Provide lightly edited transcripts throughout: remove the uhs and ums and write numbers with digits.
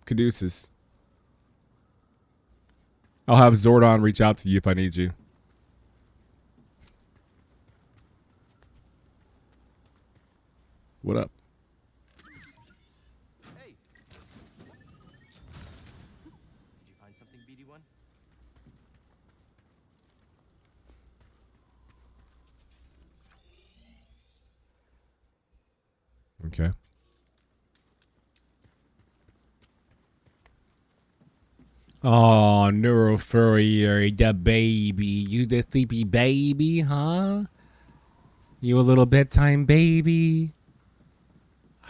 Caduceus. I'll have Zordon reach out to you if I need you. What up? Hey. Did you find something, BD1? Okay. Oh, Neurofurrier, the baby. You the sleepy baby, huh? You a little bedtime baby?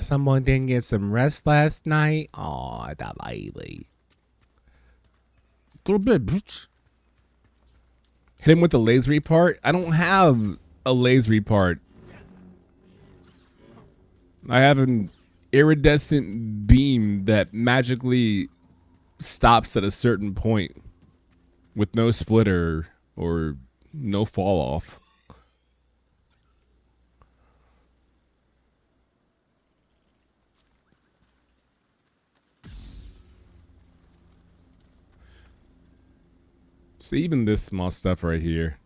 Someone didn't get some rest last night? Oh, that baby. Little bit, bitch. Hit him with the lasery part? I don't have a lasery part. I have an iridescent beam that magically stops at a certain point with no splitter or no fall off. So even this small stuff right here.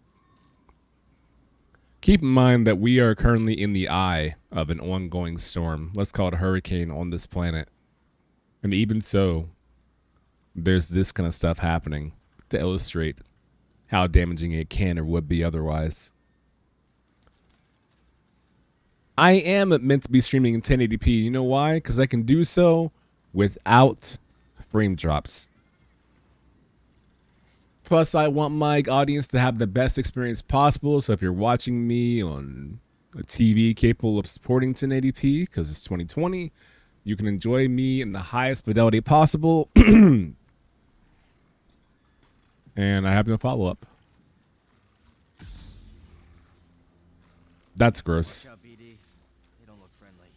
Keep in mind that we are currently in the eye of an ongoing storm. Let's call it a hurricane on this planet. And even so, there's this kind of stuff happening to illustrate how damaging it can or would be otherwise. I am meant to be streaming in 1080p. You know why? Because I can do so without frame drops. Plus, I want my audience to have the best experience possible. So if you're watching me on a TV capable of supporting 1080p, because it's 2020, you can enjoy me in the highest fidelity possible. And I have no follow-up. That's gross. Watch out, BD. They don't look friendly.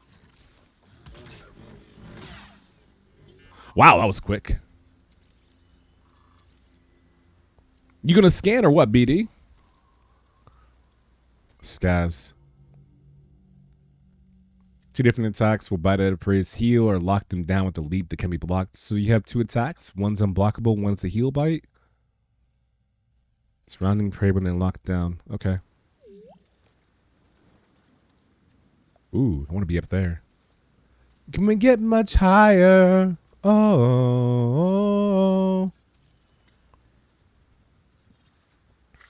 Wow, that was quick. You gonna scan or what, BD? Skaz. 2 different attacks will bite at a prey's heel or lock them down with a leap that can be blocked. So you have 2 attacks. One's unblockable, one's a heel bite. Surrounding prey when they're locked down. Okay. Ooh, I want to be up there. Can we get much higher? Oh.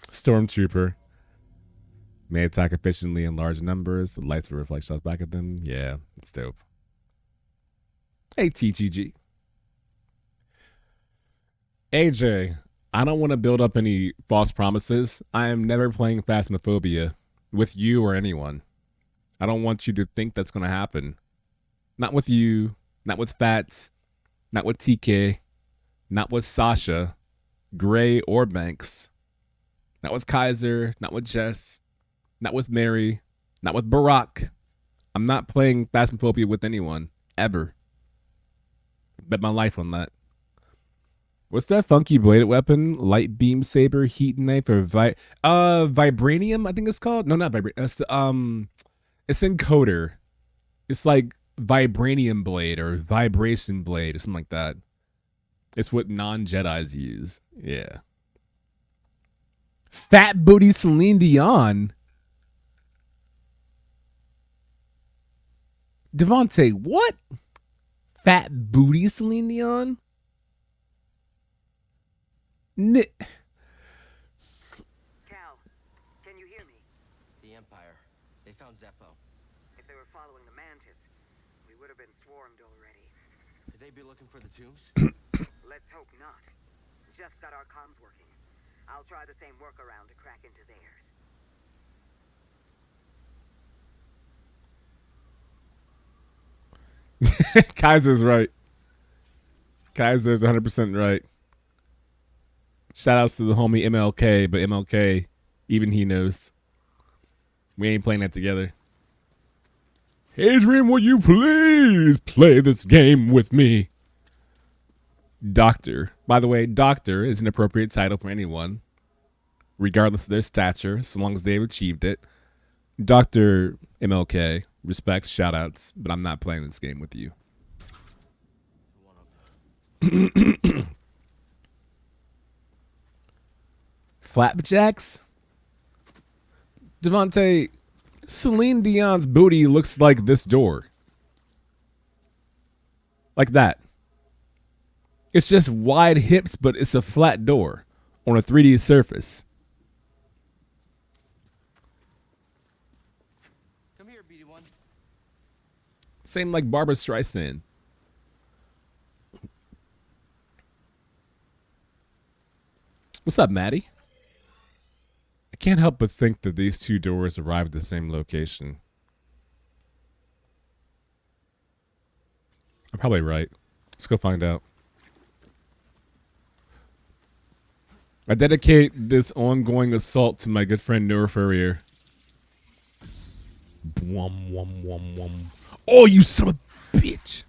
Stormtrooper. May attack efficiently in large numbers. The lights will reflect shots back at them. Yeah, it's dope. Hey, TTG. AJ, I don't want to build up any false promises. I am never playing Phasmophobia with you or anyone. I don't want you to think that's going to happen. Not with you, not with Fats, not with TK, not with Sasha, Gray, or Banks. Not with Kaiser, not with Jess, not with Mary, not with Barack. I'm not playing Phasmophobia with anyone, ever. Bet my life on that. What's that funky bladed weapon? Light beam saber, heat knife, or vibranium, I think it's called? No, not vibranium. It's encoder. It's like vibranium blade or vibration blade or something like that. It's what non-Jedis use. Yeah. Fat booty Celine Dion. Devontae, what? Fat booty Celine Dion? Cal, can you hear me? The Empire. They found Zeppo. If they were following the Mantis, we would have been swarmed already. Could they be looking for the tombs? Let's hope not. Just got our comms working. I'll try the same workaround to crack into theirs. Kaiser's right. Kaiser's 100% right. Shout outs to the homie MLK, but MLK, even he knows. We ain't playing that together. Adrian, will you please play this game with me? Doctor. By the way, Doctor is an appropriate title for anyone, regardless of their stature, so long as they've achieved it. Dr. MLK, respects, shout outs, but I'm not playing this game with you. Flapjacks? Devontae, Celine Dion's booty looks like this door. Like that. It's just wide hips, but it's a flat door on a 3D surface. Come here, BD1. Same like Barbra Streisand. What's up, Maddie? I can't help but think that these two doors arrive at the same location. I'm probably right. Let's go find out. I dedicate this ongoing assault to my good friend Noor Furrier. Wum, wum, wum, wum. Oh, you son of a bitch!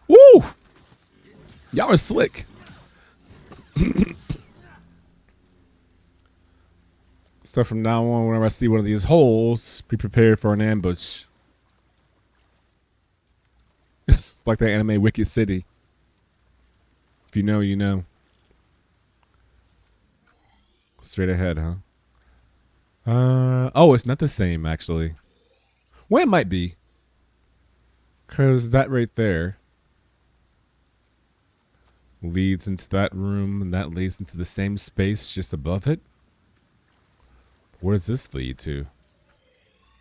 Woo! Y'all are slick. So from now on, whenever I see one of these holes, be prepared for an ambush. It's like the anime Wicked City. If you know, you know. Straight ahead, huh? Oh, it's not the same, actually. Well, it might be. Because that right there leads into that room, and that leads into the same space just above it. Where does this lead to?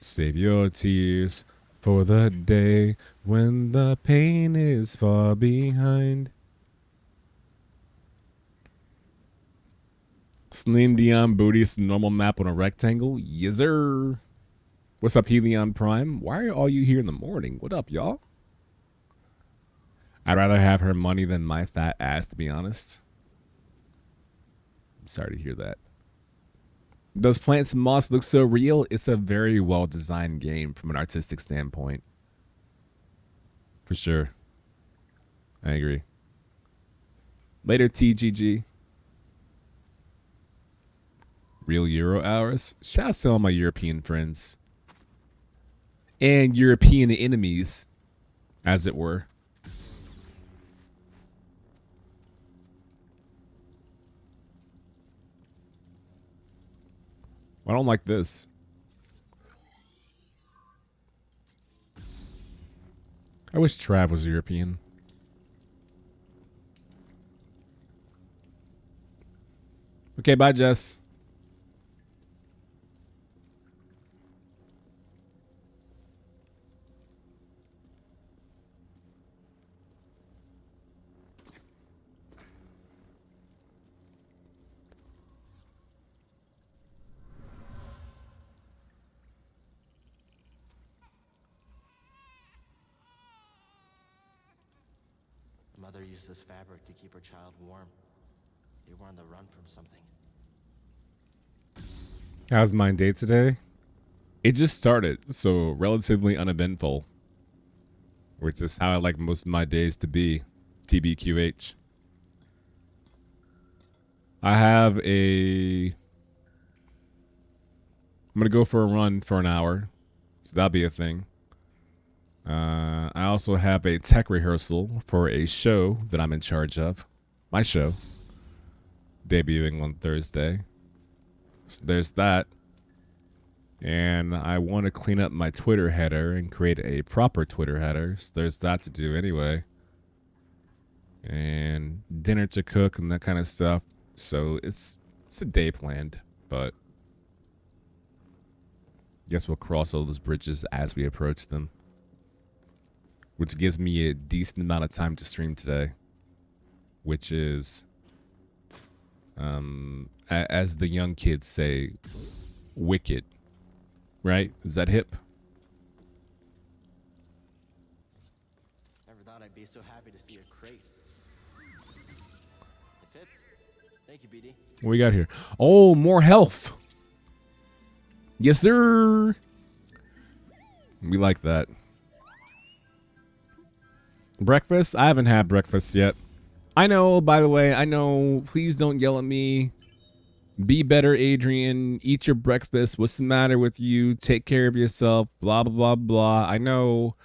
Save your tears for the day when the pain is far behind. Celine Dion booty is the normal map on a rectangle. Yes, sir. What's up, Helion Prime? Why are all you here in the morning? What up, y'all? I'd rather have her money than my fat ass, to be honest. I'm sorry to hear that. Does Plants and Moss look so real? It's a very well-designed game from an artistic standpoint. For sure. I agree. Later, TGG. Real Euro hours. Shouts to all my European friends. And European enemies, as it were. I don't like this. I wish Trav was European. Okay, bye, Jess. Mother used this fabric to keep her child warm. They were on the run from something. How's my day today? It just started, so relatively uneventful. Which is how I like most of my days to be. TBQH. I have I'm gonna go for a run for an hour. So that'll be a thing. I also have a tech rehearsal for a show that I'm in charge of. My show. Debuting on Thursday. So there's that. And I want to clean up my Twitter header and create a proper Twitter header. So there's that to do anyway. And dinner to cook and that kind of stuff. So it's a day planned, but guess we'll cross all those bridges as we approach them. Which gives me a decent amount of time to stream today. Which is, as the young kids say, wicked. Right? Is that hip? Never thought I'd be so happy to see a crate. It fits. Thank you, BD. What we got here? Oh, more health. Yes, sir. We like that. Breakfast? I haven't had breakfast yet. I know, by the way, I know. Please don't yell at me. Be better, Adrian. Eat your breakfast. What's the matter with you? Take care of yourself. Blah, blah, blah, blah. I know.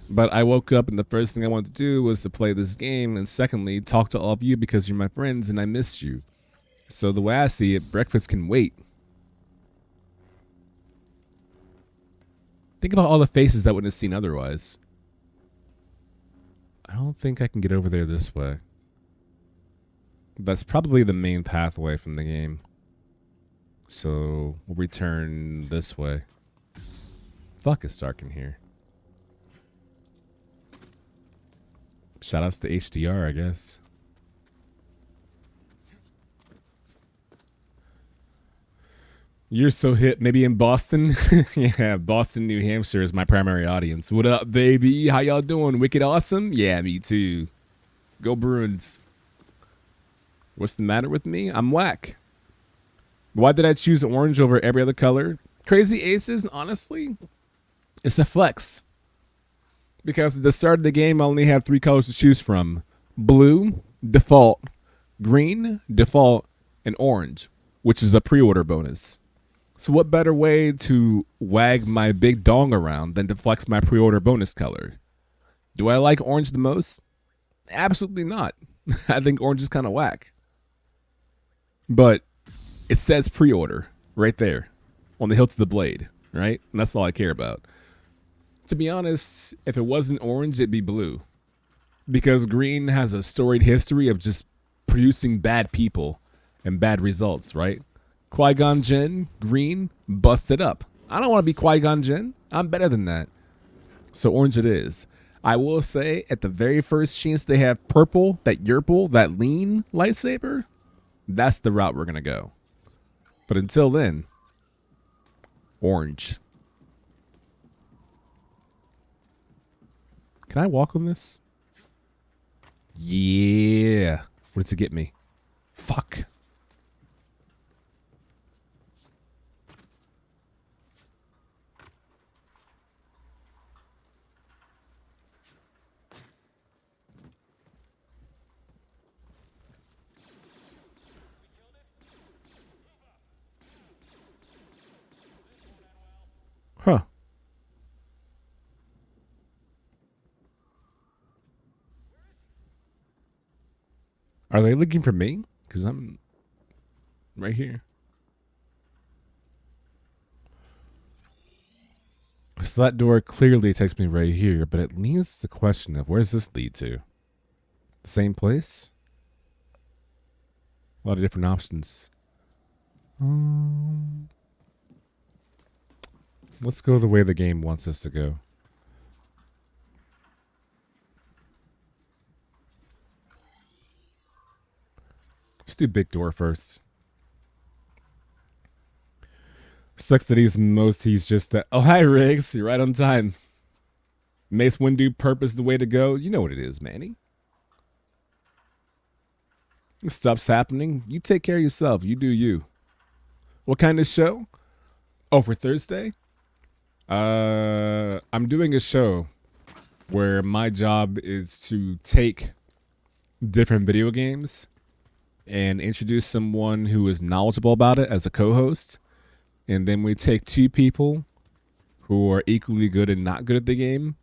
But I woke up and the first thing I wanted to do was to play this game. And secondly, talk to all of you because you're my friends and I missed you. So the way I see it, breakfast can wait. Think about all the faces that wouldn't have seen otherwise. I don't think I can get over there this way. That's probably the main pathway from the game. So we'll return this way. Fuck, it's dark in here. Shoutouts to HDR, I guess. You're so hip. Maybe in Boston? Yeah, Boston, New Hampshire is my primary audience. What up, baby? How y'all doing? Wicked awesome? Yeah, me too. Go Bruins. What's the matter with me? I'm whack. Why did I choose orange over every other color? Crazy Aces, honestly, it's a flex. Because at the start of the game, I only have 3 colors to choose from. Blue, default, green, default, and orange, which is a pre-order bonus. So what better way to wag my big dong around than to flex my pre-order bonus color? Do I like orange the most? Absolutely not. I think orange is kind of whack. But it says pre-order right there on the hilt of the blade, right? And that's all I care about. To be honest, if it wasn't orange, it'd be blue. Because green has a storied history of just producing bad people and bad results, right? Qui-Gon Jinn, green, busted up. I don't want to be Qui-Gon Jinn. I'm better than that. So orange it is. I will say, at the very first chance they have purple, that Yerple, that lean lightsaber, that's the route we're going to go. But until then, orange. Can I walk on this? Yeah. What does it get me? Fuck. Huh. Are they looking for me? Because I'm right here. So that door clearly takes me right here, but it leads to the question of where does this lead to? The same place? A lot of different options. Let's go the way the game wants us to go. Let's do big door first. Sucks that he's just that. Oh, hi, Riggs. You're right on time. Mace Windu purpose the way to go. You know what it is, Manny. Stuff's happening. You take care of yourself. You do you. What kind of show? Oh, for Thursday? I'm doing a show where my job is to take different video games and introduce someone who is knowledgeable about it as a co-host. And then we take 2 people who are equally good and not good at the game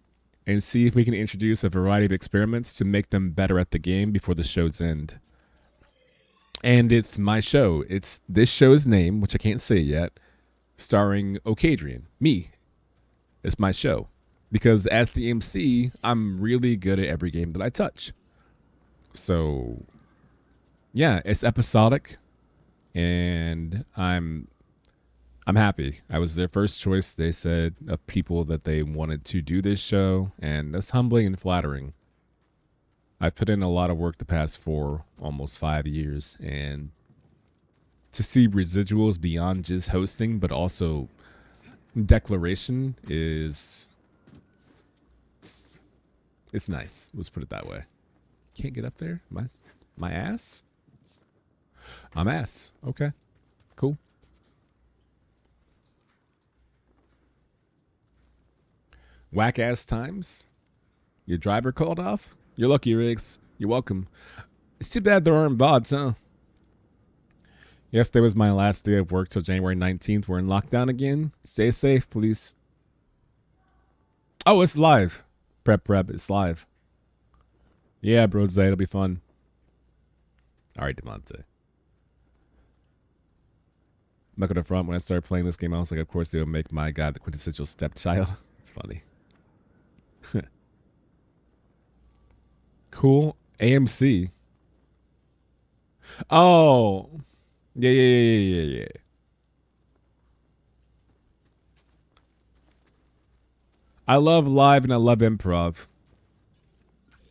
and see if we can introduce a variety of experiments to make them better at the game before the show's end. And it's my show. It's this show's name, which I can't say yet, starring Okaydrian, me. It's my show. Because as the MC, I'm really good at every game that I touch. So, yeah, it's episodic. And I'm happy. I was their first choice, they said, of people that they wanted to do this show. And that's humbling and flattering. I've put in a lot of work the past almost 5 years. And to see residuals beyond just hosting, but also declaration it's nice. Let's put it that way. Can't get up there? My ass? I'm ass. Okay. Cool. Whack ass times? Your driver called off? You're lucky, Riggs. You're welcome. It's too bad there aren't VoDs, huh? Yesterday was my last day of work till January 19th. We're in lockdown again. Stay safe, please. Oh, it's live. Prep, it's live. Yeah, bro, Zay, it'll be fun. All right, Demonte. Look at the front. When I started playing this game, I was like, of course they would make my guy the quintessential stepchild. It's funny. Cool. AMC. Oh. Yeah. I love live and I love improv.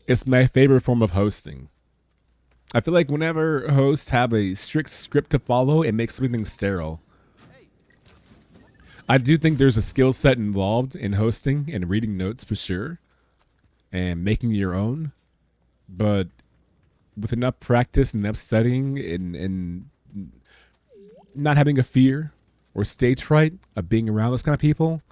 It's my favorite form of hosting. I feel like whenever hosts have a strict script to follow, it makes everything sterile. I do think there's a skill set involved in hosting and reading notes for sure, and making your own. But with enough practice and enough studying and not having a fear or stage fright of being around those kind of people,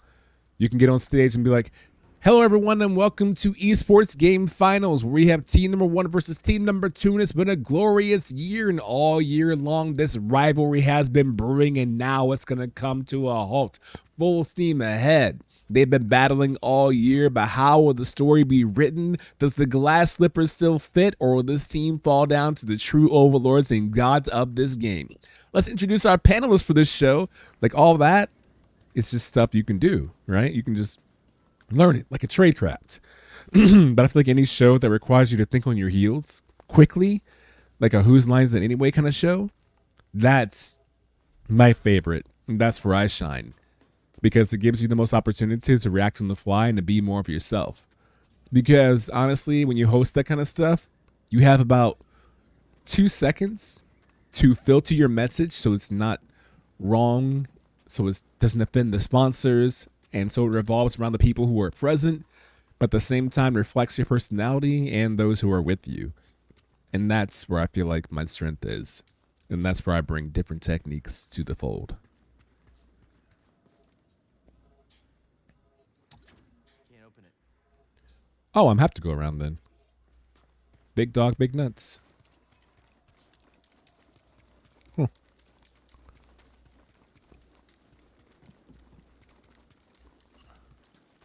you can get on stage and be like, hello, everyone, and welcome to Esports Game Finals, where we have team number 1 versus team number 2, and it's been a glorious year, and all year long, this rivalry has been brewing, and now it's going to come to a halt. Full steam ahead. They've been battling all year, but how will the story be written? Does the glass slipper still fit, or will this team fall down to the true overlords and gods of this game? Let's introduce our panelists for this show. Like, all that, it's just stuff you can do, right? You can just learn it like a trade craft. But I feel like any show that requires you to think on your heels quickly, like a Whose Lines It Anyway kind of show, that's my favorite. And that's where I shine, because it gives you the most opportunity to react on the fly and to be more of yourself. Because honestly, when you host that kind of stuff, you have about 2 seconds to filter your message so it's not wrong, so it doesn't offend the sponsors, and so it revolves around the people who are present, but at the same time reflects your personality and those who are with you. And that's where I feel like my strength is. And that's where I bring different techniques to the fold. Can't open it. Oh, I'm have to go around then. Big dog, big nuts.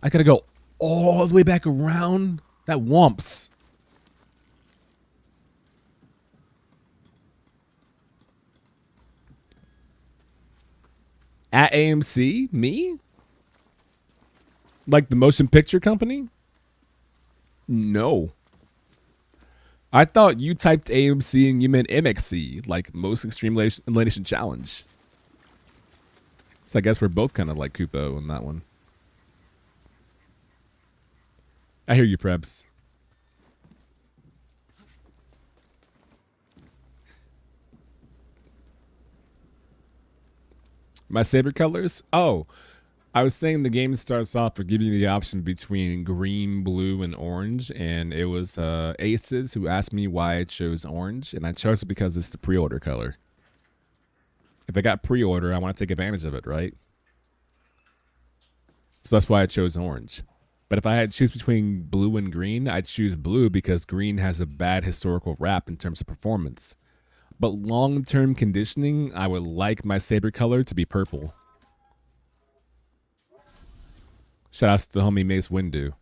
I gotta go all the way back around? That wumps. At AMC? Me? Like the motion picture company? No. I thought you typed AMC and you meant MXC, like Most Extreme Elimination Challenge. So I guess we're both kind of like Kupo on that one. I hear you, Prebs. My favorite colors? Oh, I was saying the game starts off with giving you the option between green, blue, and orange, and it was Aces who asked me why I chose orange, and I chose it because it's the pre-order color. If I got pre-order, I want to take advantage of it, right? So that's why I chose orange. But if I had to choose between blue and green, I'd choose blue because green has a bad historical rap in terms of performance. But long-term conditioning, I would like my saber color to be purple. Shout out to the homie Mace Windu.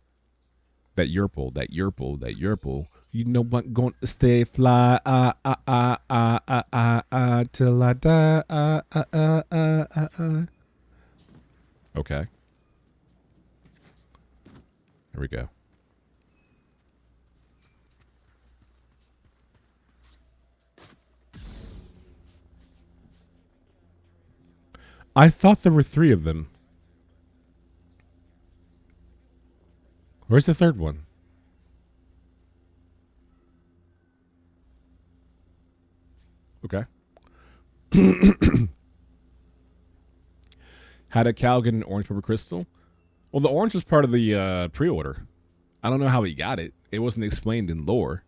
That Yerple, that Yerple, that Yerple. You know what? Going to stay fly, till I die, Okay. Here we go. I thought there were 3 of them. Where's the third one? Okay. How did Cal get an orange pepper crystal? Well, the orange was part of the pre-order. I don't know how he got it. It wasn't explained in lore.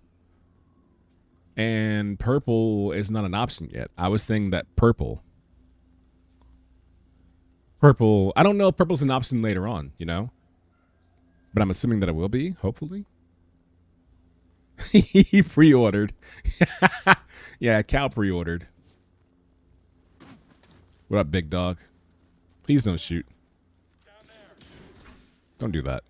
And purple is not an option yet. I was saying that purple. I don't know if purple's an option later on, you know? But I'm assuming that it will be, hopefully. He pre-ordered. Yeah, Cal pre-ordered. What up, big dog? Please don't shoot. Don't do that.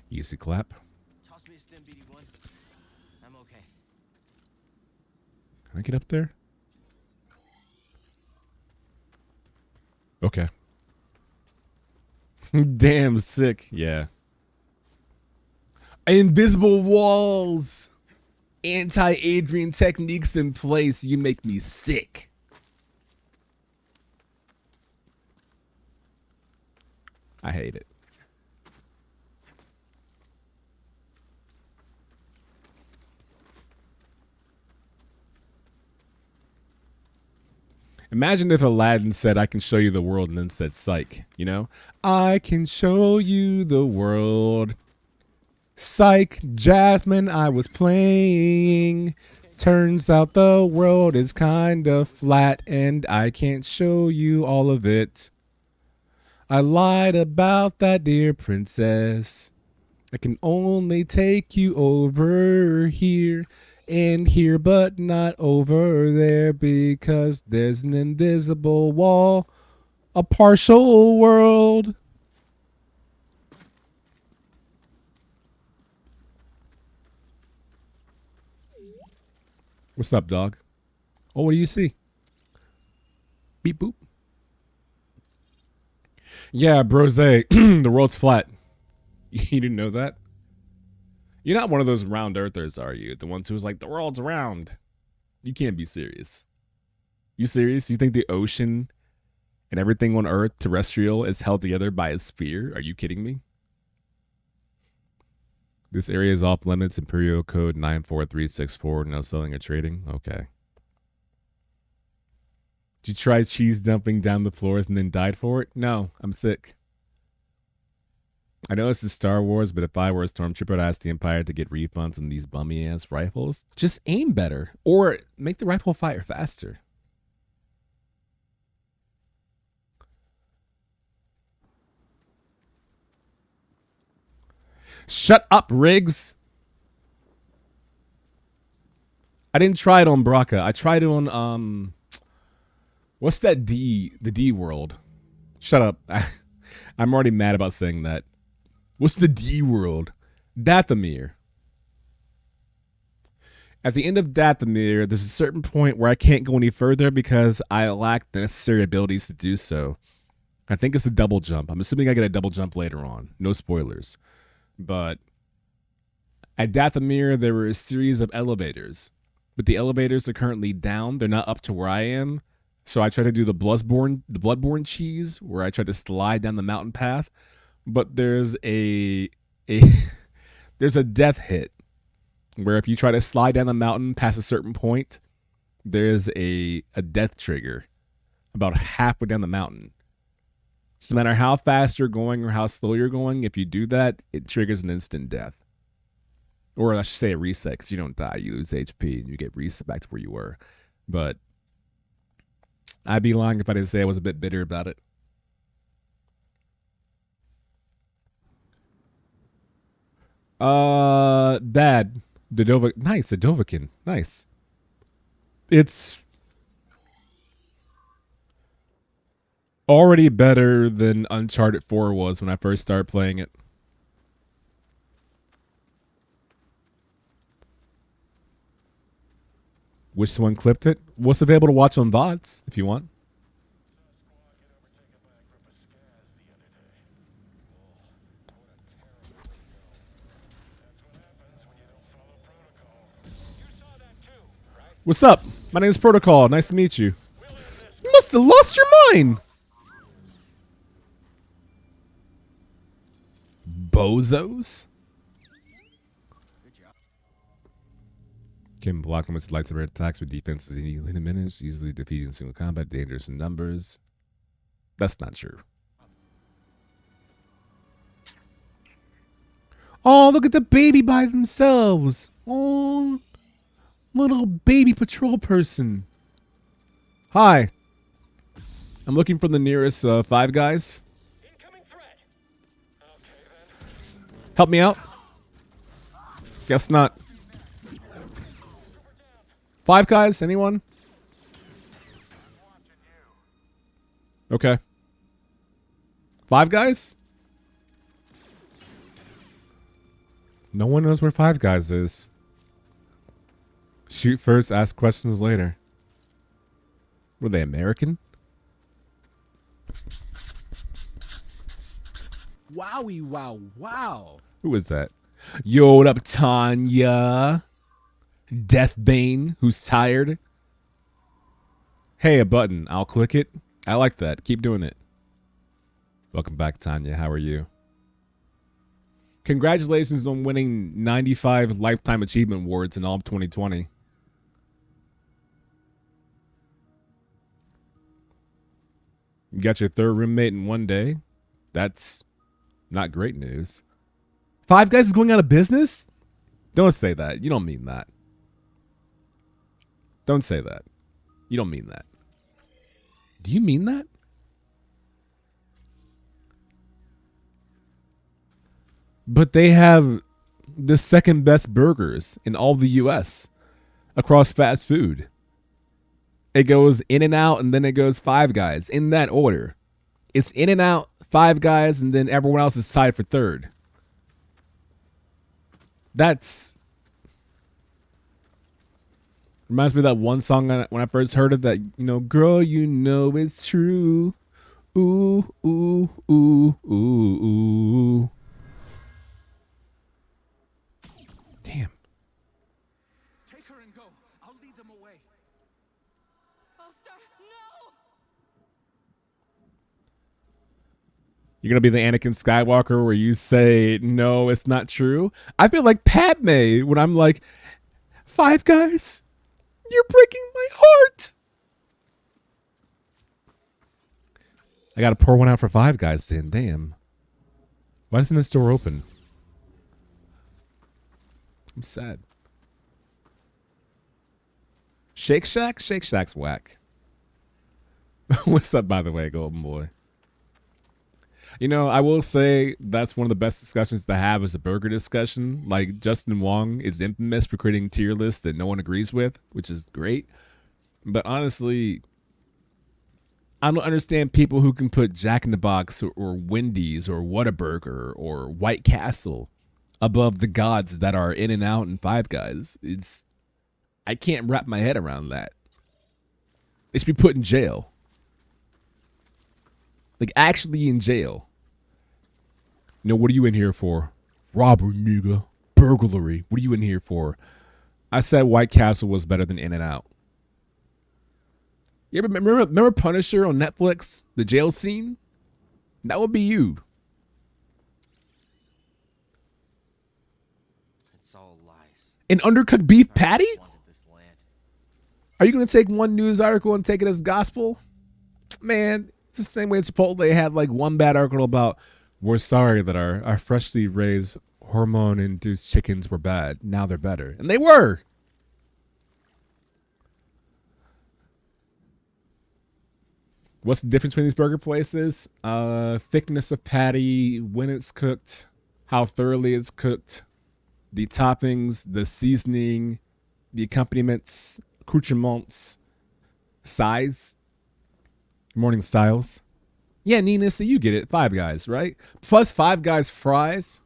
Easy clap. Toss me a stim, BD1. I'm okay. Can I get up there? Okay. Damn sick. Yeah. Invisible walls. Anti-Adrian techniques in place. You make me sick. I hate it. Imagine if Aladdin said, I can show you the world, and then said, psych, you know? I can show you the world. Psych, Jasmine, I was playing. Turns out the world is kind of flat, and I can't show you all of it. I lied about that, dear princess. I can only take you over here and here, but not over there, because there's an invisible wall, a partial world. What's up, dog? Oh, what do you see? Beep boop. Yeah, brose, the world's flat. You didn't know that? You're not one of those round earthers, are you? The ones who's like, the world's round. You can't be serious. You serious? You think the ocean and everything on Earth, terrestrial, is held together by a sphere? Are you kidding me? This area is off limits. Imperial Code 94364. No selling or trading. Okay. Did you try cheese dumping down the floors and then died for it? No, I'm sick. I know this is Star Wars, but if I were a stormtrooper, I'd ask the Empire to get refunds on these bummy-ass rifles. Just aim better. Or make the rifle fire faster. Shut up, Riggs! I didn't try it on Braca. I tried it on, what's that D? The D world. Shut up. I'm already mad about saying that. What's the D world? Dathomir. At the end of Dathomir, there's a certain point where I can't go any further because I lack the necessary abilities to do so. I think it's the double jump. I'm assuming I get a double jump later on. No spoilers. But at Dathomir, there were a series of elevators. But the elevators are currently down. They're not up to where I am. So I try to do the Bloodborne cheese, where I try to slide down the mountain path. But there's there's a death hit where if you try to slide down the mountain past a certain point, there's a death trigger about halfway down the mountain. So no matter how fast you're going or how slow you're going, if you do that, it triggers an instant death. Or I should say a reset, because you don't die, you lose HP and you get reset back to where you were. But I'd be lying if I didn't say I was a bit bitter about it. Bad. Nice, the Dovahkiin. Nice. It's already better than Uncharted 4 was when I first started playing it. Which one clipped it? What's available to watch on VoDs if you want? What's up? My name is Protocol. Nice to meet you. You must have lost your mind. Bozos? Can block limits lightsaber attacks with defenses in minutes, easily defeating single combat, dangerous in numbers. That's not true. Oh, look at the baby by themselves. Oh, little baby patrol person. Hi. I'm looking for the nearest Five Guys. Help me out. Guess not. Five Guys, anyone? Okay. Five Guys? No one knows where Five Guys is. Shoot first, ask questions later. Were they American? Wowie, wow, wow. Who is that? Yo, what up, Tanya? Deathbane, who's tired? Hey, a button. I'll click it. I like that. Keep doing it. Welcome back, Tanya. How are you? Congratulations on winning 95 Lifetime Achievement Awards in all of 2020. You got your third roommate in one day. That's not great news. Five Guys is going out of business? Don't say that. You don't mean that. Don't say that. You don't mean that. Do you mean that? But they have the second best burgers in all the US across fast food. It goes In-N-Out and then it goes Five Guys in that order. It's In-N-Out, Five Guys, and then everyone else is tied for third. That's reminds me of that one song when I first heard it, that, you know, girl, you know it's true. Ooh, ooh, ooh, ooh, ooh. Damn. Take her and go. I'll lead them away. Ulster, no! You're going to be the Anakin Skywalker where you say, no, it's not true. I feel like Padme when I'm like, Five Guys, you're breaking my heart. I got to pour one out for Five Guys then. Damn. Why isn't this door open? I'm sad. Shake Shack? Shake Shack's whack. What's up, by the way, Golden Boy? You know, I will say that's one of the best discussions to have is a burger discussion. Like, Justin Wong is infamous for creating tier lists that no one agrees with, which is great. But honestly, I don't understand people who can put Jack in the Box or Wendy's or Whataburger or White Castle above the gods that are In-N-Out and Five Guys. I can't wrap my head around that. They should be put in jail. Like, actually in jail. You know, what are you in here for? Robbery, nigga. Burglary. What are you in here for? I said White Castle was better than In-N-Out. You ever remember Punisher on Netflix? The jail scene? That would be you. It's all lies. An undercooked beef patty? Wanted this land. Are you going to take one news article and take it as gospel? Man, it's the same way Chipotle had like one bad article about, we're sorry that our freshly raised hormone-induced chickens were bad. Now they're better. And they were. What's the difference between these burger places? Thickness of patty, when it's cooked, how thoroughly it's cooked, the toppings, the seasoning, the accompaniments, accoutrements, size. Good morning, Styles. Yeah, Nina, so you get it. Five Guys, right? Plus Five Guys fries.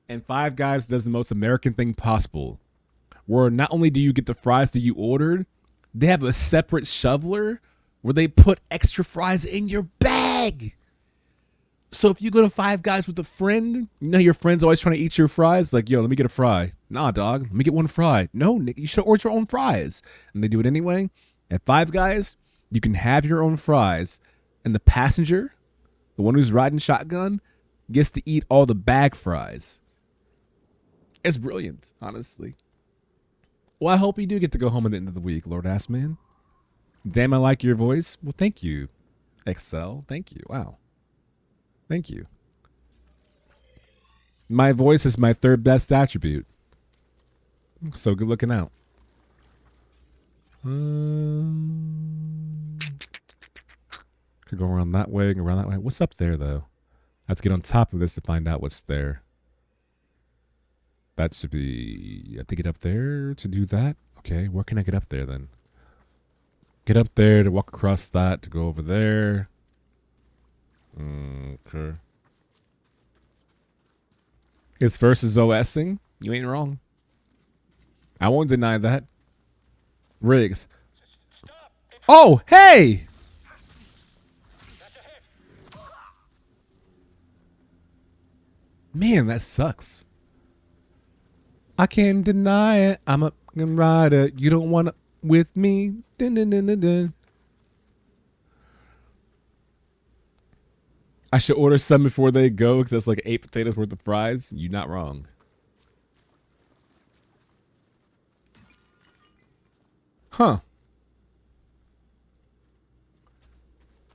And Five Guys does the most American thing possible, where not only do you get the fries that you ordered, they have a separate shoveler where they put extra fries in your bag. So if you go to Five Guys with a friend, you know your friend's always trying to eat your fries. Like, yo, let me get a fry. Nah, dog, let me get one fry. No, Nick, you should order your own fries. And they do it anyway. At Five Guys, you can have your own fries, and the passenger, the one who's riding shotgun, gets to eat all the bag fries. It's brilliant, honestly. Well, I hope you do get to go home at the end of the week, Lord Assman. Damn, I like your voice. Well, thank you, Excel. Thank you. Wow. Thank you. My voice is my third best attribute. So good looking out. Could go around that way, go around that way. What's up there, though? I have to get on top of this to find out what's there. That should be... I have to get up there to do that? Okay, where can I get up there then? Get up there to walk across that to go over there. Okay. His first is OSing? You ain't wrong. I won't deny that. Riggs. Oh, hey! Man, that sucks. I can't deny it. I'm a rider. You don't want to with me. Dun, dun, dun, dun, dun. I should order some before they go because that's like 8 potatoes worth of fries. You're not wrong. Huh.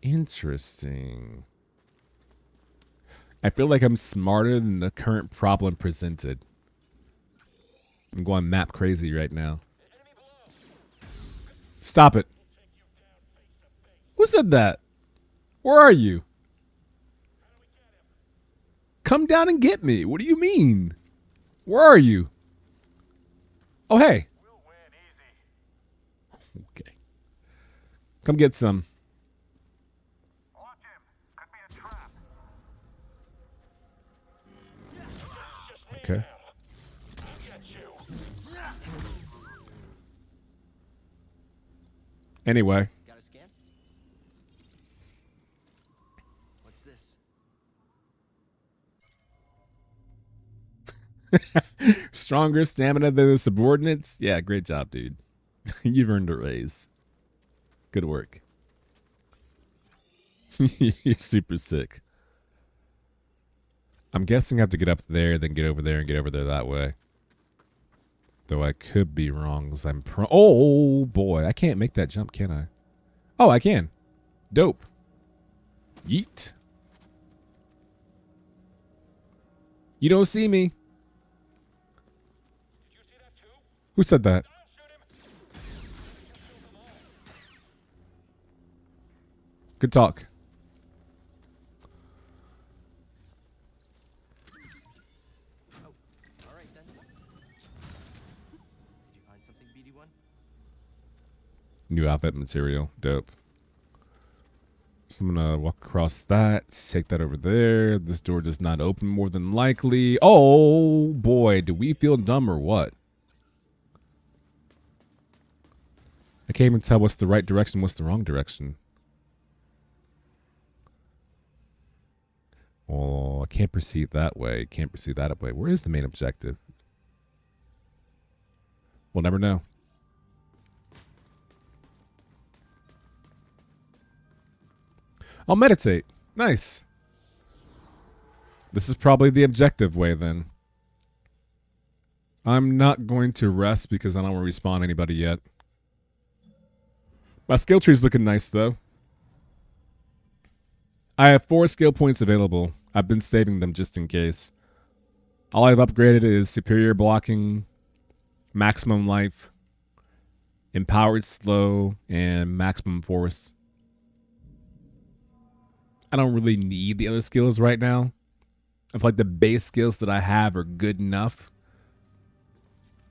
Interesting. I feel like I'm smarter than the current problem presented. I'm going map crazy right now. Stop it. Who said that? Where are you? Come down and get me. What do you mean? Where are you? Oh, hey. Okay. Come get some. Okay. Anyway. Got a scan? What's this? Stronger stamina than the subordinates? Yeah, great job, dude. You've earned a raise. Good work. You're super sick. I'm guessing I have to get up there, then get over there, and get over there that way. Though I could be wrong, because I'm oh, boy. I can't make that jump, can I? Oh, I can. Dope. Yeet. You don't see me. Who said that? Good talk. All right then. Did you find something, BD1? New outfit material. Dope. So I'm going to walk across that. Take that over there. This door does not open more than likely. Oh, boy. Do we feel dumb or what? I can't even tell what's the right direction, what's the wrong direction. Oh, I can't proceed that way. Can't proceed that way. Where is the main objective? We'll never know. I'll meditate. Nice. This is probably the objective way then. I'm not going to rest because I don't want to respawn anybody yet. My skill tree's looking nice though. I have 4 skill points available. I've been saving them just in case. All I've upgraded is superior blocking, maximum life, empowered slow, and maximum force. I don't really need the other skills right now. I feel like the base skills that I have are good enough.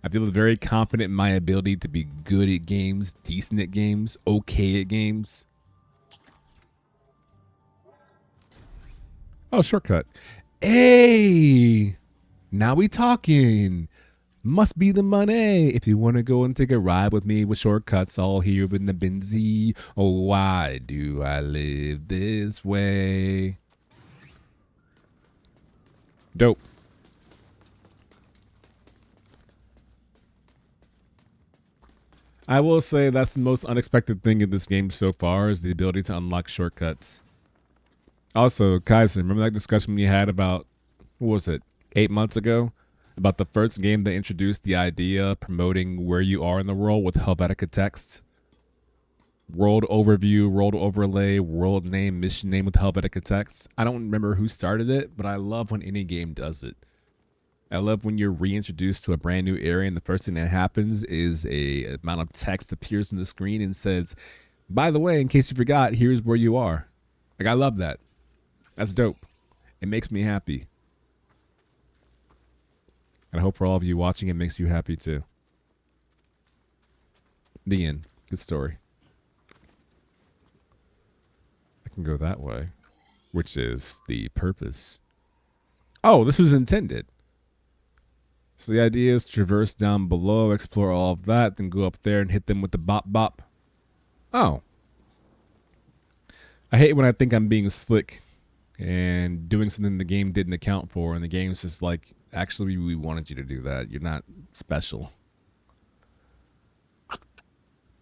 I feel very confident in my ability to be good at games, decent at games, okay at games. Oh, shortcut. Hey! Now we talking. Must be the money. If you want to go and take a ride with me with shortcuts all here in the Benzie. Oh, why do I live this way? Dope. I will say that's the most unexpected thing in this game so far is the ability to unlock shortcuts. Also, Kaiser, remember that discussion we had about, what was it, 8 months ago? About the first game that introduced the idea of promoting where you are in the world with Helvetica text? World overview, world overlay, world name, mission name with Helvetica text. I don't remember who started it, but I love when any game does it. I love when you're reintroduced to a brand new area and the first thing that happens is a amount of text appears on the screen and says, by the way, in case you forgot, here's where you are. Like, I love that. That's dope. It makes me happy. And I hope for all of you watching it makes you happy too. The end. Good story. I can go that way, which is the purpose. Oh, this was intended. So the idea is to traverse down below, explore all of that, then go up there and hit them with the bop bop. Oh. I hate when I think I'm being slick and doing something the game didn't account for, and the game's just like, actually, we wanted you to do that. You're not special.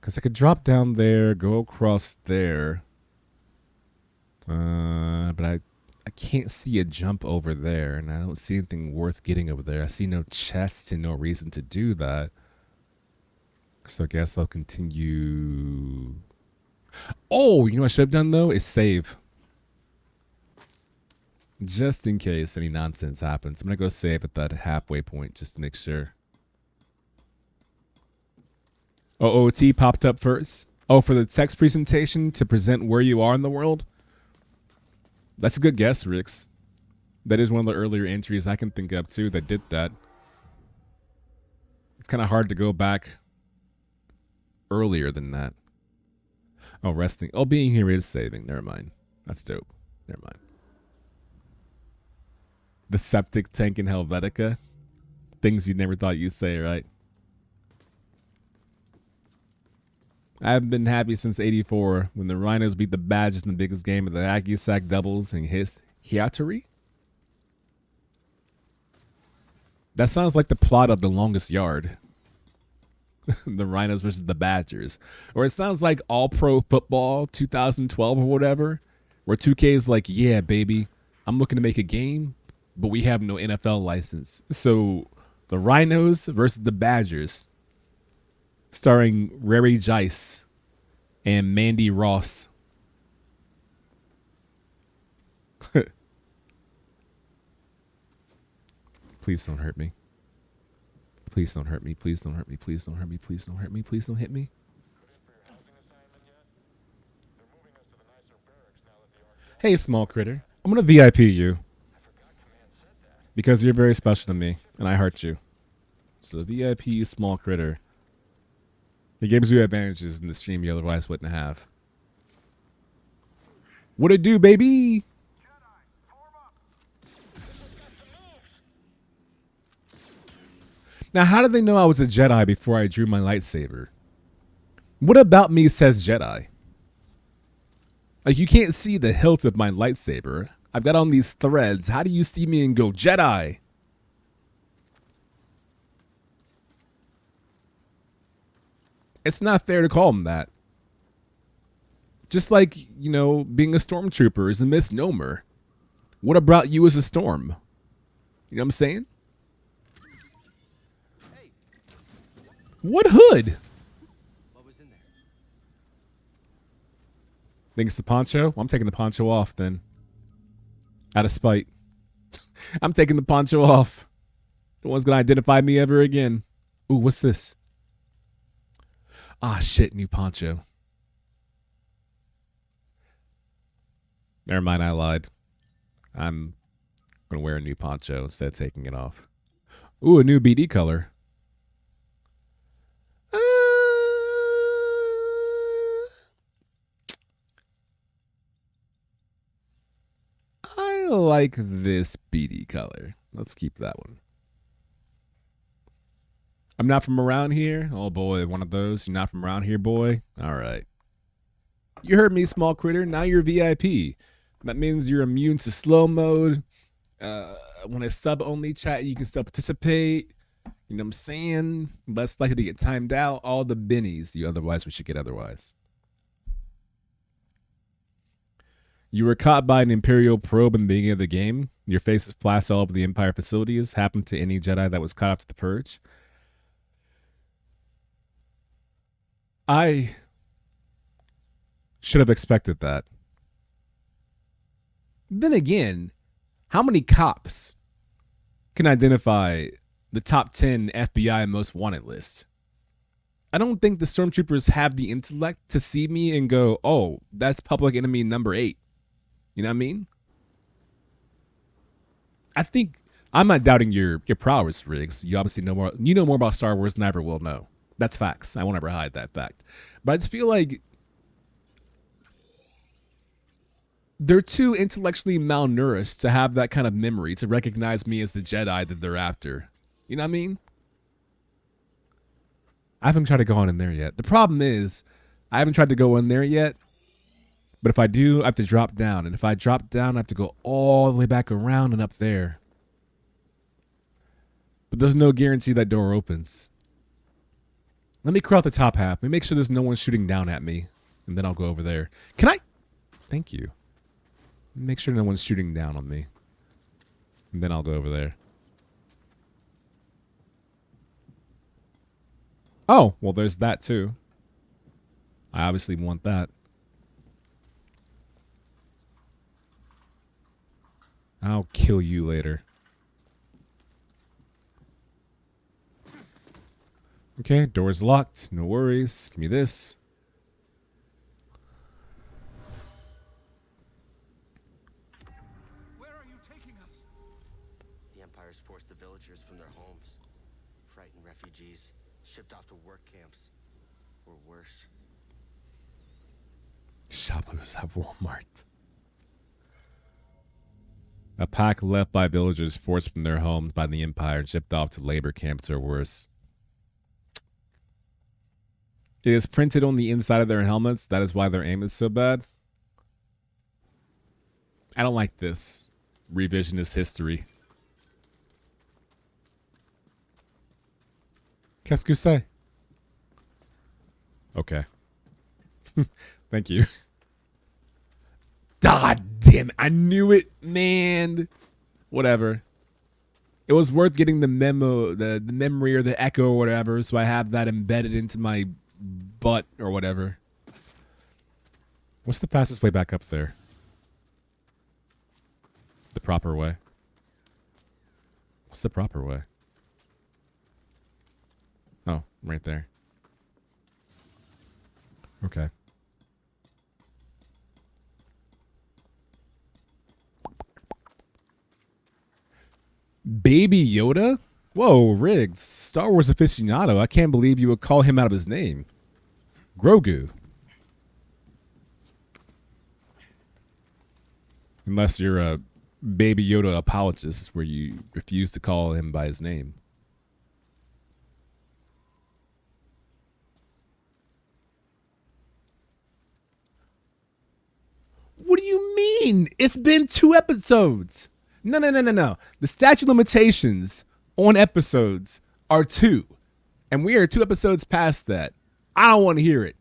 Because I could drop down there, go across there. But I can't see a jump over there, and I don't see anything worth getting over there. I see no chest and no reason to do that. So I guess I'll continue. Oh, you know what I should have done, though? Is save. Just in case any nonsense happens. I'm going to go save at that halfway point just to make sure. OOT popped up first. Oh, for the text presentation to present where you are in the world? That's a good guess, Rix. That is one of the earlier entries I can think of, too, that did that. It's kind of hard to go back earlier than that. Oh, resting. Oh, being here is saving. Never mind. That's dope. Never mind. The septic tank in Helvetica. Things you never thought you'd say, right? I haven't been happy since 84 when the Rhinos beat the Badgers in the biggest game of the Aggie Sack doubles and his Hiatari. That sounds like the plot of The Longest Yard. The Rhinos versus the Badgers. Or it sounds like All Pro Football 2012 or whatever, where 2K is like, yeah, baby, I'm looking to make a game, but we have no NFL license. So the Rhinos versus the Badgers, starring Rary Jice and Mandy Ross. Please don't hurt me. Please don't hurt me. Please don't hurt me. Please don't hurt me. Please don't hurt me. Please don't hit me. Hey, small critter. I'm going to VIP you. Because you're very special to me, and I heart you. So VIP you, small critter. It gives you advantages in the stream you otherwise wouldn't have. What it do, baby? Now, how did they know I was a Jedi before I drew my lightsaber? What about me says Jedi? Like, you can't see the hilt of my lightsaber. I've got on these threads. How do you see me and go, Jedi? It's not fair to call him that. Just like, you know, being a stormtrooper is a misnomer. What about you as a storm? You know what I'm saying? What hood? What was in there? Think it's the poncho? Well, I'm taking the poncho off then. Out of spite. I'm taking the poncho off. No one's going to identify me ever again. Ooh, what's this? Ah, shit, new poncho. Never mind, I lied. I'm going to wear a new poncho instead of taking it off. Ooh, a new BD color. I like this BD color. Let's keep that one. I'm not from around here. Oh boy, one of those. You're not from around here, boy. All right. You heard me, small critter. Now you're VIP. That means you're immune to slow mode. When it's sub only chat, you can still participate. You know what I'm saying? Less likely to get timed out. All the bennies you otherwise would get otherwise. You were caught by an Imperial probe in the beginning of the game. Your face is splashed all over the Empire facilities. Happened to any Jedi that was caught up to the Purge. I should have expected that. Then again, how many cops can identify the top 10 FBI most wanted list? I don't think the stormtroopers have the intellect to see me and go, oh, that's public enemy number 8. You know what I mean? I think I'm not doubting your prowess, Riggs. You obviously know more. You know more about Star Wars than I ever will know. That's facts. I won't ever hide that fact. But I just feel like they're too intellectually malnourished to have that kind of memory to recognize me as the Jedi that they're after. You know what I mean? I haven't tried to go on in there yet. The problem is, I haven't tried to go in there yet. But if I do, I have to drop down. And if I drop down, I have to go all the way back around and up there. But there's no guarantee that door opens. Let me clear out the top half. Let me make sure there's no one shooting down at me. And then I'll go over there. Can I? Thank you. Make sure no one's shooting down on me. And then I'll go over there. Oh, well, there's that too. I obviously want that. I'll kill you later. Okay, door's locked. No worries. Give me this. Where are you taking us? The Empire's forced the villagers from their homes. Frightened refugees, shipped off to work camps. Or worse. Shoppers at Walmart. A pack left by villagers forced from their homes by the Empire and shipped off to labor camps or worse. It is printed on the inside of their helmets. That is why their aim is so bad. I don't like this. Revisionist history. Qu'est-ce que c'est? Okay. Thank you. God damn it. I knew it, man. Whatever. It was worth getting the memo, the memory or the echo or whatever, so I have that embedded into my butt or whatever. What's the fastest way back up there? The proper way. What's the proper way? Oh, right there. Okay. Baby Yoda? Whoa, Riggs, Star Wars aficionado. I can't believe you would call him out of his name. Grogu. Unless you're a Baby Yoda apologist where you refuse to call him by his name. What do you mean? It's been 2 episodes. No. The statute limitations on episodes are 2. And we are 2 episodes past that. I don't want to hear it.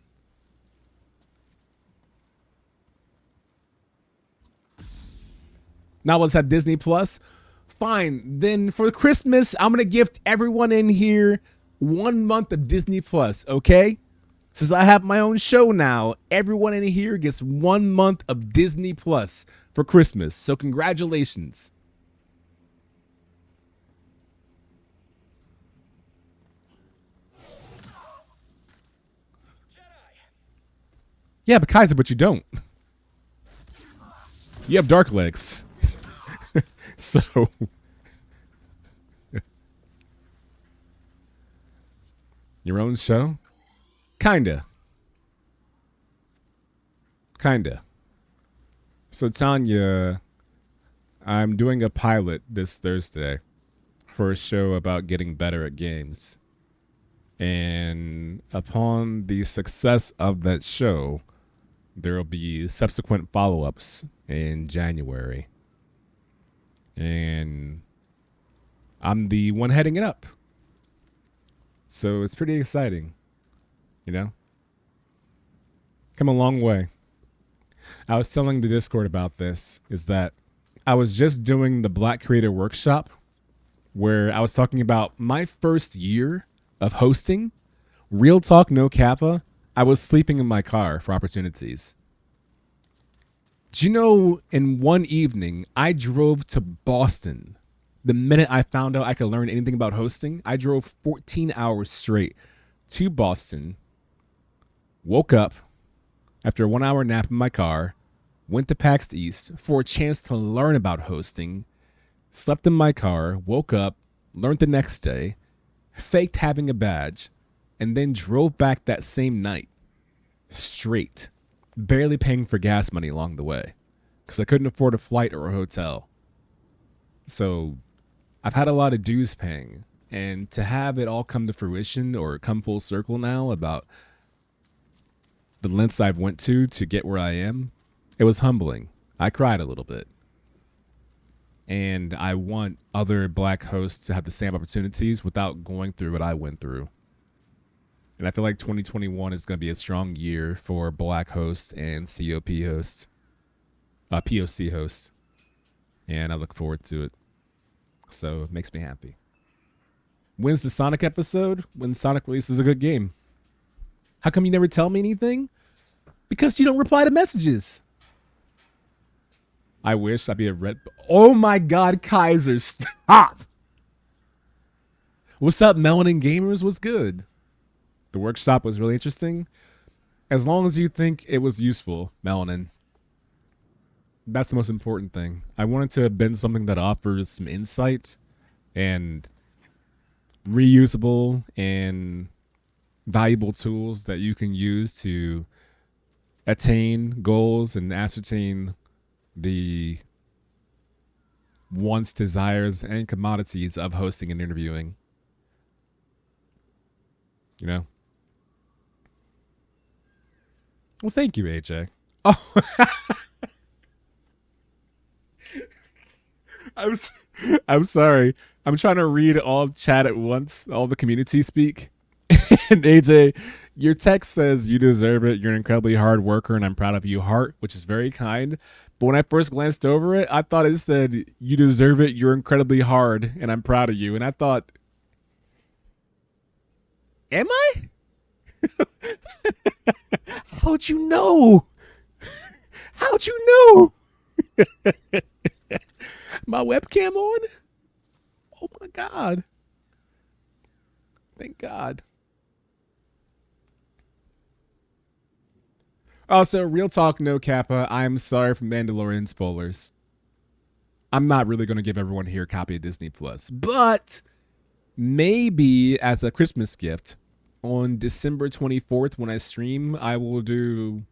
Now let's have Disney Plus. Fine. Then for Christmas, I'm going to gift everyone in here 1 month of Disney Plus, okay? Since I have my own show now, everyone in here gets 1 month of Disney Plus for Christmas. So congratulations. Yeah, but Kaiser, but you don't. You have dark legs. So your own show? Kinda. So Tanya, I'm doing a pilot this Thursday for a show about getting better at games. And upon the success of that show, there will be subsequent follow-ups in January. And I'm the one heading it up. So it's pretty exciting. You know? Come a long way. I was telling the Discord about this, is that I was just doing the Black Creator Workshop where I was talking about my first year of hosting. Real talk, no kappa. I was sleeping in my car for opportunities. Do you know, in one evening, I drove to Boston. The minute I found out I could learn anything about hosting, I drove 14 hours straight to Boston, woke up after a 1 hour nap in my car, went to PAX East for a chance to learn about hosting, slept in my car, woke up, learned the next day, faked having a badge, and then drove back that same night. Straight. Barely paying for gas money along the way. Because I couldn't afford a flight or a hotel. So I've had a lot of dues paying. And to have it all come to fruition or come full circle now about the lengths I've went to get where I am, it was humbling. I cried a little bit. And I want other black hosts to have the same opportunities without going through what I went through. And I feel like 2021 is going to be a strong year for black hosts and COP hosts, POC hosts. And I look forward to it. So it makes me happy. When's the Sonic episode? When Sonic releases a good game. How come you never tell me anything? Because you don't reply to messages. I wish I'd be a red. Oh my God, Kaiser, stop. What's up, Melanin Gamers? What's good? The workshop was really interesting. As long as you think it was useful, Melanin. That's the most important thing. I want it to have been something that offers some insight and reusable and valuable tools that you can use to attain goals and ascertain the wants, desires, and commodities of hosting and interviewing. You know? Well, thank you, AJ. Oh, I'm sorry. I'm trying to read all chat at once, all the community speak. And AJ, your text says you deserve it. You're an incredibly hard worker, and I'm proud of you, heart, which is very kind. But when I first glanced over it, I thought it said you deserve it. You're incredibly hard, and I'm proud of you. And I thought, am I? How'd you know? How'd you know? My webcam on? Oh my God. Thank God. Also, real talk, no Kappa. I'm sorry for Mandalorian spoilers. I'm not really going to give everyone here a copy of Disney Plus, but maybe as a Christmas gift on December 24th when I stream, I will do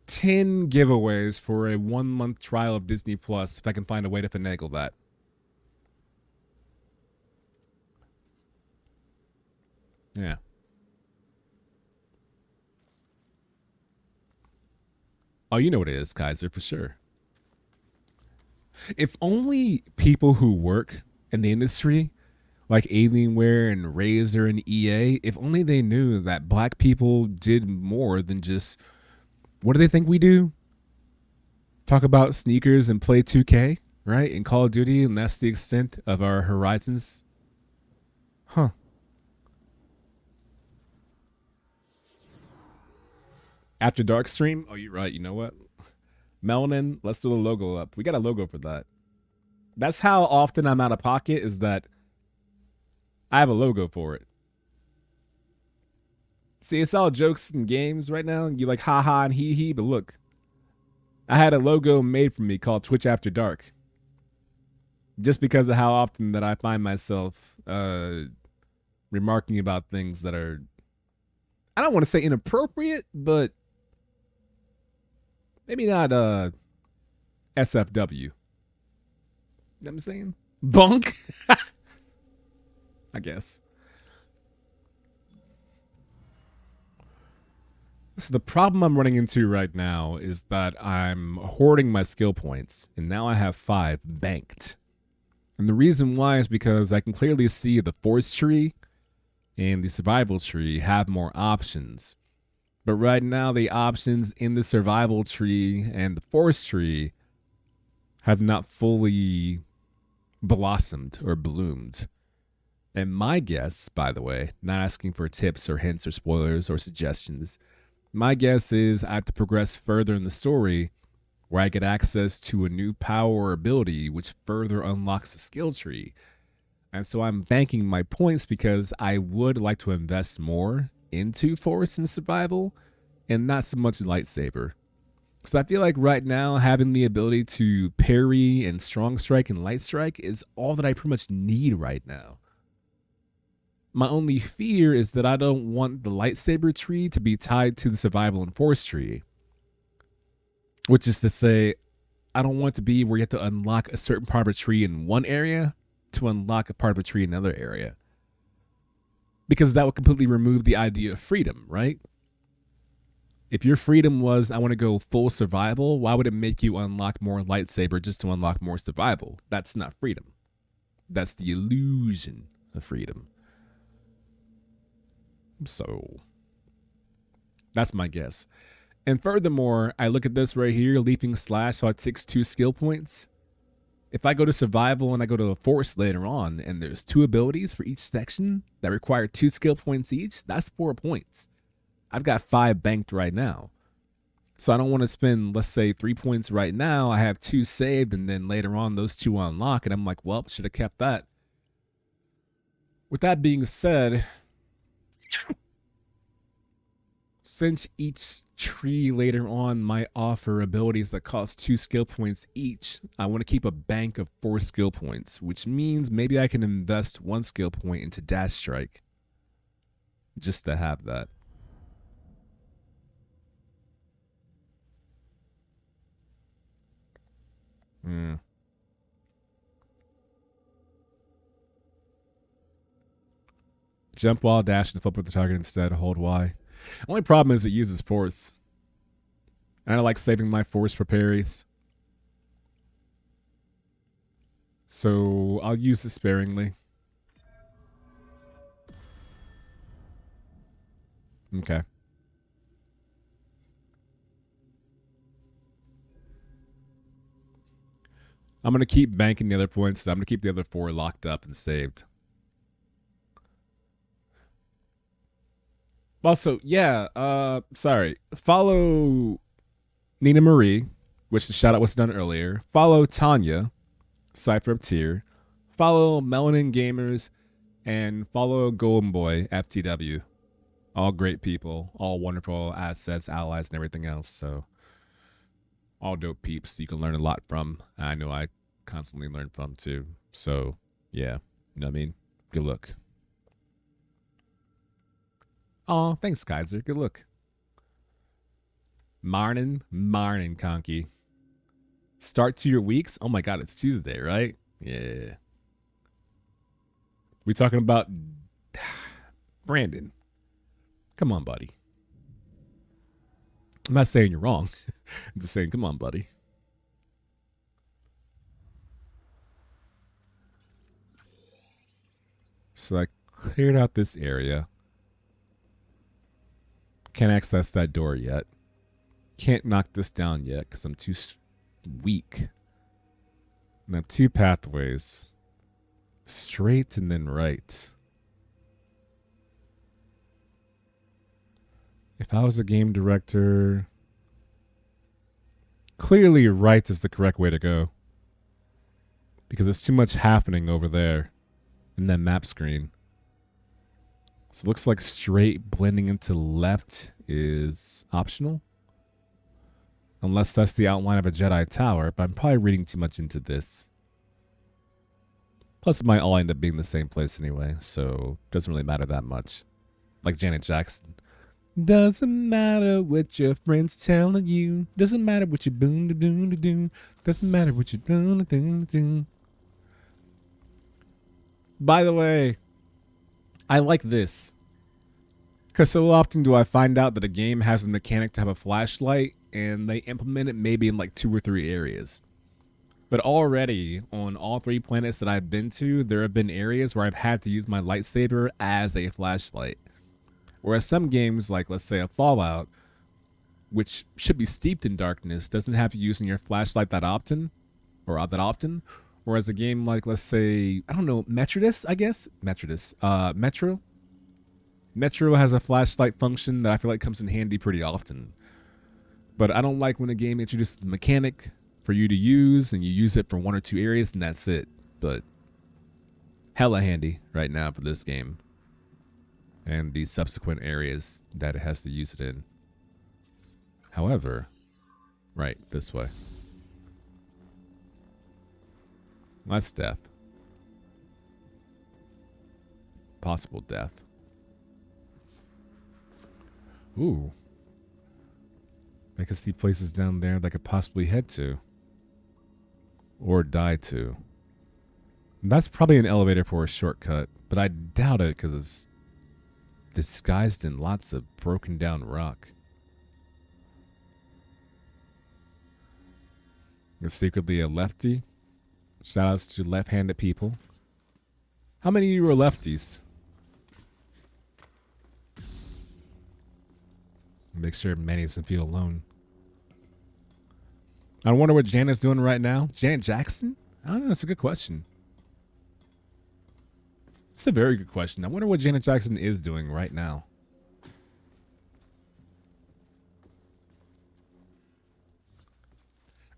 10 giveaways for a 1-month trial of Disney Plus if I can find a way to finagle that. Yeah. Oh, you know what it is, Kaiser, for sure. If only people who work in the industry, like Alienware and Razer and EA, if only they knew that black people did more than just, what do they think we do? Talk about sneakers and play 2K, right? And Call of Duty, and that's the extent of our horizons. Huh. After Dark stream? Oh, you're right. You know what? Melanin, let's do the logo up. We got a logo for that. That's how often I'm out of pocket, is that I have a logo for it. See, it's all jokes and games right now. You like ha and hee, but look. I had a logo made for me called Twitch After Dark. Just because of how often that I find myself remarking about things that are, I don't want to say inappropriate, but maybe not SFW. You know what I'm saying? Bunk. I guess. So the problem I'm running into right now is that I'm hoarding my skill points, and now I have 5 banked. And the reason why is because I can clearly see the force tree and the survival tree have more options. But right now, the options in the survival tree and the force tree have not fully blossomed or bloomed. And my guess, by the way, not asking for tips or hints or spoilers or suggestions, my guess is I have to progress further in the story where I get access to a new power or ability which further unlocks the skill tree. And so I'm banking my points because I would like to invest more into force and survival and not so much lightsaber. So I feel like right now having the ability to parry and strong strike and light strike is all that I pretty much need right now. My only fear is that I don't want the lightsaber tree to be tied to the survival and force tree. Which is to say, I don't want it to be where you have to unlock a certain part of a tree in one area to unlock a part of a tree in another area. Because that would completely remove the idea of freedom, right? If your freedom was, I want to go full survival, why would it make you unlock more lightsaber just to unlock more survival? That's not freedom. That's the illusion of freedom. So, that's my guess. And furthermore, I look at this right here, leaping slash, so it takes 2 skill points. If I go to survival and I go to a force later on, and there's 2 abilities for each section that require 2 skill points each, that's 4 points. I've got 5 banked right now. So I don't want to spend, let's say, 3 points right now. I have 2 saved, and then later on those 2 unlock, and I'm like, well, should have kept that. With that being said, since each tree later on might offer abilities that cost 2 skill points each, I want to keep a bank of 4 skill points, which means maybe I can invest 1 skill point into dash strike just to have that. Jump while dash and flip with the target instead. Hold Y. Only problem is it uses force. And I like saving my force for parries. So I'll use it sparingly. Okay. I'm going to keep banking the other points. So I'm going to keep the other 4 locked up and saved. Also, yeah, sorry. Follow Nina Marie, which the shout out was done earlier. Follow Tanya, Cypher of Tier. Follow Melanin Gamers. And follow Golden Boy, FTW. All great people. All wonderful assets, allies, and everything else. So, all dope peeps you can learn a lot from. I know I constantly learn from too. So, yeah. You know what I mean? Good look. Oh, thanks, Kaiser. Good look. Marnin, Conky. Start to your weeks? Oh my god, it's Tuesday, right? Yeah. We talking about Brandon. Come on, buddy. I'm not saying you're wrong. I'm just saying, come on, buddy. So I cleared out this area. Can't access that door yet. Can't knock this down yet because I'm too weak. And I have 2 pathways. Straight and then right. If I was a game director, clearly right is the correct way to go. Because there's too much happening over there in that map screen. So it looks like straight blending into left is optional. Unless that's the outline of a Jedi tower, but I'm probably reading too much into this. Plus it might all end up being the same place anyway, so it doesn't really matter that much. Like Janet Jackson. Doesn't matter what your friends telling you. Doesn't matter what you're doing to do. Doesn't matter what you're doing to do. By the way, I like this. Because so often do I find out that a game has a mechanic to have a flashlight and they implement it maybe in like 2 or 3 areas. But already on all 3 planets that I've been to, there have been areas where I've had to use my lightsaber as a flashlight. Whereas some games, like let's say a Fallout, which should be steeped in darkness, doesn't have you using your flashlight that often. Whereas a game like, let's say, I don't know, Metro. Metro has a flashlight function that I feel like comes in handy pretty often. But I don't like when a game introduces the mechanic for you to use and you use it for 1 or 2 areas and that's it. But hella handy right now for this game. And the subsequent areas that it has to use it in. However, Right, this way. That's death. Possible death. Ooh. I can see places down there that I could possibly head to. Or die to. That's probably an elevator for a shortcut, but I doubt it because it's disguised in lots of broken down rock. It's secretly a lefty. Shoutouts to left-handed people. How many of you are lefties? Make sure Manny doesn't feel alone. I wonder what Janet's doing right now. Janet Jackson? I don't know. That's a good question. It's a very good question. I wonder what Janet Jackson is doing right now.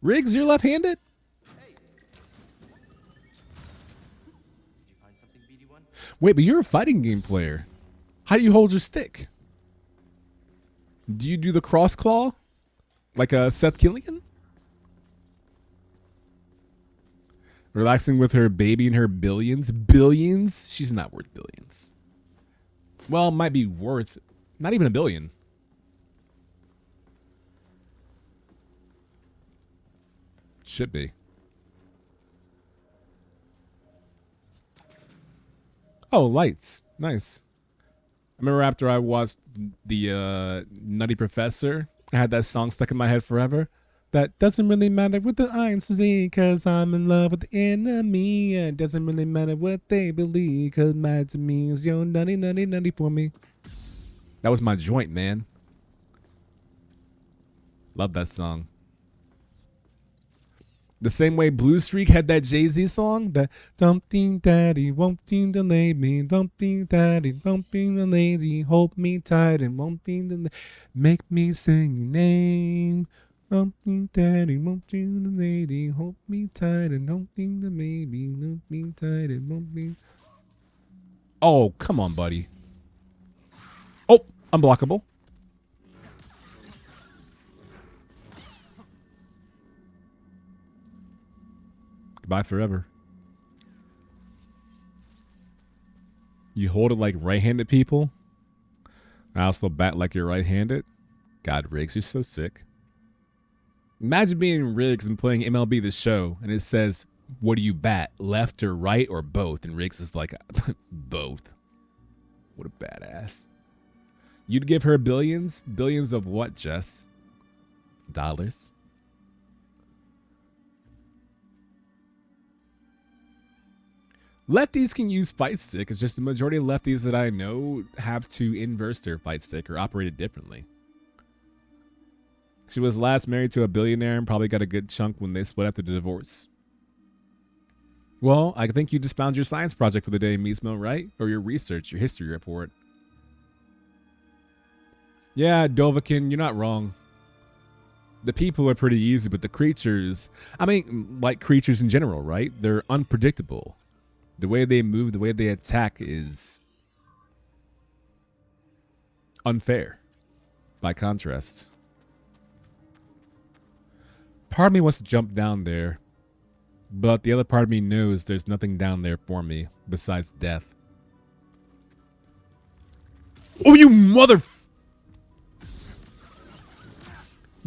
Riggs, you're left-handed? Hey. Did you find something, BD1? Wait, but you're a fighting game player. How do you hold your stick? Do you do the cross claw? Like Seth Killian? Relaxing with her baby and her billions? Billions? She's not worth billions. Well, might be worth not even a billion. Should be. Oh, lights. Nice. I remember after I watched the Nutty Professor, I had that song stuck in my head forever. That doesn't really matter what the eyes see, cause I'm in love with the enemy. It doesn't really matter what they believe, cause mad to me is your nutty, nutty, nutty for me. That was my joint, man. Love that song. The same way Blue Streak had that Jay-Z song, that something daddy won't delay me, something daddy won't delay, hold me tight and won't delay, make me sing your name. Something daddy won't delay, hold me tight and don't think the maybe, hold me tight and won't be. Oh, come on, buddy. Oh, unblockable. Goodbye forever. You hold it like right-handed people. I also bat like you're right-handed. God, Riggs, you're so sick. Imagine being Riggs and playing MLB The Show, and it says, what do you bat, left or right or both? And Riggs is like, both. What a badass. You'd give her billions? Billions of what, Jess? Dollars? Lefties can use fight stick. It's just the majority of lefties that I know have to inverse their fight stick or operate it differently. She was last married to a billionaire and probably got a good chunk when they split after the divorce. Well, I think you just found your science project for the day, Mismo, right? Or your research, your history report. Yeah, Dovahkiin, you're not wrong. The people are pretty easy, but the creatures, I mean, like creatures in general, right? They're unpredictable. The way they move, the way they attack is unfair, by contrast. Part of me wants to jump down there, but the other part of me knows there's nothing down there for me besides death. Oh, you mother...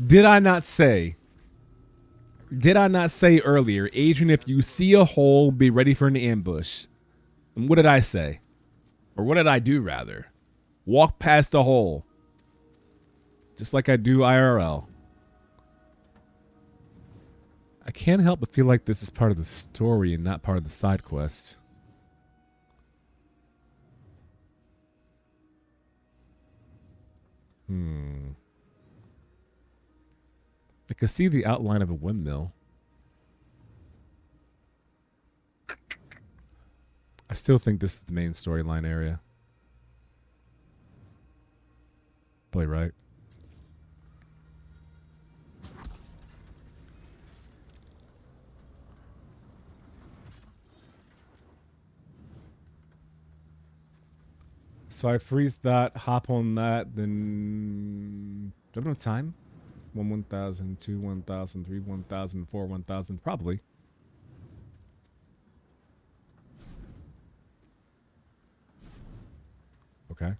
Did I not say earlier, Adrian, if you see a hole, be ready for an ambush? And what did I say? Or what did I do, rather? Walk past the hole. Just like I do IRL. I can't help but feel like this is part of the story and not part of the side quest. I can see the outline of a windmill. I still think this is the main storyline area. Probably right. So I freeze that, hop on that, then... Do I have enough time? 1, 1,000, 2, 1,000, 3, 1,000, 4, 1,000, probably. Okay.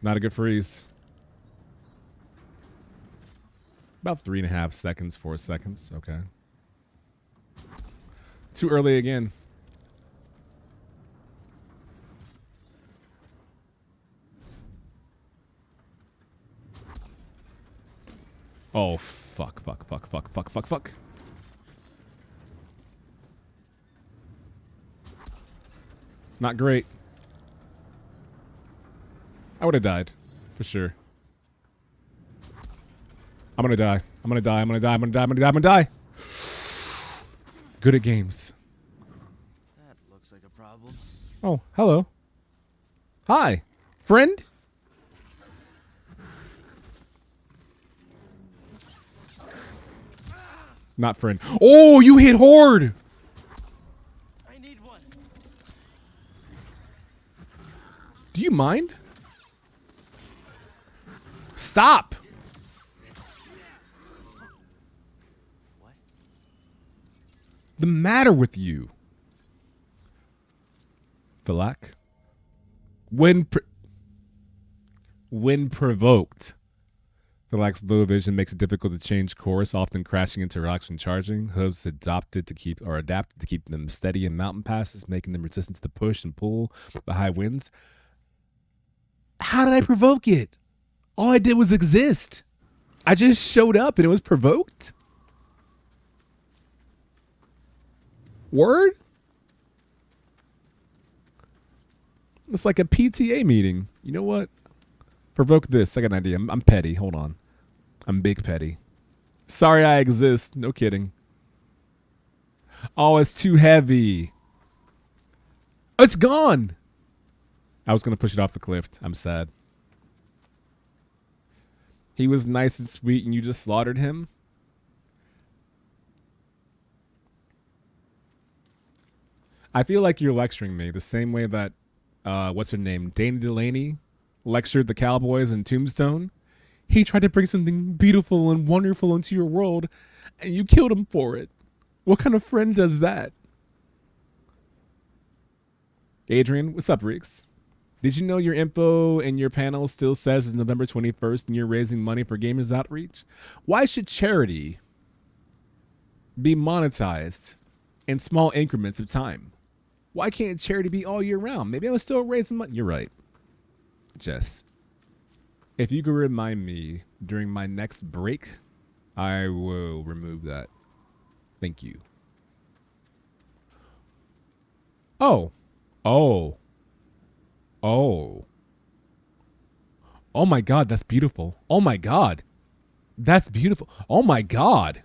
Not a good freeze. About 3.5 seconds, 4 seconds. Okay. Too early again. Oh, fuck, fuck, fuck, fuck, fuck, fuck, fuck. Not great. I would have died. For sure. I'm gonna die. I'm gonna die. I'm gonna die. I'm gonna die. I'm gonna die. I'm gonna die. Good at games. That looks like a problem. Oh, hello. Hi. Friend? Not friend. Oh, you hit hard. I need one. Do you mind? Stop. What? The matter with you? Philak? When provoked, Philak's low vision makes it difficult to change course, often crashing into rocks when charging. Hooves adapted to keep them steady in mountain passes, making them resistant to the push and pull the high winds. How did I provoke it? All I did was exist. I just showed up and it was provoked? Word? It's like a PTA meeting. You know what? Provoke this. I got an idea. I'm petty. Hold on. I'm big petty. Sorry I exist. No kidding. Oh, it's too heavy. It's gone. I was going to push it off the cliff. I'm sad. He was nice and sweet and you just slaughtered him? I feel like you're lecturing me the same way that, what's her name? Dana Delaney lectured the Cowboys in Tombstone. He tried to bring something beautiful and wonderful into your world, and you killed him for it. What kind of friend does that? Adrian, what's up, Reeks? Did you know your info and your panel still says it's November 21st and you're raising money for Gamers Outreach? Why should charity be monetized in small increments of time? Why can't charity be all year round? Maybe I was still raising money. You're right. Jess, if you could remind me during my next break, I will remove that. Thank you. Oh. Oh. Oh. Oh my God, that's beautiful. Oh my God. That's beautiful. Oh my God.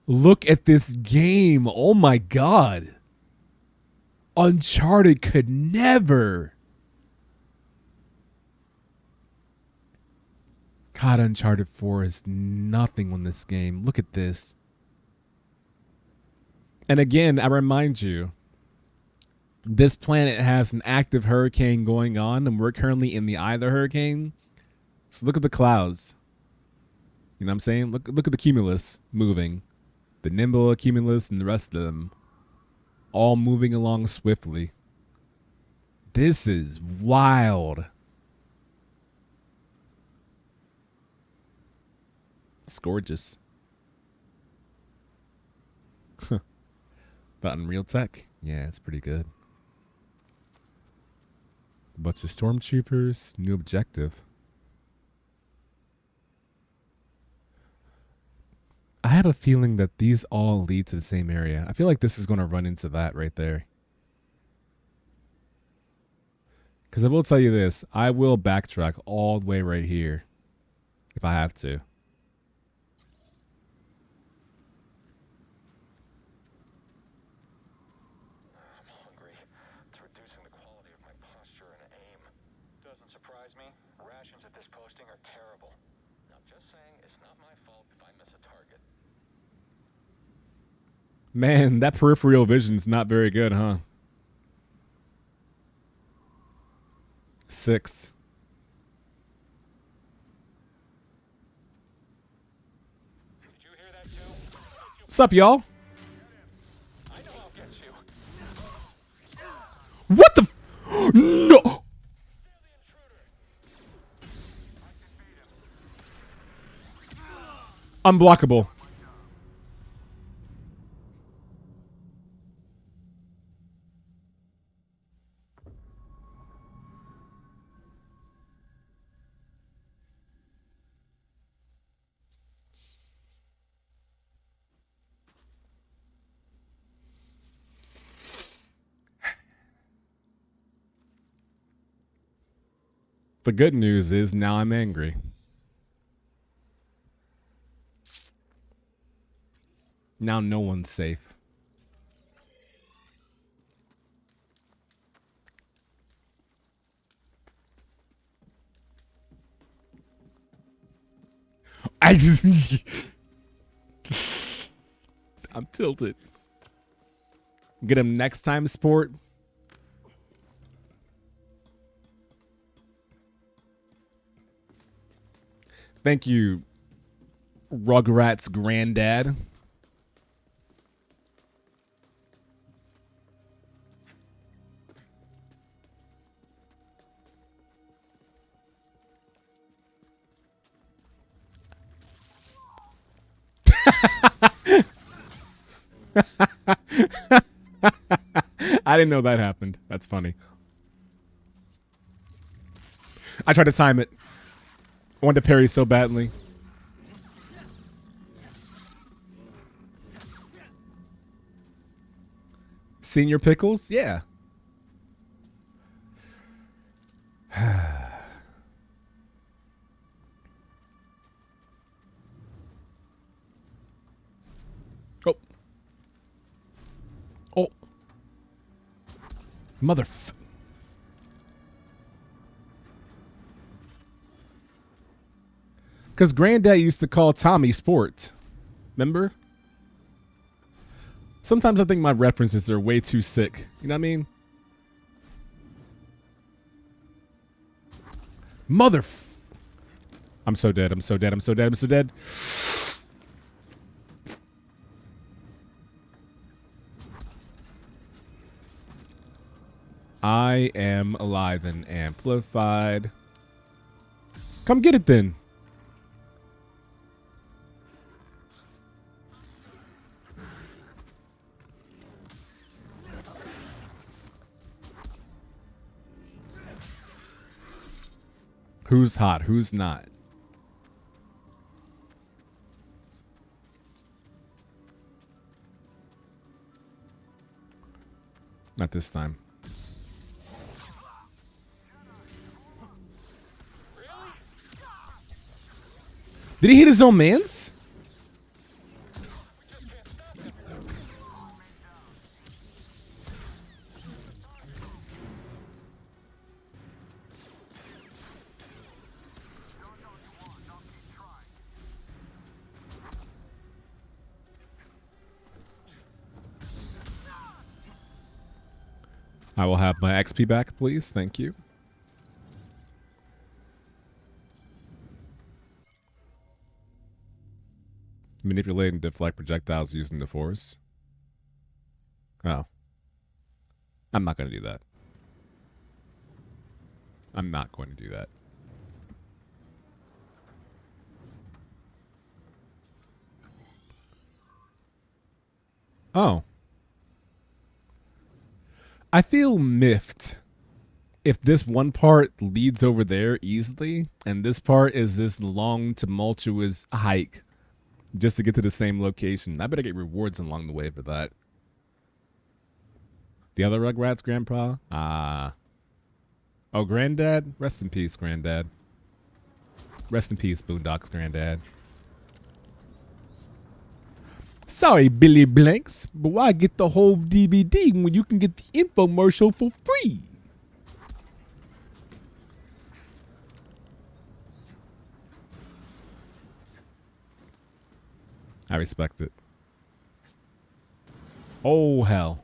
Look at this game. Oh my God. Uncharted could never. God, Uncharted 4 is nothing on this game. Look at this. And again, I remind you, this planet has an active hurricane going on, and we're currently in the eye of the hurricane. So look at the clouds. You know what I'm saying? Look at the cumulus moving. The nimble cumulus and the rest of them all moving along swiftly. This is wild. It's gorgeous. The Unreal Tech. Yeah, it's pretty good. A bunch of stormtroopers. New objective. I have a feeling that these all lead to the same area. I feel like this is going to run into that right there. Because I will tell you this. I will backtrack all the way right here. If I have to. I'm hungry. It's reducing the quality of my posture and aim. Doesn't surprise me. Rations at this posting are terrible. I'm just saying it's not my fault if I miss a target. Man, that peripheral vision's not very good, huh? 6. What's up, y'all? I know I'll get you. What the? No. Unblockable. The good news is now I'm angry. Now no one's safe. I just... I'm tilted. Get him next time, sport. Thank you, Rugrats granddad. I didn't know that happened. That's funny. I tried to time it. I wanted to parry so badly. Senior Pickles? Yeah. Oh. Oh. Because Granddad used to call Tommy Sport. Remember? Sometimes I think my references are way too sick. You know what I mean? I'm so dead. I'm so dead. I'm so dead. I'm so dead. I am alive and amplified. Come get it then. Who's hot? Who's not? Not this time. Did he hit his own mans? I will have my XP back, please. Thank you. Manipulate and deflect projectiles using the force. Oh. I'm not going to do that. I'm not going to do that. Oh. I feel miffed if this one part leads over there easily, and this part is this long, tumultuous hike just to get to the same location. I better get rewards along the way for that. The other Rugrats grandpa? Oh, Granddad? Rest in peace, Granddad. Rest in peace, Boondocks Granddad. Sorry, Billy Blanks, but why get the whole DVD when you can get the infomercial for free? I respect it. Oh, hell.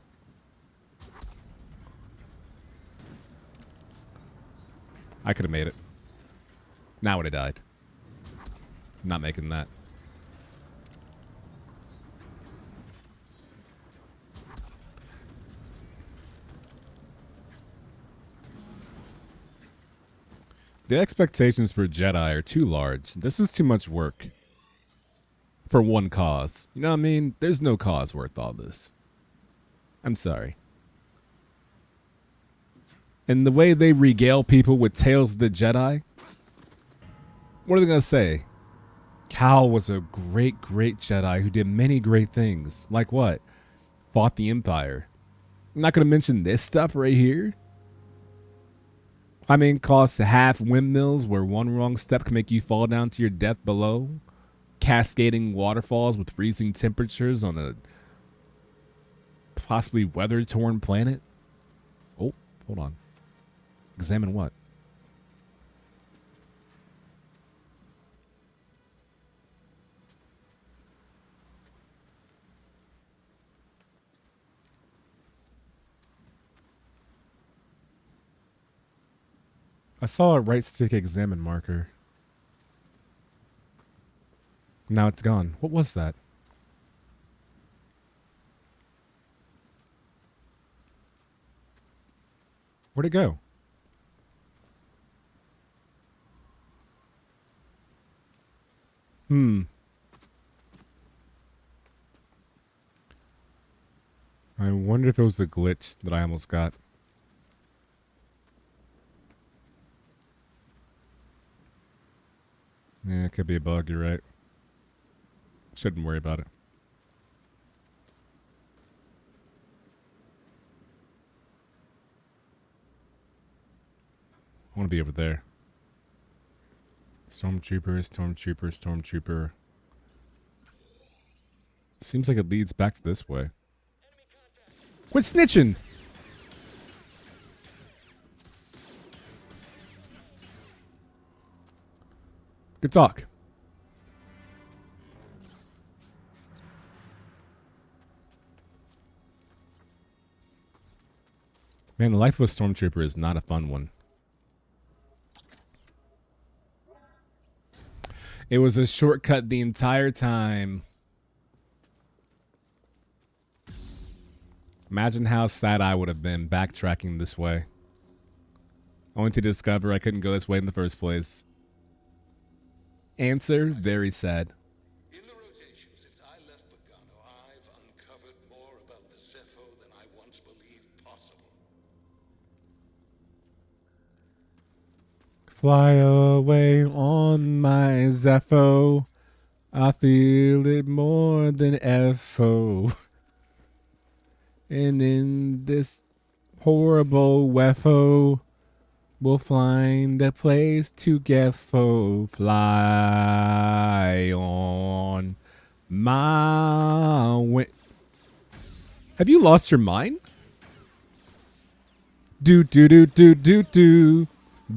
I could have made it. Now I would have died. Not making that. The expectations for Jedi are too large. This is too much work for one cause. You know what I mean? There's no cause worth all this. I'm sorry. And the way they regale people with tales of the Jedi, what are they going to say? Cal was a great, great Jedi who did many great things. Like what? Fought the Empire. I'm not going to mention this stuff right here. I mean, costs half windmills where one wrong step can make you fall down to your death below. Cascading waterfalls with freezing temperatures on a possibly weather-torn planet. Oh, hold on. Examine what? I saw a right stick examine marker. Now it's gone. What was that? Where'd it go? I wonder if it was the glitch that I almost got. Yeah, it could be a bug, you're right. Shouldn't worry about it. I want to be over there. Stormtrooper, stormtrooper, stormtrooper. Seems like it leads back to this way. Quit snitching! Good talk. Man, the life of a stormtrooper is not a fun one. It was a shortcut the entire time. Imagine how sad I would have been backtracking this way. Only to discover I couldn't go this way in the first place. Answer, very sad. In the rotation since I left Pagano, I've uncovered more about the Zepho than I once believed possible. Fly away on my Zepho. I feel it more than FO. And in this horrible Wefo, we'll find a place to get fo. Fly on my wing. Have you lost your mind? Do do do do do do.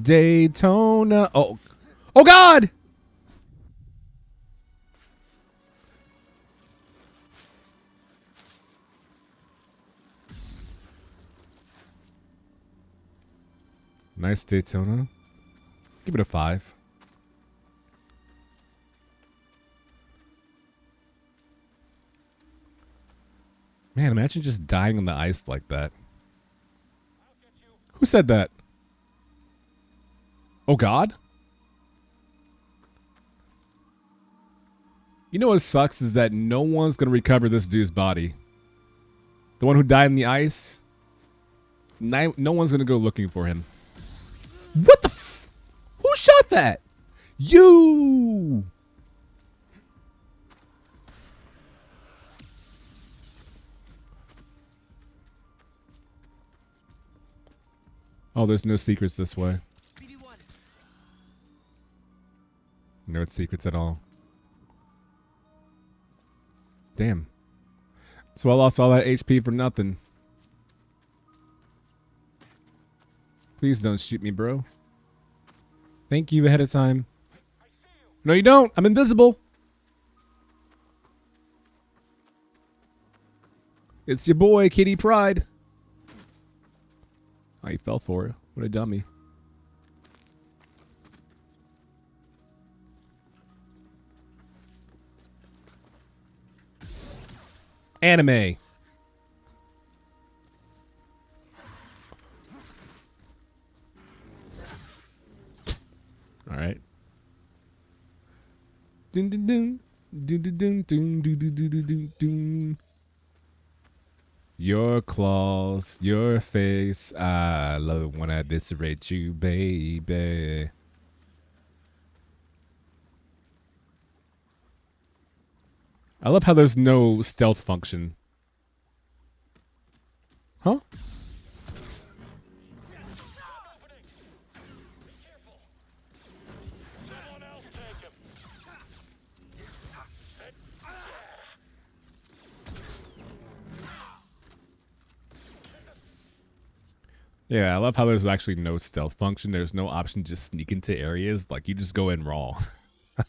Daytona. Oh, oh God! Nice Daytona. Give it a 5. Man, imagine just dying on the ice like that. Who said that? Oh, God? You know what sucks is that no one's going to recover this dude's body. The one who died in the ice, no one's going to go looking for him. What the f... Who shot that? You! Oh, there's no secrets this way. No secrets at all. Damn. So I lost all that HP for nothing. Please don't shoot me, bro. Thank you ahead of time. No, you don't. I'm invisible. It's your boy, Kitty Pride. Oh, he fell for it. What a dummy. Anime. Dun, dun, dun. Dun, dun, dun, dun, dun, dun, dun, dun, dun. Your claws, your face. I love when I eviscerate you, baby. I love how there's no stealth function. Huh? Yeah, I love how there's actually no stealth function. There's no option to just sneak into areas. Like, you just go in raw.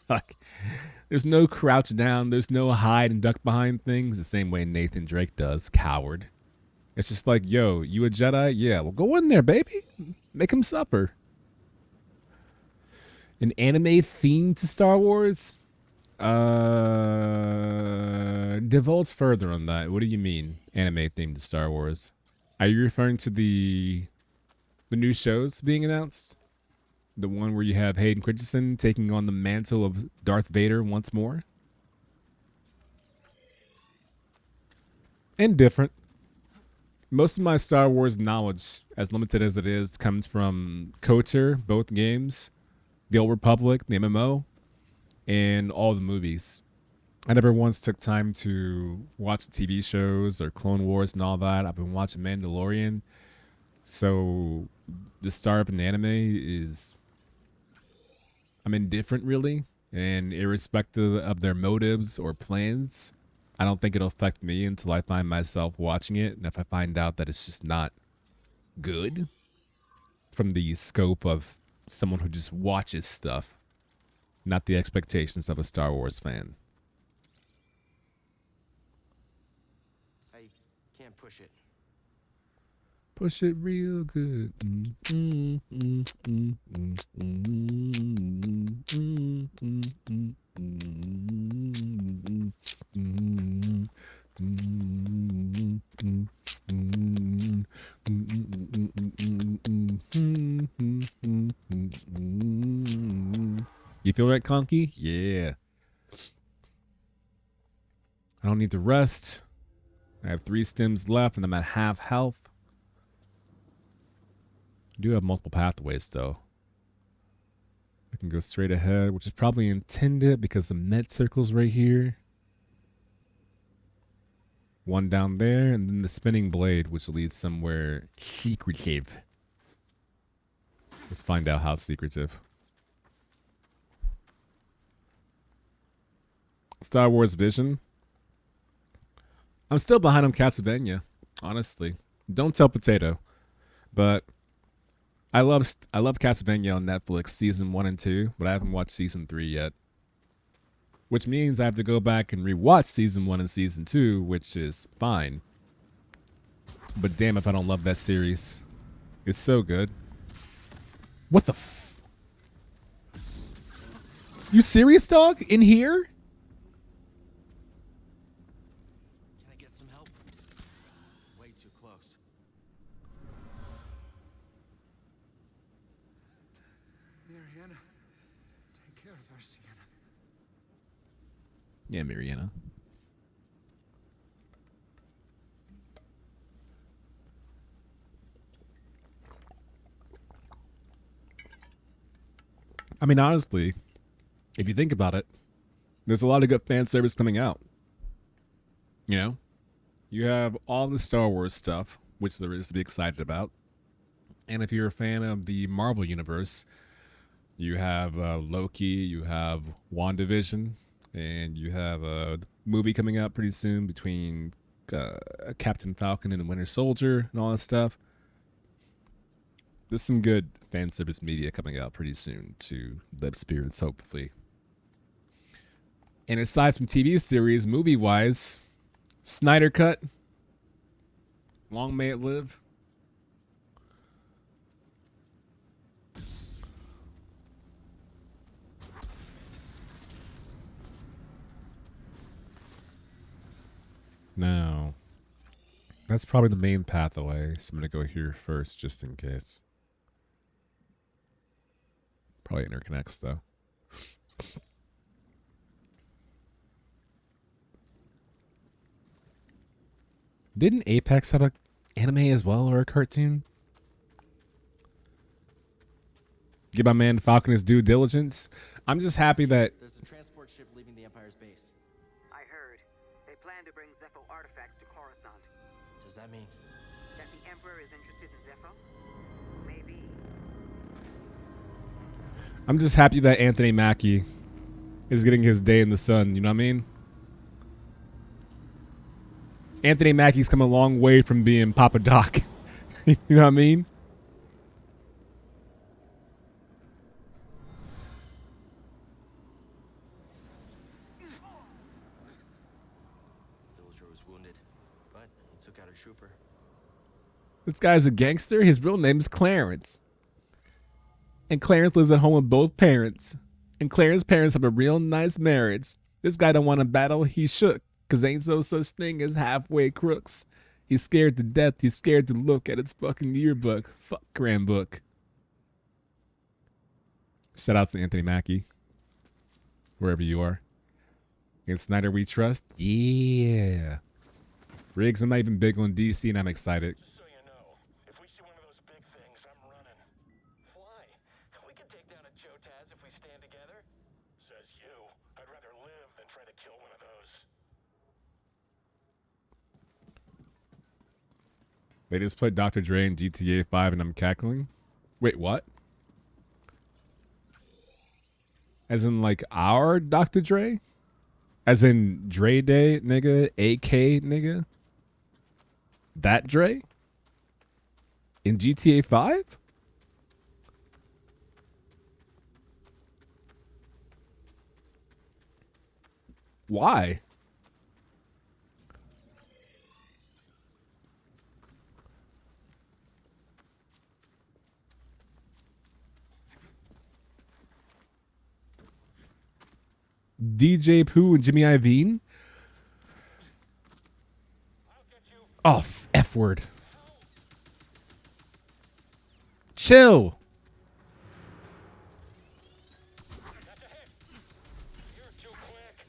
Like, there's no crouch down. There's no hide and duck behind things the same way Nathan Drake does. Coward. It's just like, yo, you a Jedi? Yeah, well, go in there, baby. Make him suffer. An anime theme to Star Wars? Divulge further on that. What do you mean, anime theme to Star Wars? Are you referring to the new shows being announced? The one where you have Hayden Christensen taking on the mantle of Darth Vader once more? Indifferent. Most of my Star Wars knowledge, as limited as it is, comes from KOTOR, both games, The Old Republic, the MMO, and all the movies. I never once took time to watch the TV shows or Clone Wars and all that. I've been watching Mandalorian. So the start of an anime is, I'm indifferent really. And irrespective of their motives or plans, I don't think it'll affect me until I find myself watching it. And if I find out that it's just not good from the scope of someone who just watches stuff, not the expectations of a Star Wars fan. I can't push it. Push it real good. You feel that, Conky? Yeah. I don't need to rest. I have 3 stims left and I'm at half health. I do have multiple pathways though. I can go straight ahead, which is probably intended because the med circle's right here. One down there, and then the spinning blade, which leads somewhere secretive. Let's find out how secretive. Star Wars Vision. I'm still behind on Castlevania, honestly. Don't tell Potato. But I love Castlevania on Netflix season 1 and 2, but I haven't watched season 3 yet. Which means I have to go back and rewatch season 1 and season 2, which is fine. But damn if I don't love that series. It's so good. What the f... You serious, dog? In here? Can I get some help? Way too close. Mariana, take care of her, Sienna. Yeah, Mariana. I mean, honestly, if you think about it, there's a lot of good fan service coming out. You know? You have all the Star Wars stuff, which there is to be excited about. And if you're a fan of the Marvel Universe, you have Loki, you have WandaVision, and you have a movie coming out pretty soon between Captain Falcon and the Winter Soldier and all that stuff. There's some good fan service media coming out pretty soon to lift spirits, hopefully. And aside from TV series, movie-wise, Snyder Cut, long may it live. Now, that's probably the main pathway, so I'm going to go here first just in case. Probably interconnects though. Didn't Apex have a anime as well or a cartoon? Give my man Falcon his due diligence. I'm just happy that There's a transport ship leaving the Empire's base. I heard. They plan to bring Zepho artifacts to Coruscant. Does that mean? That the Emperor is interested in Zepho? Maybe. I'm just happy that Anthony Mackie is getting his day in the sun. You know what I mean? Anthony Mackie's come a long way from being Papa Doc. You know what I mean? Villager was wounded, but he took out a trooper. This guy's a gangster. His real name is Clarence. And Clarence lives at home with both parents. And Clarence's parents have a real nice marriage. This guy don't want to battle. He shook. Because ain't no such thing as halfway crooks. He's scared to death. He's scared to look at his fucking yearbook. Fuck grand book. Shout out to Anthony Mackie. Wherever you are. And Snyder we trust. Yeah. Riggs, I'm not even big on DC and I'm excited. So you know, if we see one of those big things, I'm running. Why? We can take down a Jotaz if we stand together. Says you. I'd rather live than try to kill one of those. They just put Dr. Dre in GTA 5 and I'm cackling. Wait, what? As in like our Dr. Dre? As in Dre Day, nigga? AK, nigga? That Dre? In GTA 5? Why? DJ Pooh and Jimmy Iovine? Oh, F word. Chill. You're too quick.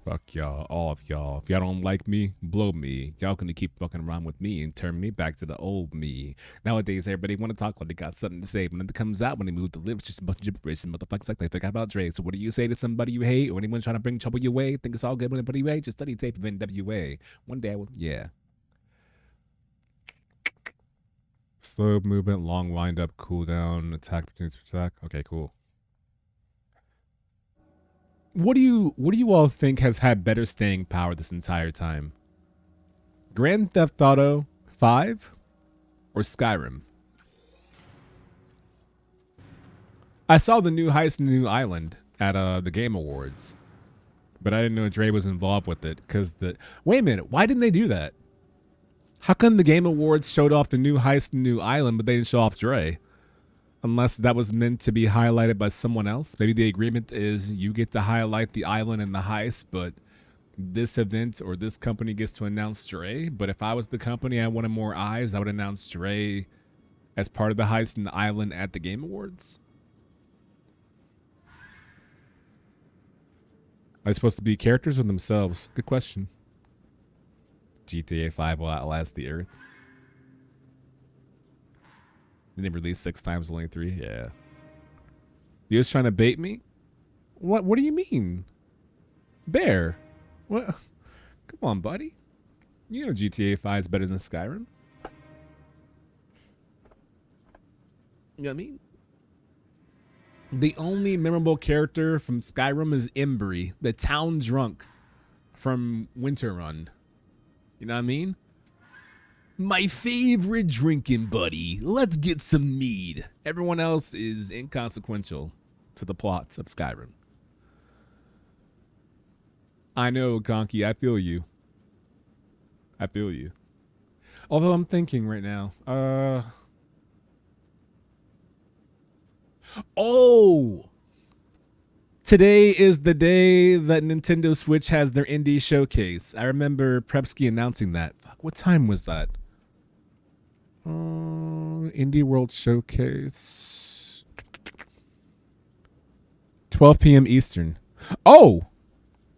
Fuck y'all, all of y'all. If y'all don't like me, blow me. Y'all gonna keep fucking around with me and turn me back to the old me. Nowadays, everybody want to talk like they got something to say. When it comes out, when they move to live, it's just a bunch of gibberish and motherfuckers like they forgot about Dre. So what do you say to somebody you hate or anyone trying to bring trouble your way? Think it's all good when anybody way? Just study tape of NWA. One day I will, yeah. Slow movement, long wind up, cooldown, attack opportunities for attack. Okay, cool. What do you all think has had better staying power this entire time? Grand Theft Auto 5 or Skyrim? I saw the new heist in the new island at the Game Awards, but I didn't know Dre was involved with it because wait a minute, why didn't they do that? How come the Game Awards showed off the new heist in the new island, but they didn't show off Dre? Unless that was meant to be highlighted by someone else. Maybe the agreement is you get to highlight the island and the heist, but this event or this company gets to announce Dre. But if I was the company, I wanted more eyes, I would announce Dre as part of the heist and the island at the Game Awards. Are they supposed to be characters or themselves? Good question. GTA 5 will outlast the Earth. Didn't they release 6 times, only 3? Yeah. You just trying to bait me? What do you mean? Bear. What? Come on, buddy. You know GTA 5 is better than Skyrim. You know what I mean? The only memorable character from Skyrim is Embry, the town drunk from Winter Run. You know what I mean? My favorite drinking buddy. Let's get some mead. Everyone else is inconsequential to the plot of Skyrim. I know, Conky. I feel you. I feel you. Although I'm thinking right now. Oh! Today is the day that Nintendo Switch has their indie showcase. I remember Prepsky announcing that. Fuck, what time was that? Indie World Showcase. 12 p.m. Eastern. Oh,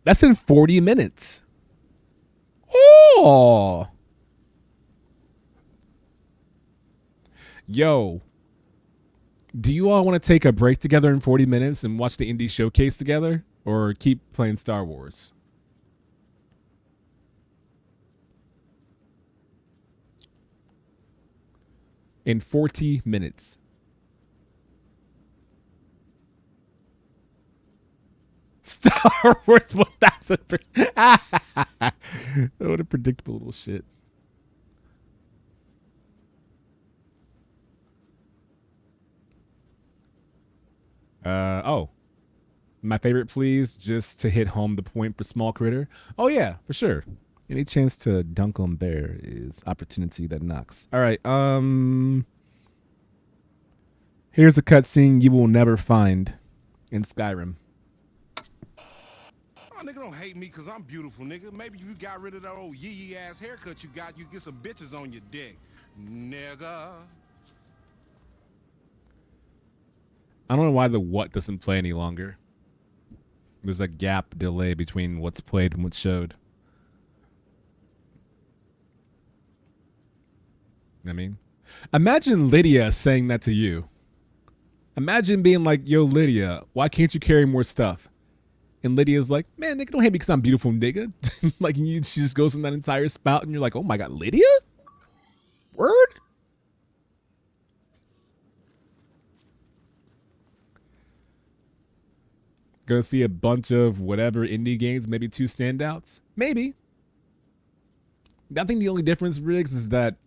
that's in 40 minutes. Oh. Yo. Do you all want to take a break together in 40 minutes and watch the Indie Showcase together? Or keep playing Star Wars? In 40 minutes. Star Wars 1000%. What a predictable little shit. Oh. My favorite, please, just to hit home the point for Small Critter. Oh, yeah, for sure. Any chance to dunk on Bear is opportunity that knocks. All right, here's a cutscene you will never find in Skyrim. Oh, nigga, don't hate me because I'm beautiful, nigga. Maybe if you got rid of that old yee-yee ass haircut you got, you get some bitches on your dick, nigga. I don't know why the what doesn't play any longer. There's a gap delay between what's played and what's showed. I mean, imagine Lydia saying that to you. Imagine being like, yo, Lydia, why can't you carry more stuff? And Lydia's like, man, nigga, don't hate me because I'm beautiful, nigga. Like, she just goes in that entire spout, and you're like, oh my God, Lydia? Word? Gonna see a bunch of whatever indie games, maybe 2 standouts? Maybe. I think the only difference, Riggs, is that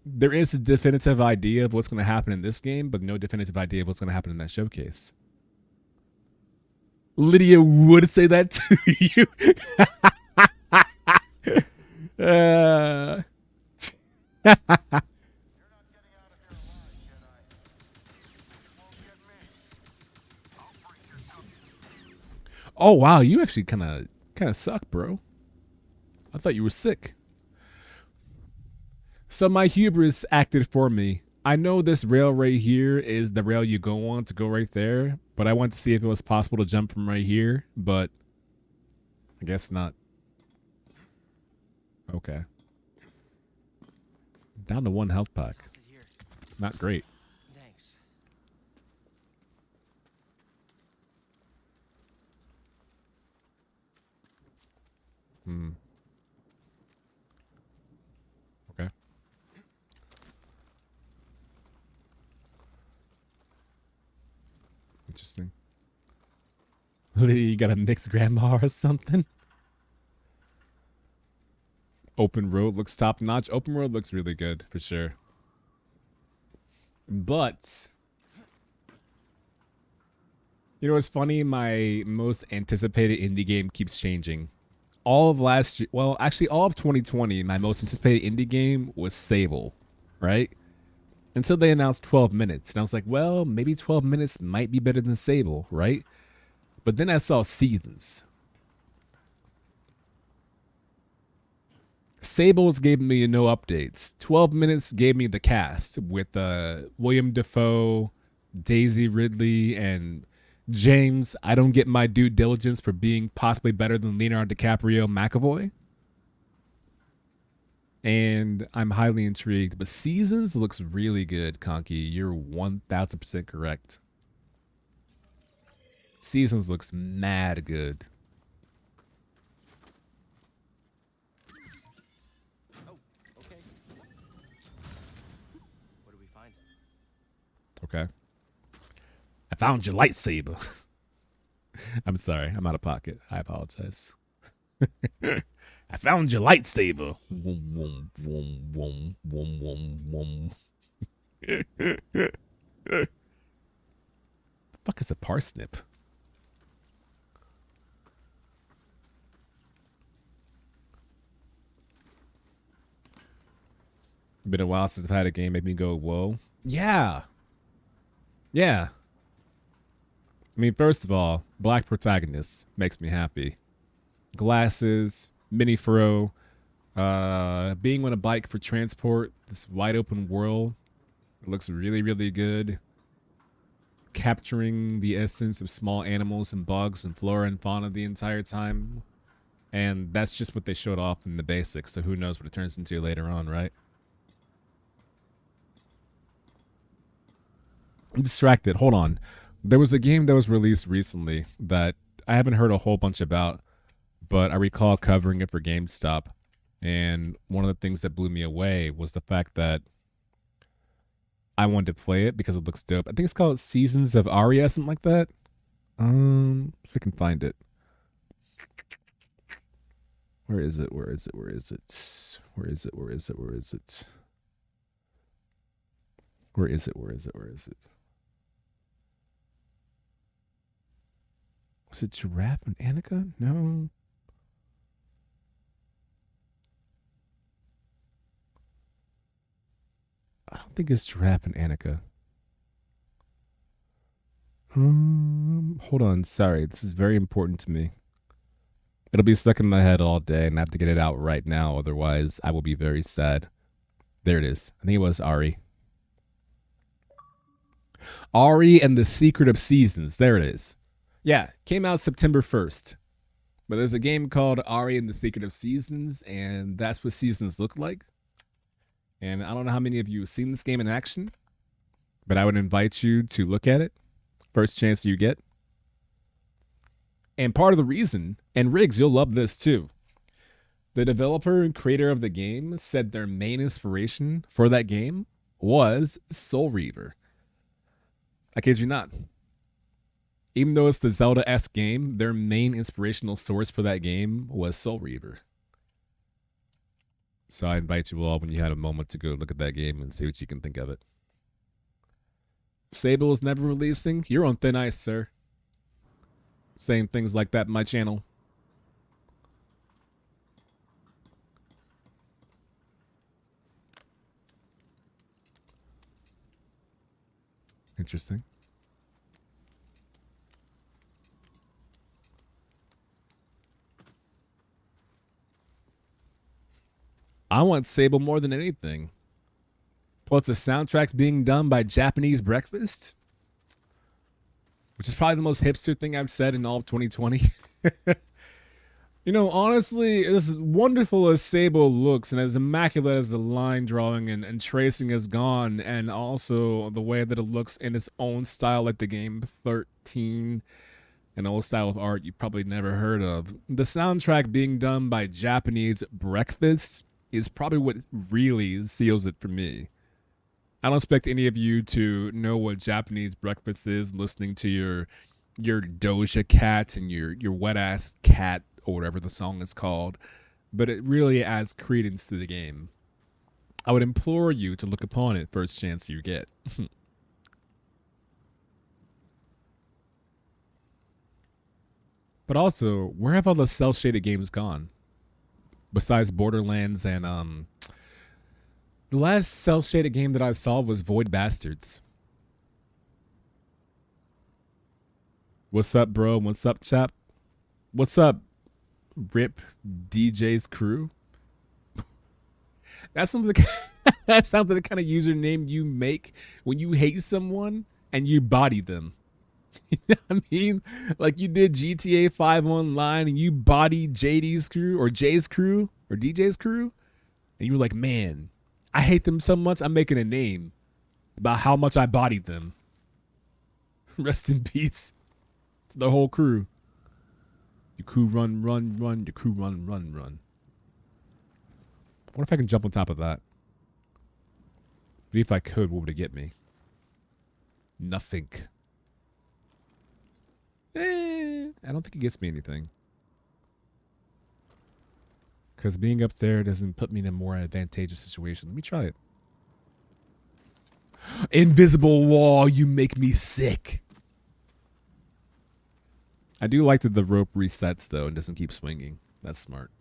there is a definitive idea of what's going to happen in this game, but no definitive idea of what's going to happen in that showcase. Lydia would say that to you. Oh wow, you actually kind of suck, bro. I thought you were sick. So my hubris acted for me. I know this rail right here is the rail you go on to go right there, but I wanted to see if it was possible to jump from right here, but I guess not. Okay. Down to 1 health pack. Not great. Thanks. Okay. Interesting. You got a mixed grandma or something? Open road looks top notch. Open road looks really good for sure. But you know what's funny? My most anticipated indie game keeps changing. All of last year, well, actually all of 2020, my most anticipated indie game was Sable, right? Until they announced 12 minutes. And I was like, well, maybe 12 minutes might be better than Sable, right? But then I saw Seasons. Sables gave me no updates. 12 minutes gave me the cast with William Dafoe, Daisy Ridley, and James. I don't get my due diligence for being possibly better than Leonardo DiCaprio McAvoy. And I'm highly intrigued. But Seasons looks really good, Conky. You're 1000% correct. Seasons looks mad good. Okay. I found your lightsaber. I'm sorry. I'm out of pocket. I apologize. I found your lightsaber. Wom, wom, wom, wom, wom, wom, wom. Fuck is a parsnip? Been a while since I've had a game make me go, whoa. Yeah. Yeah. I mean, first of all, black protagonist makes me happy. Glasses, mini fro, Being on a bike for transport, this wide open world, it looks really, really good. Capturing the essence of small animals and bugs and flora and fauna the entire time. And that's just what they showed off in the basics, so who knows what it turns into later on, right? I'm distracted. Hold on. There was a game that was released recently that I haven't heard a whole bunch about, but I recall covering it for GameStop. And one of the things that blew me away was the fact that I wanted to play it because it looks dope. I think it's called Seasons of Aria, something like that. If I can find it. Where is it? Where is it? Where is it? Where is it? Where is it? Where is it? Where is it? Where is it? Where is it? Was it Giraffe and Annika? No. I don't think it's Giraffe and Annika. Hold on. Sorry. This is very important to me. It'll be stuck in my head all day, and I have to get it out right now. Otherwise, I will be very sad. There it is. I think it was Ari. Ari and the Secret of Seasons. There it is. Yeah, came out September 1st. But there's a game called Ari and the Secret of Seasons, and that's what seasons look like. And I don't know how many of you have seen this game in action, but I would invite you to look at it. First chance you get. And part of the reason, and Riggs, you'll love this too. The developer and creator of the game said their main inspiration for that game was Soul Reaver. I kid you not. Even though it's the Zelda-esque game, their main inspirational source for that game was Soul Reaver. So I invite you all when you had a moment to go look at that game and see what you can think of it. Sable is never releasing. You're on thin ice, sir. Saying things like that in my channel. Interesting. I want Sable more than anything. Plus, the soundtrack's being done by Japanese Breakfast, which is probably the most hipster thing I've said in all of 2020. You know, honestly, as wonderful as Sable looks and as immaculate as the line drawing and tracing is gone, and also the way that it looks in its own style, like the game 13, an old style of art you probably never heard of. The soundtrack being done by Japanese Breakfast is probably what really seals it for me. I don't expect any of you to know what Japanese Breakfast is, listening to your Doja Cat and your wet ass cat or whatever the song is called, but it really adds credence to the game. I would implore you to look upon it first chance you get. But also, where have all the cel-shaded games gone? Besides Borderlands and the last cel-shaded game that I saw was Void Bastards. What's up, bro? What's up, chap? What's up, Rip DJ's crew? That sounds like the kind of username you make when you hate someone and you body them. You know what I mean? Like you did GTA 5 online and you bodied JD's crew or Jay's crew or DJ's crew, and you were like, man, I hate them so much, I'm making a name about how much I bodied them. Rest in peace to the whole crew. Your crew run, run, run. Your crew run, run, run. What if I can jump on top of that? But if I could, what would it get me? Nothing. I don't think it gets me anything. Because being up there doesn't put me in a more advantageous situation. Let me try it. Invisible wall, you make me sick. I do like that the rope resets, though, and doesn't keep swinging. That's smart.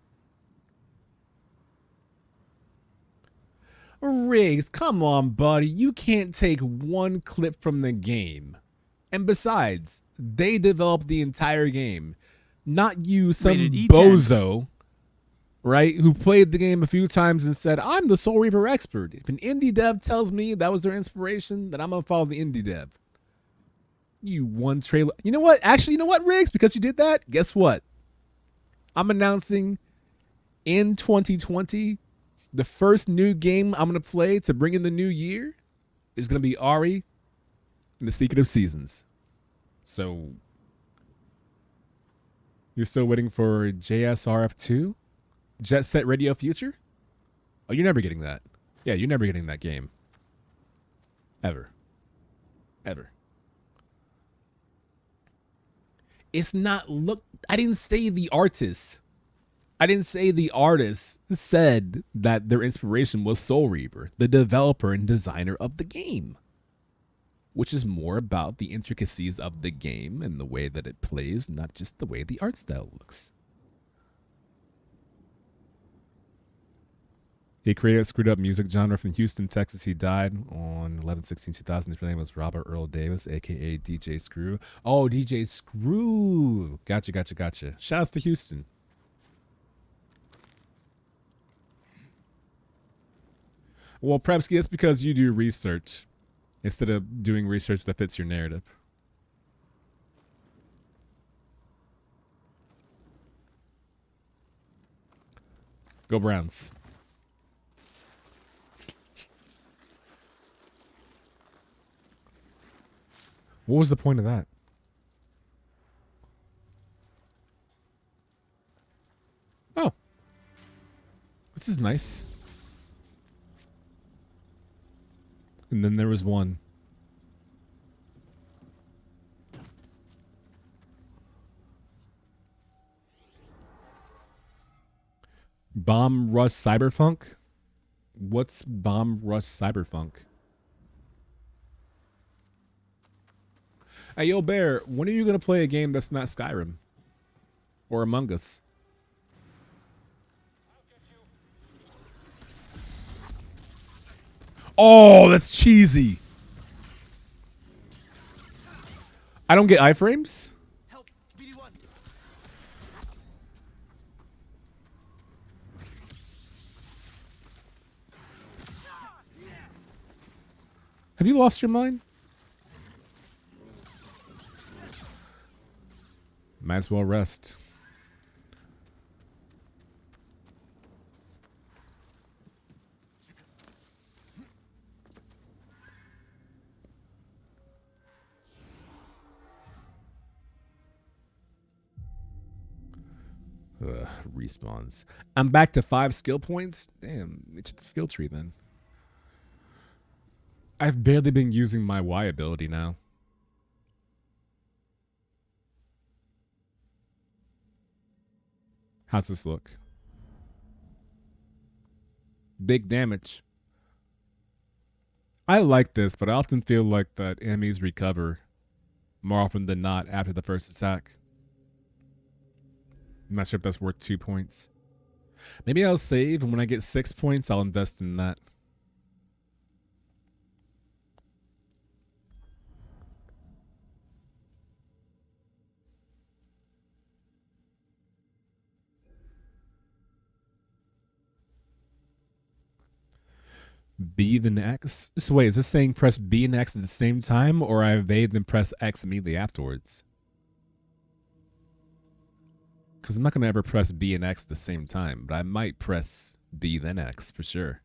Riggs, come on, buddy. You can't take one clip from the game. And besides, they developed the entire game. Not you, some Rated E10. bozo. right? Who played the game a few times and said, I'm the Soul Reaver expert. If an indie dev tells me that was their inspiration, then I'm going to follow the indie dev. You one trailer. You know what? Actually, you know what, Riggs? Because you did that, guess what? I'm announcing in 2020, the first new game I'm going to play to bring in the new year is going to be Ari and the Secret of Seasons. So, you're still waiting for JSRF2? Jet Set Radio Future? Oh, you're never getting that. Yeah, you're never getting that game. Ever. Ever. It's not look. I didn't say the artist. I didn't say the artist said that their inspiration was Soul Reaver, the developer and designer of the game, which is more about the intricacies of the game and the way that it plays, not just the way the art style looks. He created a screwed up music genre from Houston, Texas. He died on 11/16/2000. His name was Robert Earl Davis, a.k.a. DJ Screw. Oh, DJ Screw. Gotcha. Shoutouts to Houston. Well, Prepsky, that's because you do research instead of doing research that fits your narrative. Go Browns. What was the point of that? Oh. This is nice. And then there was one. Bomb Rush Cyberpunk? What's Bomb Rush Cyberpunk? Hey, yo, Bear, when are you going to play a game that's not Skyrim? Or Among Us? Oh, that's cheesy. I don't get iframes? Help, BD1. Have you lost your mind? Might as well rest. Respawns. I'm back to 5 skill points. Damn, it's a skill tree then. I've barely been using my Y ability now. How's this look? Big damage. I like this, but I often feel like that enemies recover more often than not after the first attack. I'm not sure if that's worth 2 points. Maybe I'll save, and when I get 6 points, I'll invest in that. B then X? So wait, is this saying press B and X at the same time, or I evade then press X immediately afterwards? Because I'm not going to ever press B and X at the same time, but I might press B then X for sure.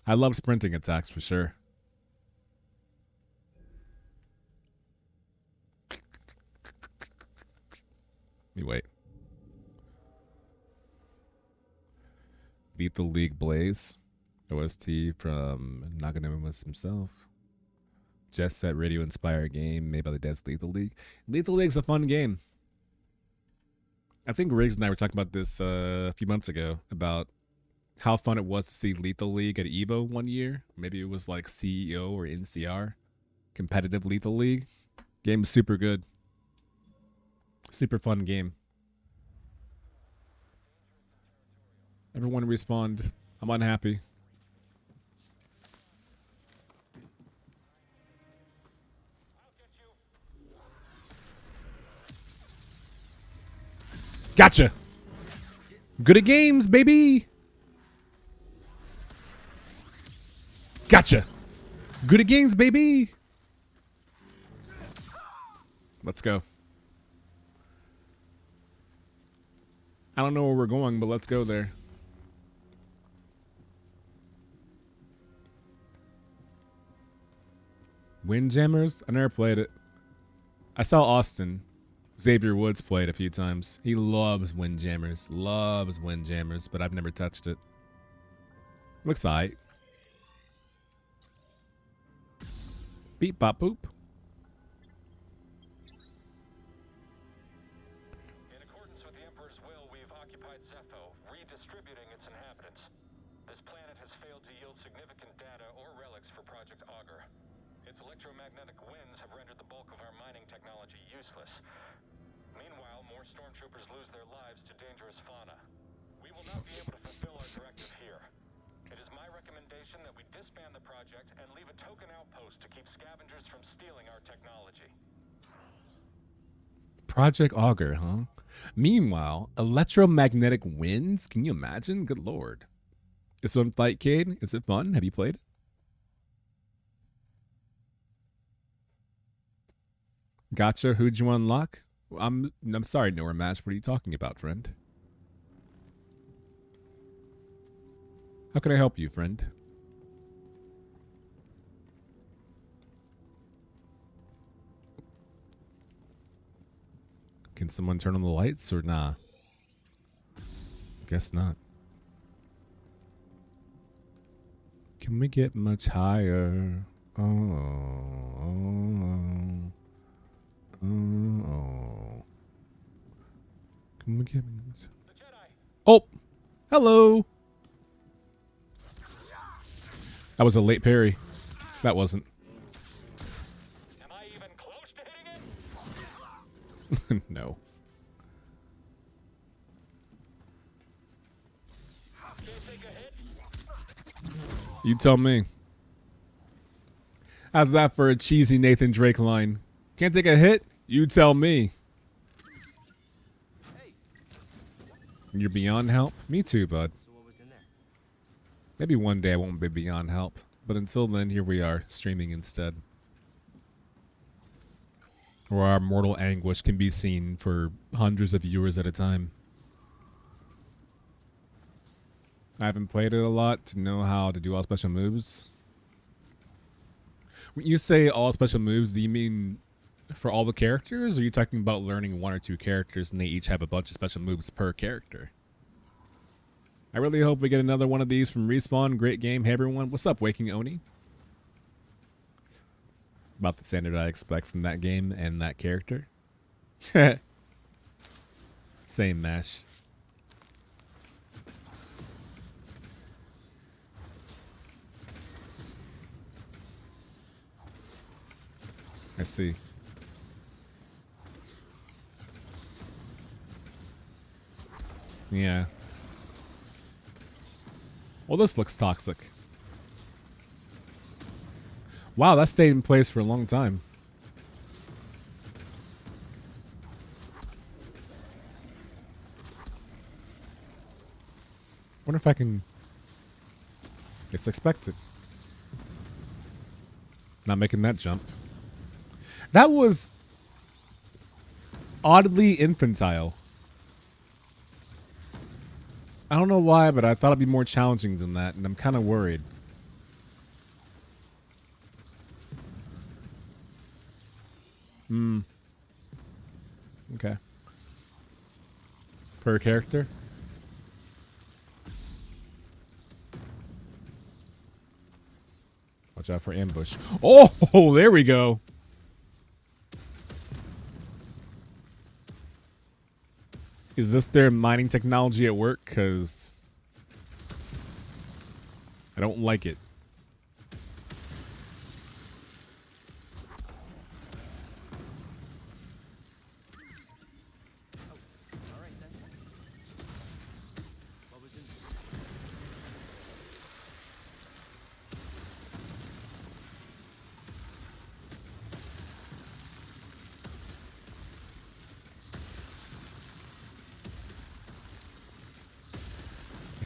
I love sprinting attacks for sure. Let me wait. Lethal League Blaze. OST from Naganomas himself. Jet Set Radio inspired game made by the devs Lethal League. Lethal League's a fun game. I think Riggs and I were talking about this a few months ago about how fun it was to see Lethal League at EVO one year. Maybe it was like CEO or NCR. Competitive Lethal League. Game is super good. Super fun game. Everyone respond. I'm unhappy. Gotcha. Good at games, baby. Gotcha. Good at games, baby. Let's go. I don't know where we're going, but let's go there. Windjammers? I never played it. I saw Austin. Xavier Woods play it a few times. He loves Windjammers. Loves Windjammers, but I've never touched it. Looks aight. Beep bop boop. In accordance with the Emperor's will, we've occupied Zepho, redistributing its inhabitants. This planet has failed to yield significant data or relics for Project Augur. Its electromagnetic winds have rendered the bulk of our mining technology useless. Meanwhile, more stormtroopers lose their lives to dangerous fauna. We will not be able to fulfill our directive here. It is my recommendation that we disband the project and leave a token outpost to keep scavengers from stealing our technology. Project Augur, huh? Meanwhile, electromagnetic winds? Can you imagine? Good lord. Is it on Fightcade? Is it fun? Have you played? Gotcha. Who'd you unlock? I'm sorry, Nora Mash. What are you talking about, friend? How can I help you, friend? Can someone turn on the lights or nah? Guess not. Can we get much higher? Oh. Can we get... Oh! Hello! That was a late parry. That wasn't. Am I even close to hitting it? No. Can't take a hit. You tell me. How's that for a cheesy Nathan Drake line? Can't take a hit? You tell me. You're beyond help? Me too, bud. So what was in there? Maybe one day I won't be beyond help. But until then, here we are, streaming instead. Where our mortal anguish can be seen for hundreds of viewers at a time. I haven't played it a lot to know how to do all special moves. When you say all special moves, do you mean for all the characters? Or are you talking about learning one or two characters and they each have a bunch of special moves per character? I really hope we get another one of these from Respawn. Great game. Hey everyone. What's up, Waking Oni? About the standard I expect from that game and that character. Same mesh. I see. Yeah. Well, this looks toxic. Wow, that stayed in place for a long time. Wonder if I can... It's expected. Not making that jump. That was oddly infantile. I don't know why, but I thought it'd be more challenging than that, and I'm kind of worried. Okay. Per character? Watch out for ambush. Oh, there we go. Is this their mining technology at work? Because I don't like it. All right then. What was in there?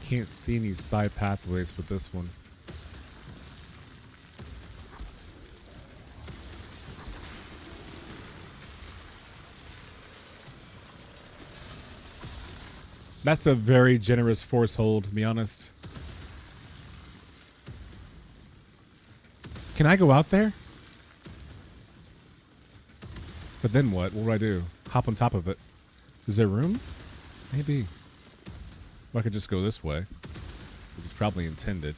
Can't see any side pathways with this one. That's a very generous force hold, to be honest. Can I go out there? But then what? What do I do? Hop on top of it. Is there room? Maybe. Or I could just go this way. Which is probably intended.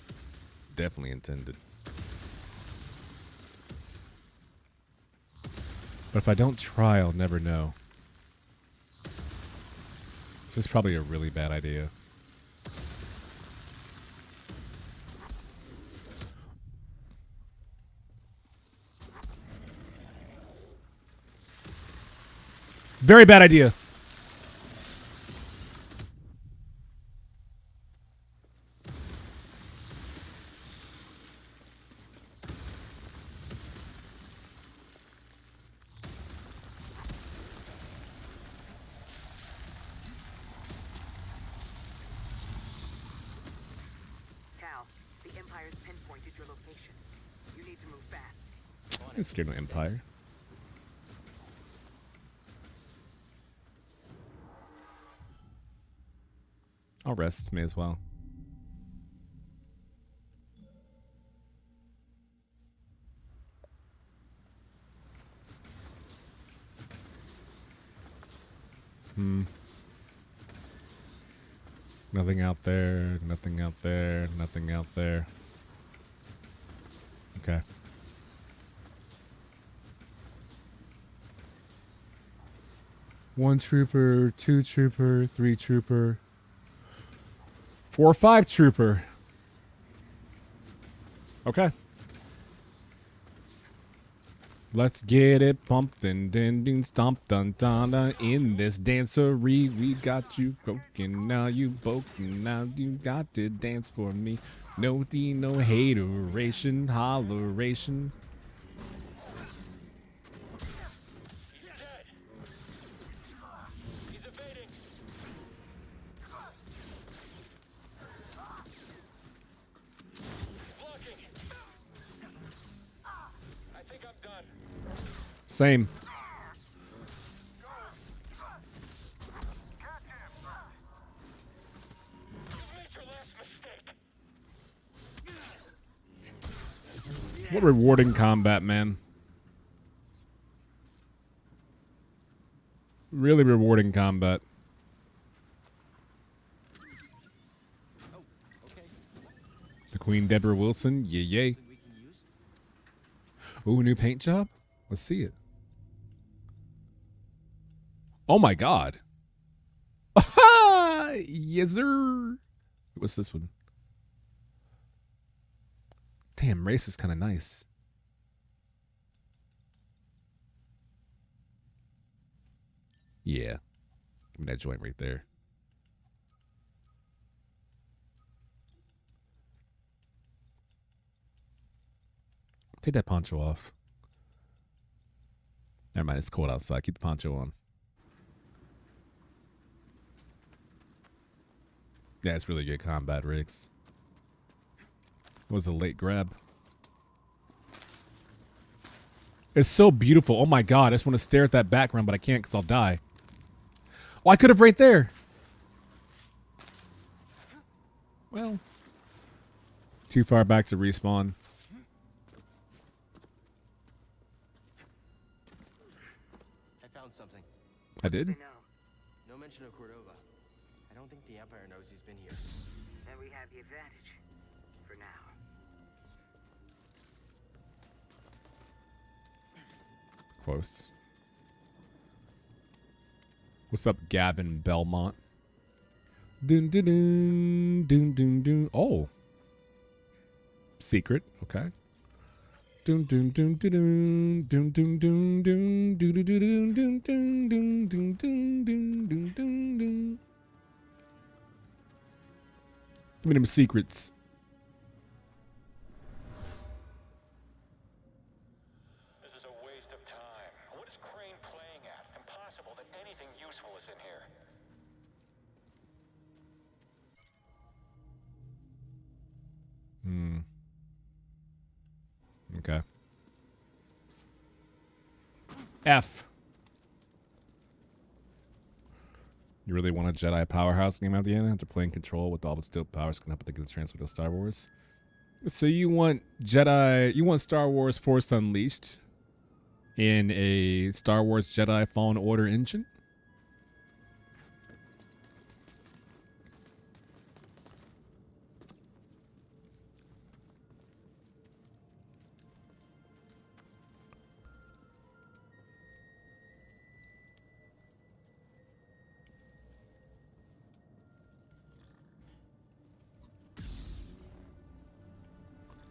Definitely intended. But if I don't try, I'll never know. This is probably a really bad idea. Very bad idea. Cal, the Empire's pinpointed your location. You need to move fast. I'm scared of Empire. I'll rest, may as well. Nothing out there, nothing out there, nothing out there. Okay. One trooper, two trooper, three trooper. 4 or 5 trooper. Okay. Let's get it pumped and ding stomp dun dun dun. In this dancery, we got you broken. Now you broken. Now you got to dance for me. No D, no hateration, holleration. Same. What rewarding combat, man. Really rewarding combat. Oh, okay. The Queen Deborah Wilson, yay yay. We can use? Ooh, new paint job? Let's see it. Oh my god. Yes, sir. What's this one? Damn, race is kind of nice. Yeah. Give me that joint right there. Take that poncho off. Never mind, it's cold outside. Keep the poncho on. Yeah, it's really good combat rigs. It was a late grab. It's so beautiful. Oh my god, I just want to stare at that background, but I can't because I'll die. Oh, I could have right there. Well. Too far back to respawn. I found something. I did? No. No mention of Cordova. I don't think the Empire knows he's been here. Then we have the advantage. For now. Close. What's up, Gavin Belmont? Dun dun dun dun dun dun. Oh. Secret. Okay. Dun dun dun dun dun dun dun dun dun dun dun dun dun dun dun dun dun dun dun. Give me them secrets. This is a waste of time. What is Crane playing at? Impossible that anything useful is in here. Okay. F. You really want a Jedi powerhouse game at the end after playing Control with all the still powers can help to get the transfer to Star Wars? So you want Star Wars Force Unleashed in a Star Wars Jedi Fallen Order engine?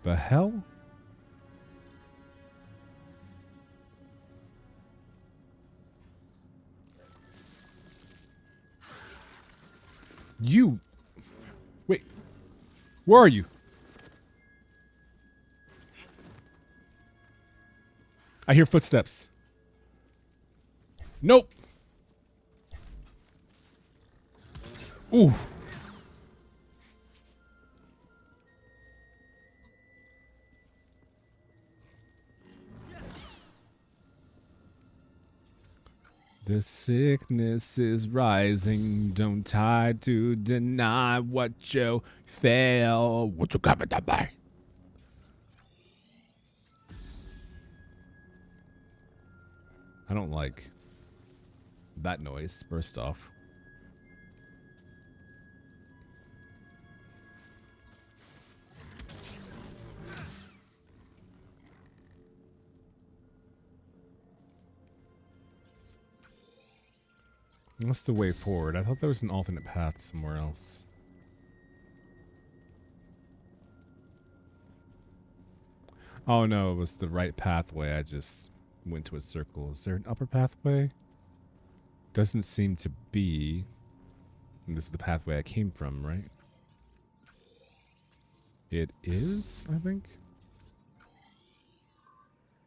The hell? You. Wait. Where are you? I hear footsteps. Nope. Ooh. The sickness is rising. Don't try to deny what you feel. What you got to buy? I don't like that noise, first off. What's the way forward? I thought there was an alternate path somewhere else. Oh no, it was the right pathway. I just went to a circle. Is there an upper pathway? Doesn't seem to be. And this is the pathway I came from, right? It is, I think.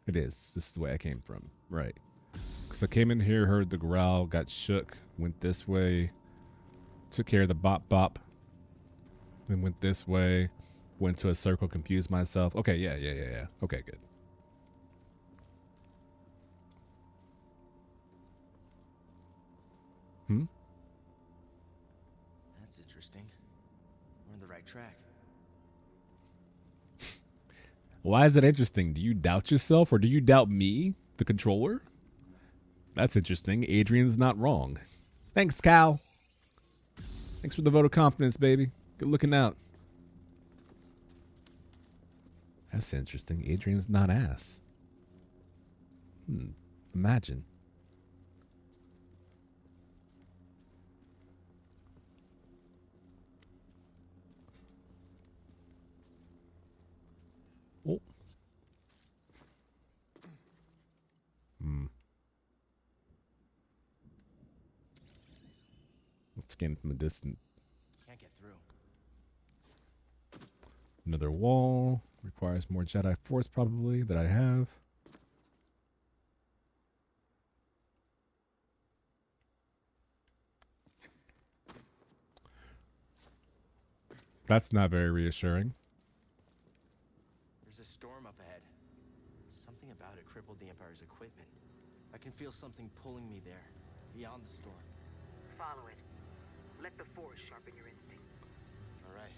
It is. This is the way I came from. Right. Because I came in here, heard the growl, got shook, went this way, took care of the bop bop, then went this way, went to a circle, confused myself. Okay, yeah. Okay, good. That's interesting. We're on the right track. Why is it interesting? Do you doubt yourself or do you doubt me, the controller? That's interesting. Adrian's not wrong. Thanks, Cal. Thanks for the vote of confidence, baby. Good looking out. That's interesting. Adrian's not ass. Imagine. Oh. Let's scan from a distance. Can't get through. Another wall. Requires more Jedi Force, probably, that I have. That's not very reassuring. There's a storm up ahead. Something about it crippled the Empire's equipment. I can feel something pulling me there, beyond the storm. Follow it. Let the Force sharpen your instincts. All right.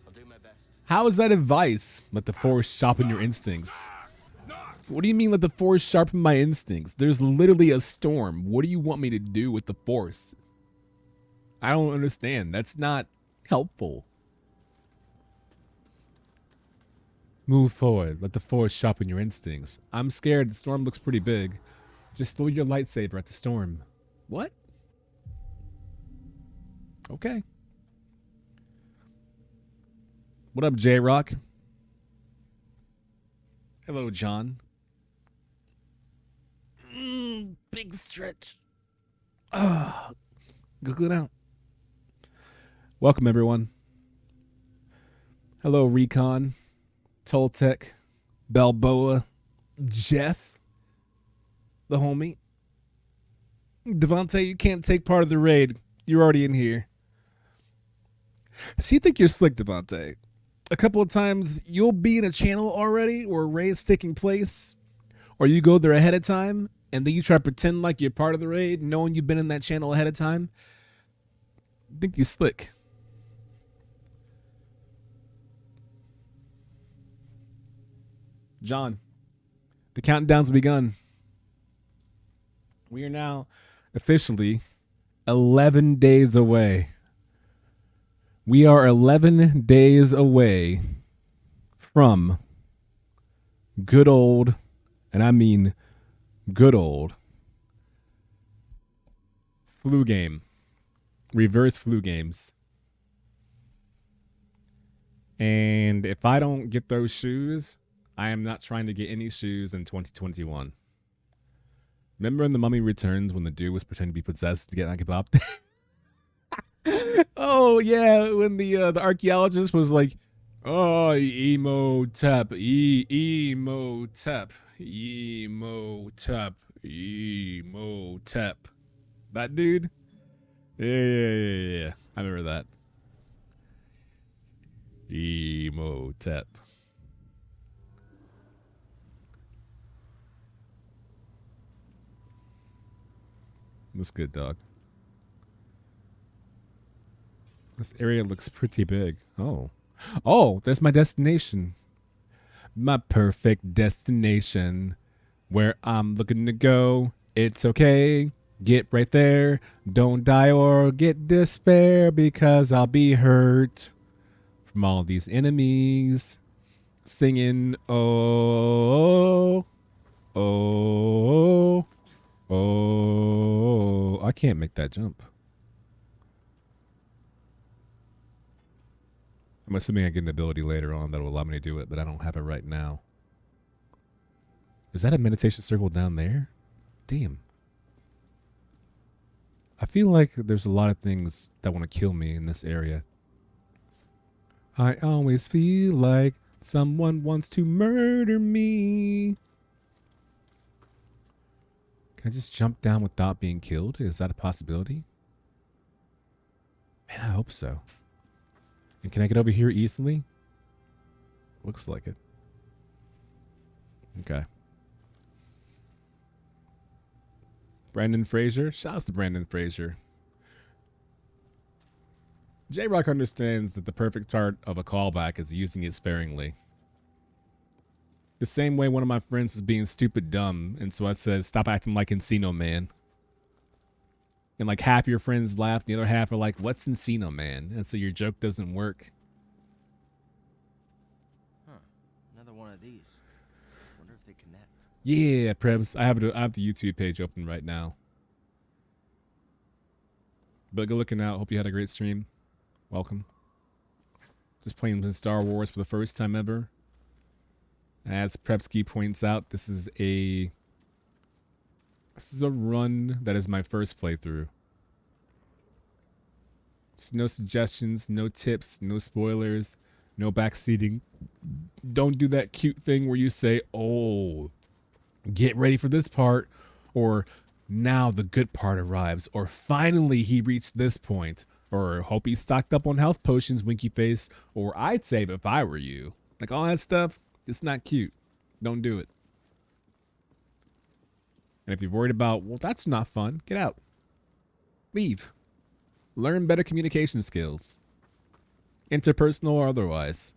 I'll do my best. How is that advice? Let the Force sharpen your instincts. What do you mean let the Force sharpen my instincts? There's literally a storm. What do you want me to do with the Force? I don't understand. That's not helpful. Move forward. Let the Force sharpen your instincts. I'm scared. The storm looks pretty big. Just throw your lightsaber at the storm. What? Okay. What up, J-Rock? Hello, John. Big stretch. Good out. Welcome, everyone. Hello, Recon, Toltec, Balboa, Jeff, the homie. Devontae, you can't take part of the raid. You're already in here. So you think you're slick, Devontae? a couple of times you'll be in a channel already where a raid's taking place, or you go there ahead of time, and then you try to pretend like you're part of the raid, knowing you've been in that channel ahead of time. I think you slick. John, the countdown's begun. We are now officially 11 days away. We are 11 days away from good old, and I mean good old, flu game. Reverse flu games. And if I don't get those shoes, I am not trying to get any shoes in 2021. Remember in The Mummy Returns when the dude was pretending to be possessed to get like a kebab? Oh yeah, when the archaeologist was like, "Oh, Emotep, Emotep, Emotep, Emotep." That dude? Yeah. I remember that. Emotep. That's good, dog. This area looks pretty big. Oh, there's my destination. My perfect destination. Where I'm looking to go. It's okay. Get right there. Don't die or get despair because I'll be hurt from all these enemies. Singing, oh, oh, oh. I can't make that jump. I'm assuming I get an ability later on that will allow me to do it, but I don't have it right now. Is that a meditation circle down there? Damn. I feel like there's a lot of things that want to kill me in this area. I always feel like someone wants to murder me. Can I just jump down without being killed? Is that a possibility? Man, I hope so. And can I get over here easily? Looks like it. Okay. Brandon Fraser. Shouts to Brandon Fraser. J-Rock understands that the perfect art of a callback is using it sparingly. The same way one of my friends was being stupid dumb, and so I said, stop acting like Encino Man. And like half your friends laugh, the other half are like, what's Encino Man? And so your joke doesn't work. Huh. Another one of these. Wonder if they connect. Yeah, Prebz. I have the YouTube page open right now. But good looking out. Hope you had a great stream. Welcome. Just playing some Star Wars for the first time ever. As Prepsky points out, this is a run that is my first playthrough. So no suggestions, no tips, no spoilers, no backseating. Don't do that cute thing where you say, oh, get ready for this part, or now the good part arrives, or finally he reached this point, or hope he's stocked up on health potions, winky face, or I'd save if I were you. Like all that stuff, it's not cute. Don't do it. And if you're worried about, well, that's not fun, get out. Leave. Learn better communication skills. Interpersonal or otherwise.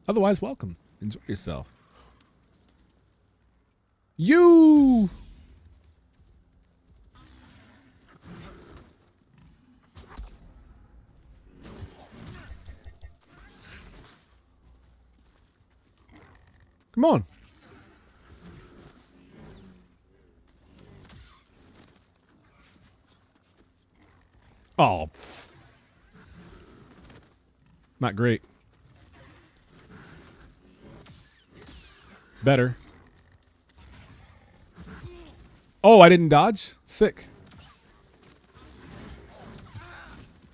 Otherwise, welcome. Enjoy yourself. You! Come on. Oh. Not great. Better. Oh, I didn't dodge? Sick.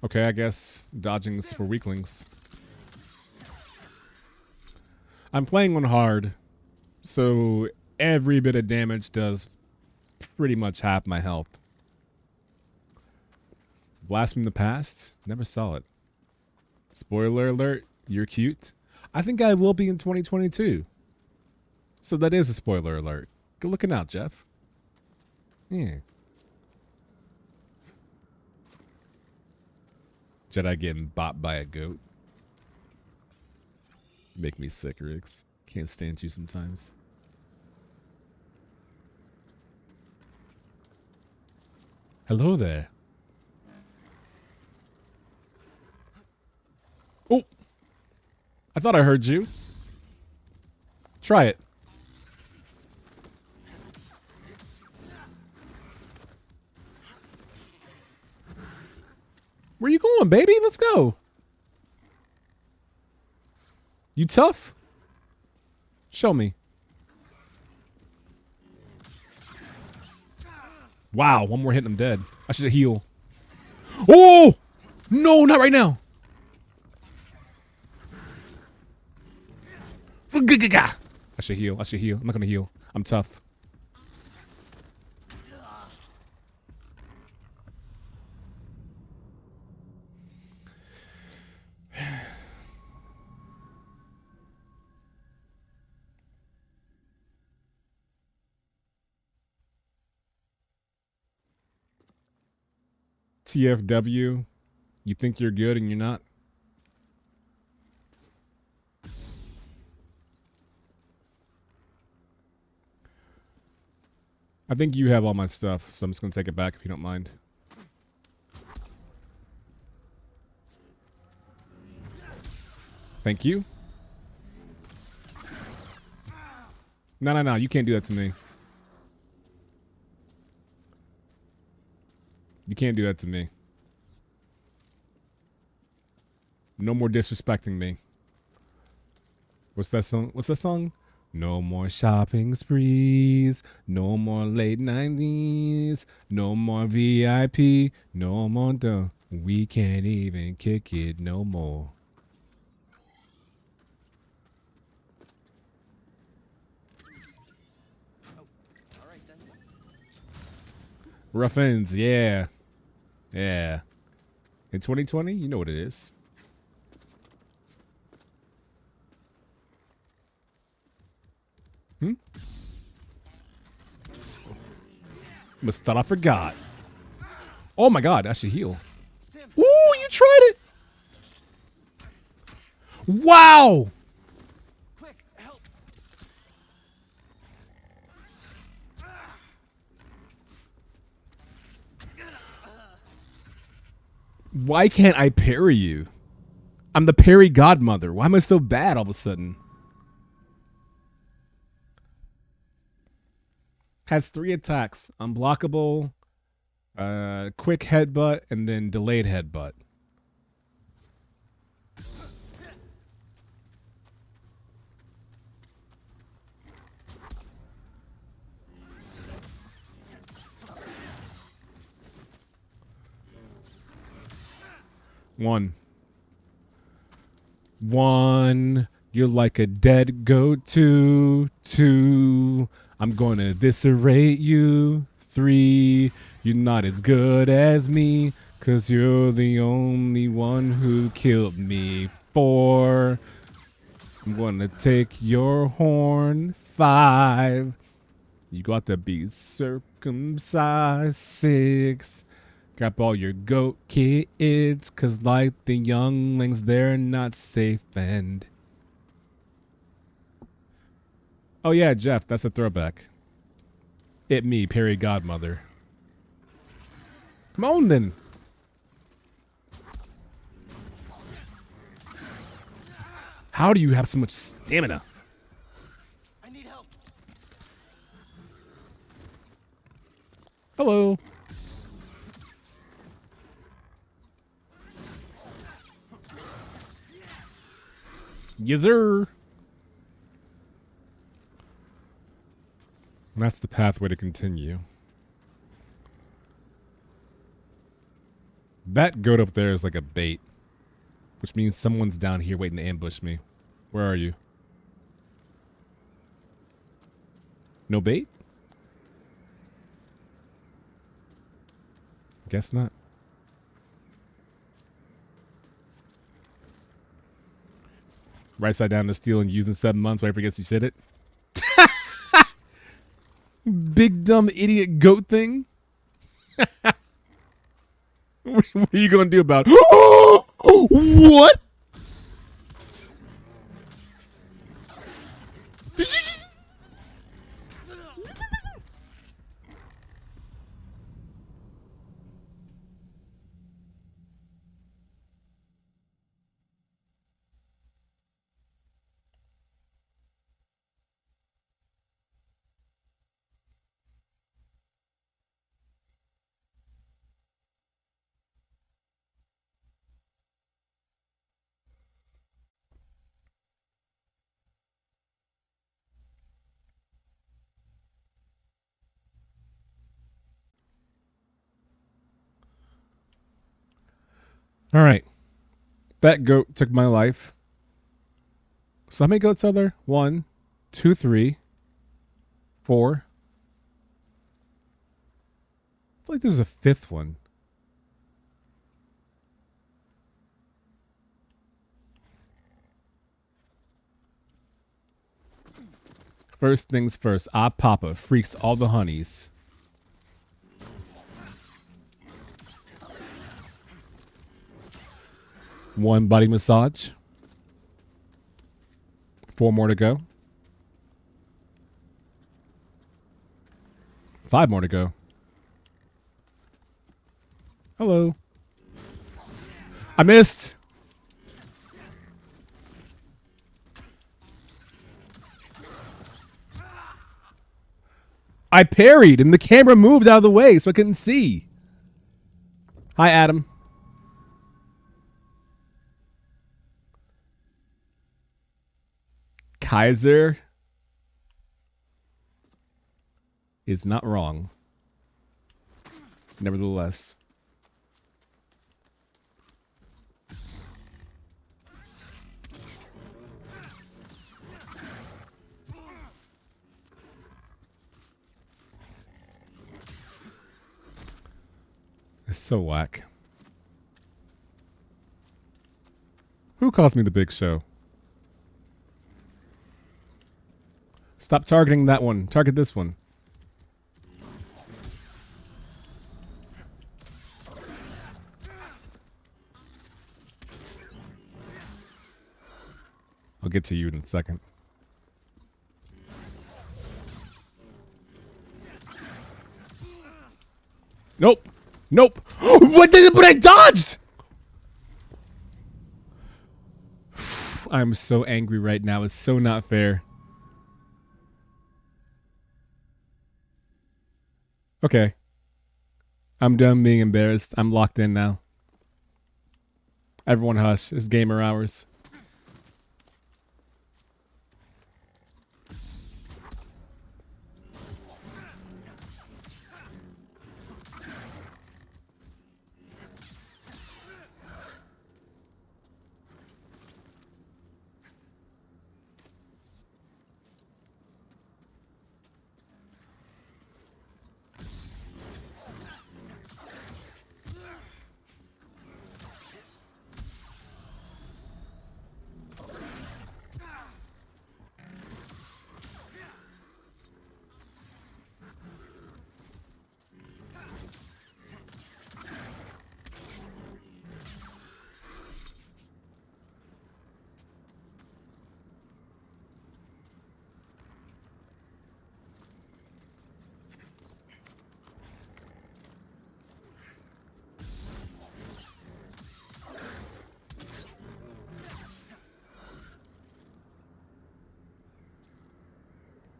Okay, I guess dodging's for weaklings. I'm playing on hard, so every bit of damage does pretty much half my health. Blast from the past? Never saw it. Spoiler alert, you're cute. I think I will be in 2022. So that is a spoiler alert. Good looking out, Jeff. Yeah. Jedi getting bopped by a goat. Make me sick, Riggs. Can't stand you sometimes. Hello there. Oh! I thought I heard you. Try it. Where you going, baby? Let's go. You tough? Show me. Wow, one more hit and I'm dead. I should heal. Oh! No, not right now. I should heal. I should heal. I'm not going to heal. I'm tough. TFW, you think you're good and you're not? I think you have all my stuff, so I'm just going to take it back if you don't mind. Thank you. No. You can't do that to me. You can't do that to me. No more disrespecting me. What's that song? What's that song? No more shopping sprees. No more late 90s. No more VIP. No more dough. We can't even kick it no more. Rough ends, yeah. Yeah. In 2020, you know what it is. Must thought I forgot. Oh my god, I should heal. Ooh, you tried it. Wow. Quick, help. Why can't I parry you? I'm the parry godmother. Why am I so bad all of a sudden? Has 3 attacks. Unblockable, quick headbutt, and then delayed headbutt. One. You're like a dead goat. 2. I'm gonna eviscerate you. 3. You're not as good as me, 'cause you're the only one who killed me. 4. I'm gonna take your horn. 5. You got to be circumcised. 6. Grab all your goat kids, 'cause like the younglings, they're not safe. And oh yeah, Jeff, that's a throwback. It me, Perry Godmother. Come on then. How do you have so much stamina? I need help. Hello. Yes, sir. That's the pathway to continue. That goat up there is like a bait, which means someone's down here waiting to ambush me. Where are you? No bait? Guess not. Right side down to steel and use in 7 months. Wait, forgets you said it. Big dumb idiot goat thing. What are you gonna do about it? What? Did you just... All right. That goat took my life. So how many goats are there? 1, 2, 3, 4. I feel like there's a 5th one. First things first. Ah, Papa freaks all the honeys. One body massage. 4 more to go. 5 more to go. Hello. I missed. I parried and the camera moved out of the way so I couldn't see. Hi, Adam. Kaiser is not wrong. Nevertheless. It's so whack. Who calls me the Big Show? Stop targeting that one. Target this one. I'll get to you in a second. Nope. Nope. What did it? But I dodged! I'm so angry right now. It's so not fair. Okay. I'm done being embarrassed. I'm locked in now. Everyone hush. It's gamer hours.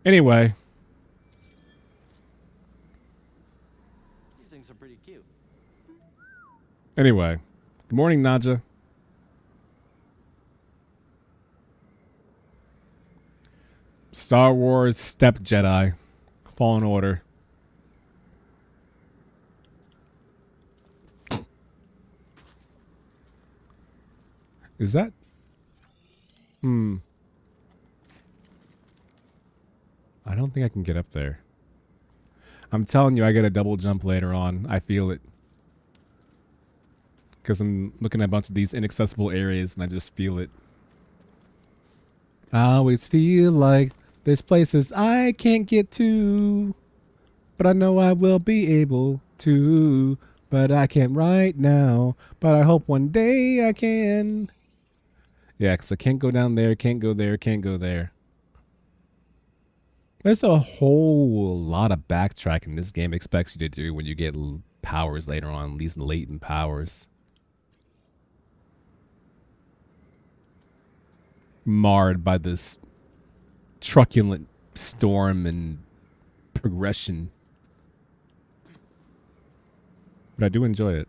Anyway. These things are pretty cute. Anyway. Good morning, Naja. Star Wars Step Jedi. Fallen Order. Is that? I don't think I can get up there. I'm telling you, I get a double jump later on. I feel it. Because I'm looking at a bunch of these inaccessible areas and I just feel it. I always feel like there's places I can't get to, but I know I will be able to. But I can't right now, but I hope one day I can. Yeah, because I can't go down there, can't go there, can't go there. There's a whole lot of backtracking this game expects you to do when you get powers later on, these latent powers. Marred by this truculent storm and progression. But I do enjoy it.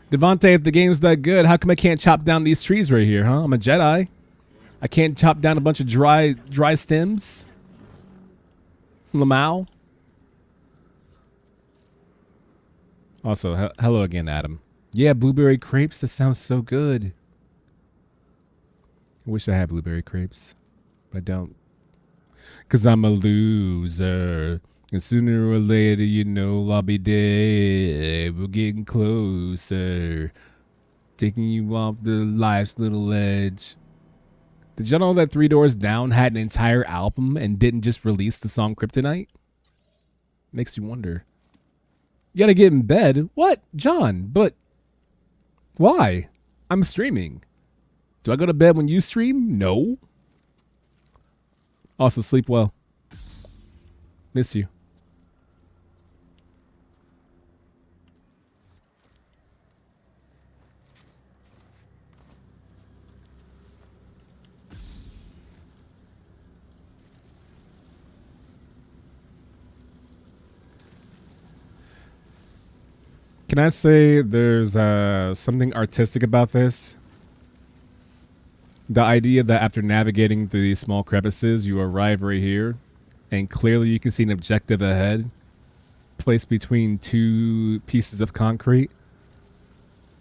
Devontae, if the game's that good, how come I can't chop down these trees right here, huh? I'm a Jedi. I can't chop down a bunch of dry stems? Lamau? Also, hello again, Adam. Yeah, blueberry crepes. That sounds so good. I wish I had blueberry crepes, but I don't. Because I'm a loser. And sooner or later, you know, I'll be dead. We're getting closer. Taking you off the life's little edge. Did y'all know that Three Doors Down had an entire album and didn't just release the song Kryptonite? Makes you wonder. You gotta get in bed? What? John, but why? I'm streaming. Do I go to bed when you stream? No. Also, sleep well. Miss you. Can I say there's something artistic about this? The idea that after navigating through these small crevices, you arrive right here, and clearly you can see an objective ahead, placed between two pieces of concrete.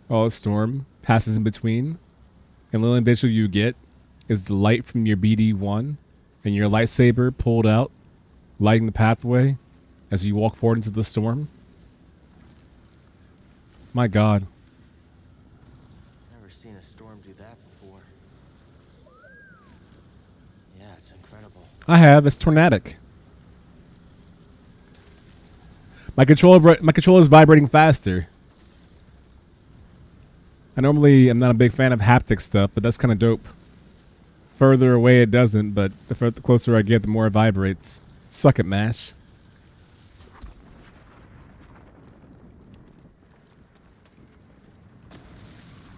While a storm passes in between, and the only visual you get is the light from your BD-1 and your lightsaber pulled out, lighting the pathway as you walk forward into the storm. My God. Never seen a storm do that before. Yeah, it's incredible. I have. It's tornadic. My controller is vibrating faster. I normally am not a big fan of haptic stuff, but that's kind of dope. Further away it doesn't, but the closer I get, the more it vibrates. Suck it, MASH.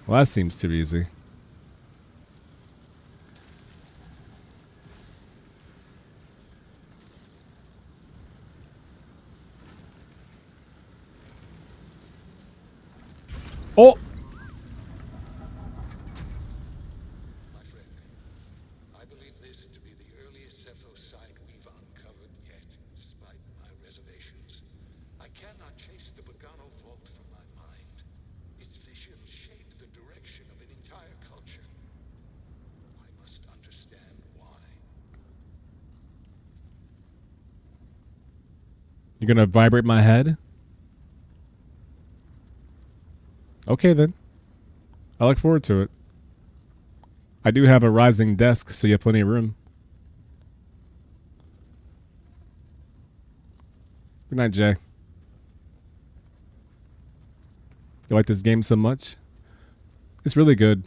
Well, that seems too easy. Oh! My friend, I believe this to be the earliest Zepho site we've uncovered yet, despite my reservations. I cannot chase the Bogano vault from my mind. Its vision shaped the direction of an entire culture. I must understand why. You're gonna vibrate my head? Okay, then. I look forward to it. I do have a rising desk, so you have plenty of room. Good night, Jay. You like this game so much? It's really good.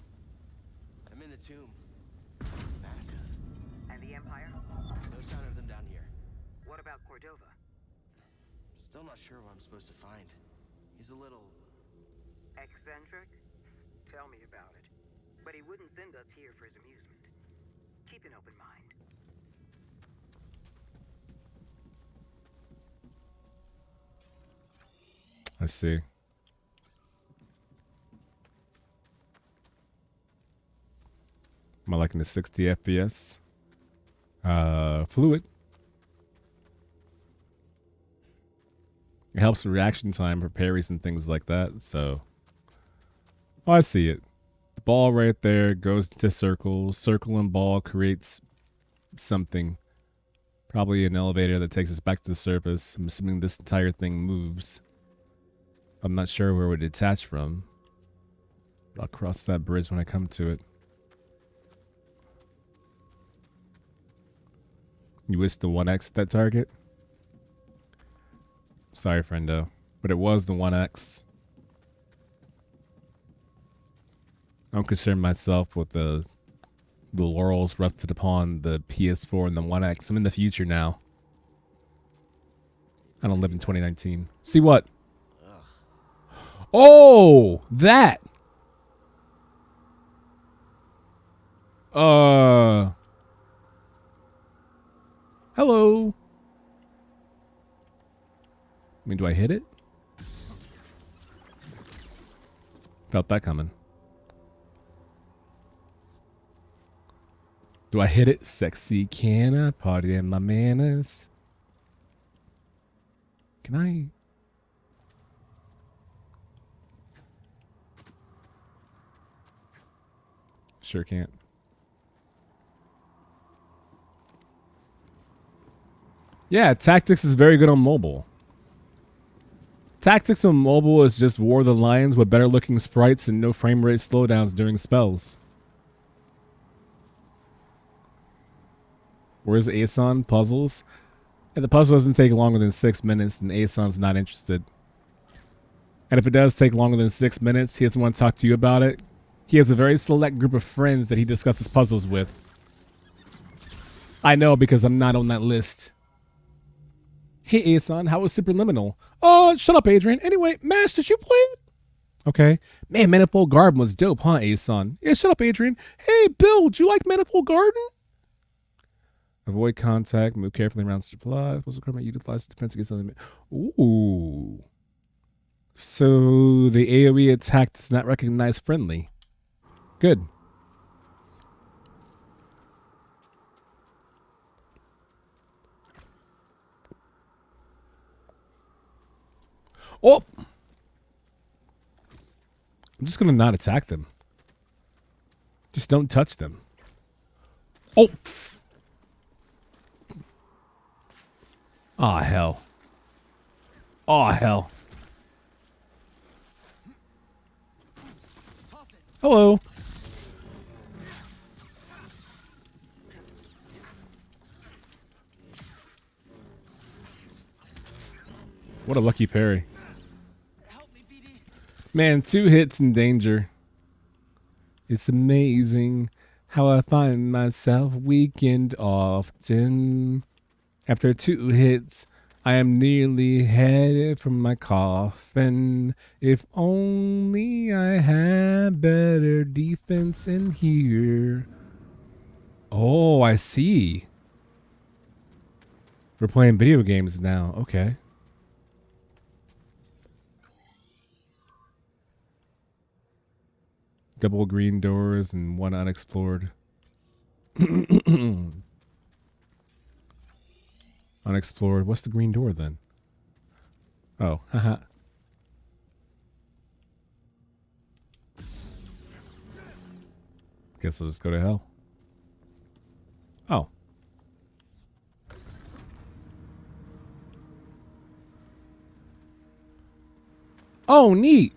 I'm in the tomb. It's massive. And the Empire? No sign of them down here. What about Cordova? Still not sure what I'm supposed to find. He's a little... Eccentric? Tell me about it. But he wouldn't send us here for his amusement. Keep an open mind. I see. Am I liking the 60 FPS? Fluid. It helps with reaction time for parries and things like that, so... Oh, I see it. The ball right there goes into circles. Circle and ball creates something. Probably an elevator that takes us back to the surface. I'm assuming this entire thing moves. I'm not sure where it would detach from. I'll cross that bridge when I come to it. You wish the 1X that target? Sorry, friendo, but it was the 1X. I don't concern myself with the laurels rested upon the PS4 and the 1X. I'm in the future now. I don't live in 2019. See what? Oh, that. Hello. I mean, do I hit it? Felt that coming. Do I hit it? Sexy, can I party in my manners? Can I? Sure can't. Yeah, Tactics is very good on mobile. Tactics on mobile is just War of the Lions with better looking sprites and no frame rate slowdowns during spells. Where's Aeson? Puzzles? And the puzzle doesn't take longer than 6 minutes, and Aeson's not interested. And if it does take longer than 6 minutes, he doesn't want to talk to you about it. He has a very select group of friends that he discusses puzzles with. I know because I'm not on that list. Hey, Aeson, how was Superliminal? Oh, shut up, Adrian. Anyway, Mash, did you play it? Okay. Man, Manifold Garden was dope, huh, Aeson? Yeah, shut up, Adrian. Hey, Bill, do you like Manifold Garden? Avoid contact. Move carefully around supplies. What's the equipment utilize defense against other? Ooh. So the AoE attack does not recognize friendly. Good. Oh! I'm just going to not attack them. Just don't touch them. Oh! Aw, hell. Aw, hell. Hello. What a lucky parry. Man, 2 hits in danger. It's amazing how I find myself weakened often. After 2 hits, I am nearly headed for my coffin. If only I had better defense in here. Oh, I see. We're playing video games now. Okay. Double green doors and 1 unexplored. Unexplored. What's the green door then? Oh, haha. Guess I'll just go to hell. Oh. Oh, neat.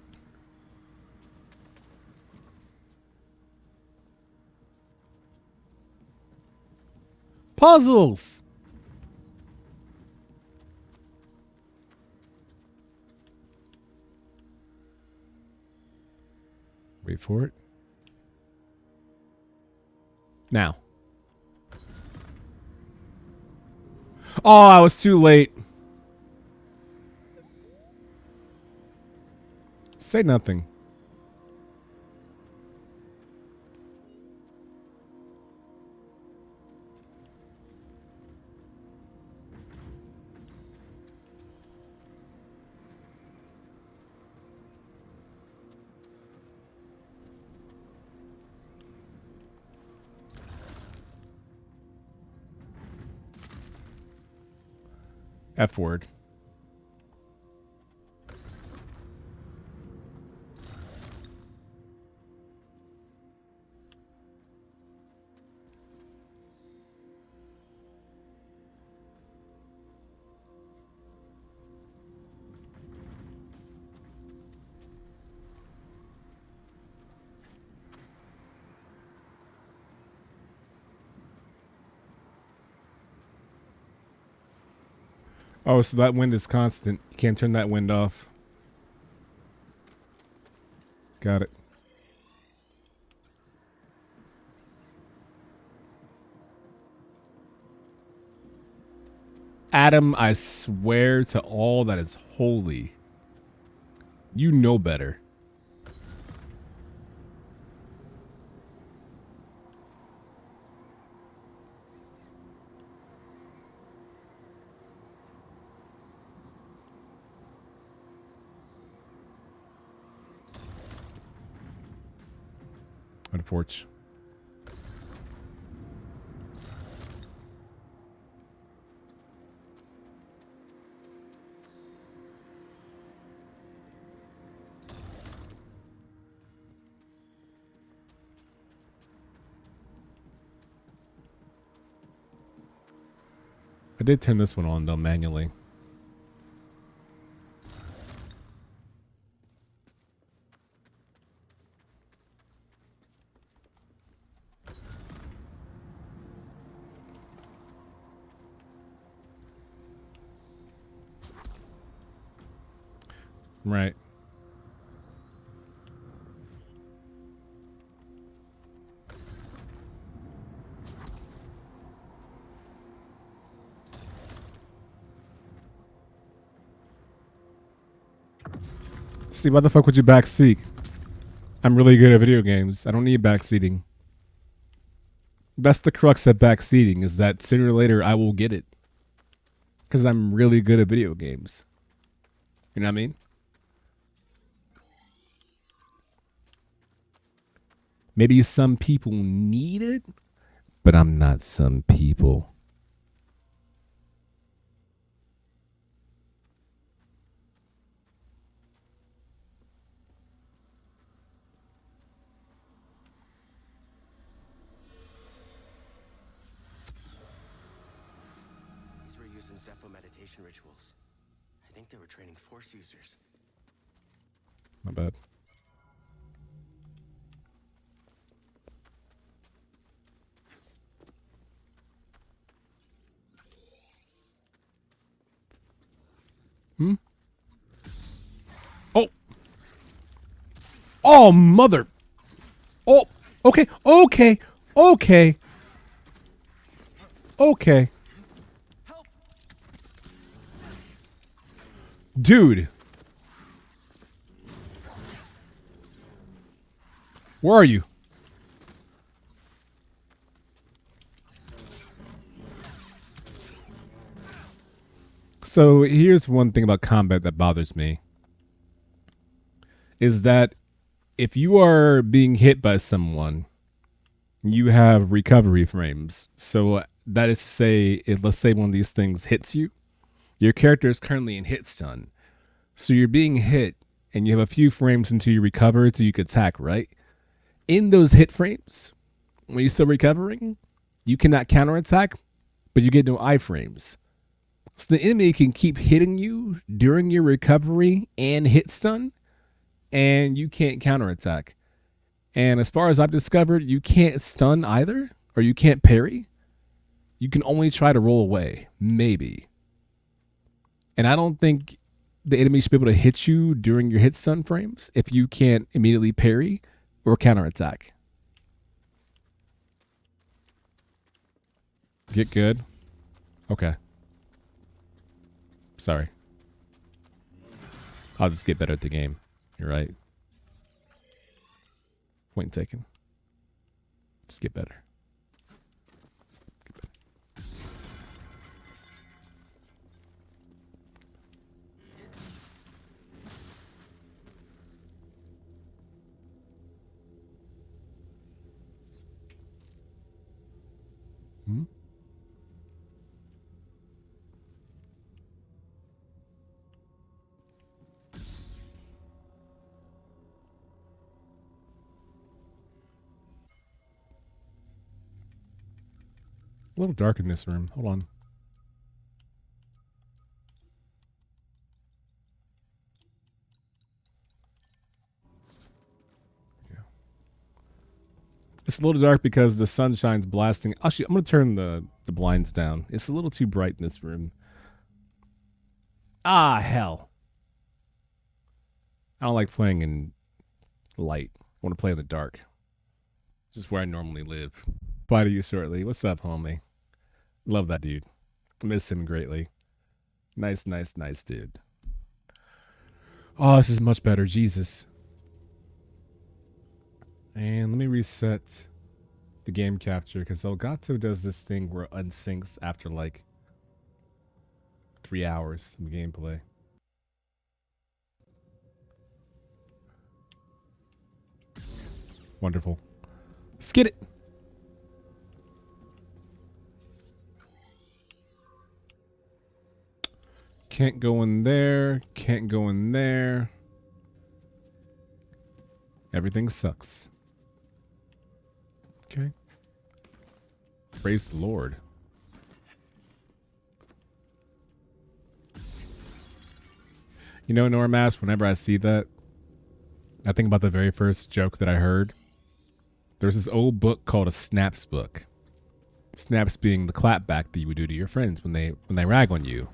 Puzzles. Wait for it. Now. Oh, I was too late. Say nothing. F word. Oh, so that wind is constant. You can't turn that wind off. Got it. Adam, I swear to all that is holy. You know better. Unfortunate. I did turn this one on though manually. Right. See, why the fuck would you backseat? I'm really good at video games. I don't need backseating. That's the crux of backseating, is that sooner or later I will get it. Because I'm really good at video games. You know what I mean? Maybe some people need it, but I'm not some people. These were used in Zepho meditation rituals. I think they were training Force users. My bad. Hmm? Oh. Oh, mother. Oh, okay, okay, okay. Okay. Dude. Where are you? So here's one thing about combat that bothers me. Is that if you are being hit by someone, you have recovery frames. So that is to say, if let's say one of these things hits you, your character is currently in hit stun. So you're being hit and you have a few frames until you recover until you can attack, right? In those hit frames, when you're still recovering, you cannot counterattack, but you get no iframes. So the enemy can keep hitting you during your recovery and hit stun, and you can't counterattack. And as far as I've discovered, you can't stun either, or you can't parry. You can only try to roll away, maybe. And I don't think the enemy should be able to hit you during your hit stun frames if you can't immediately parry or counterattack. Get good? Okay. Sorry. I'll just get better at the game. You're right. Point taken. Just get better. Hmm? A little dark in this room. Hold on. Yeah. It's a little dark because the sun shines blasting. Actually, I'm going to turn the blinds down. It's a little too bright in this room. Ah, hell. I don't like playing in light. I want to play in the dark. This is where I normally live. Bye to you shortly. What's up, homie? Love that dude. Miss him greatly. Nice dude. Oh, this is much better. Jesus. And let me reset the game capture because Elgato does this thing where it unsyncs after like 3 hours of gameplay. Wonderful. Let's get it. Can't go in there. Can't go in there. Everything sucks. Okay. Praise the Lord. You know, Normass, whenever I see that, I think about the very first joke that I heard. There's this old book called a Snaps book. Snaps being the clapback that you would do to your friends when they rag on you.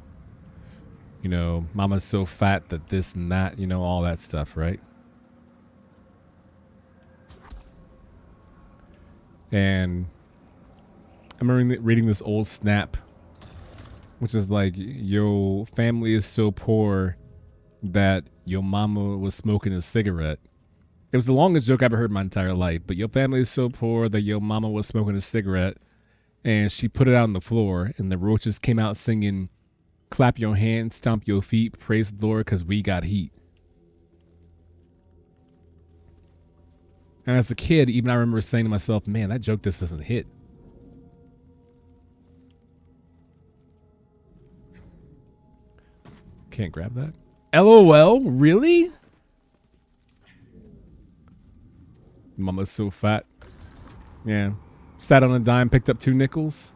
You know, mama's so fat that this and that, you know, all that stuff, right? And I remember reading this old snap, which is like, your family is so poor that your mama was smoking a cigarette. It was the longest joke I ever heard in my entire life, but your family is so poor that your mama was smoking a cigarette and she put it out on the floor and the roaches came out singing, clap your hands, stomp your feet, praise the Lord because we got heat. And as a kid, even I remember saying to myself, man, that joke just doesn't hit. Can't grab that. LOL, really? Mama's so fat. Yeah. Sat on a dime, picked up 2 nickels.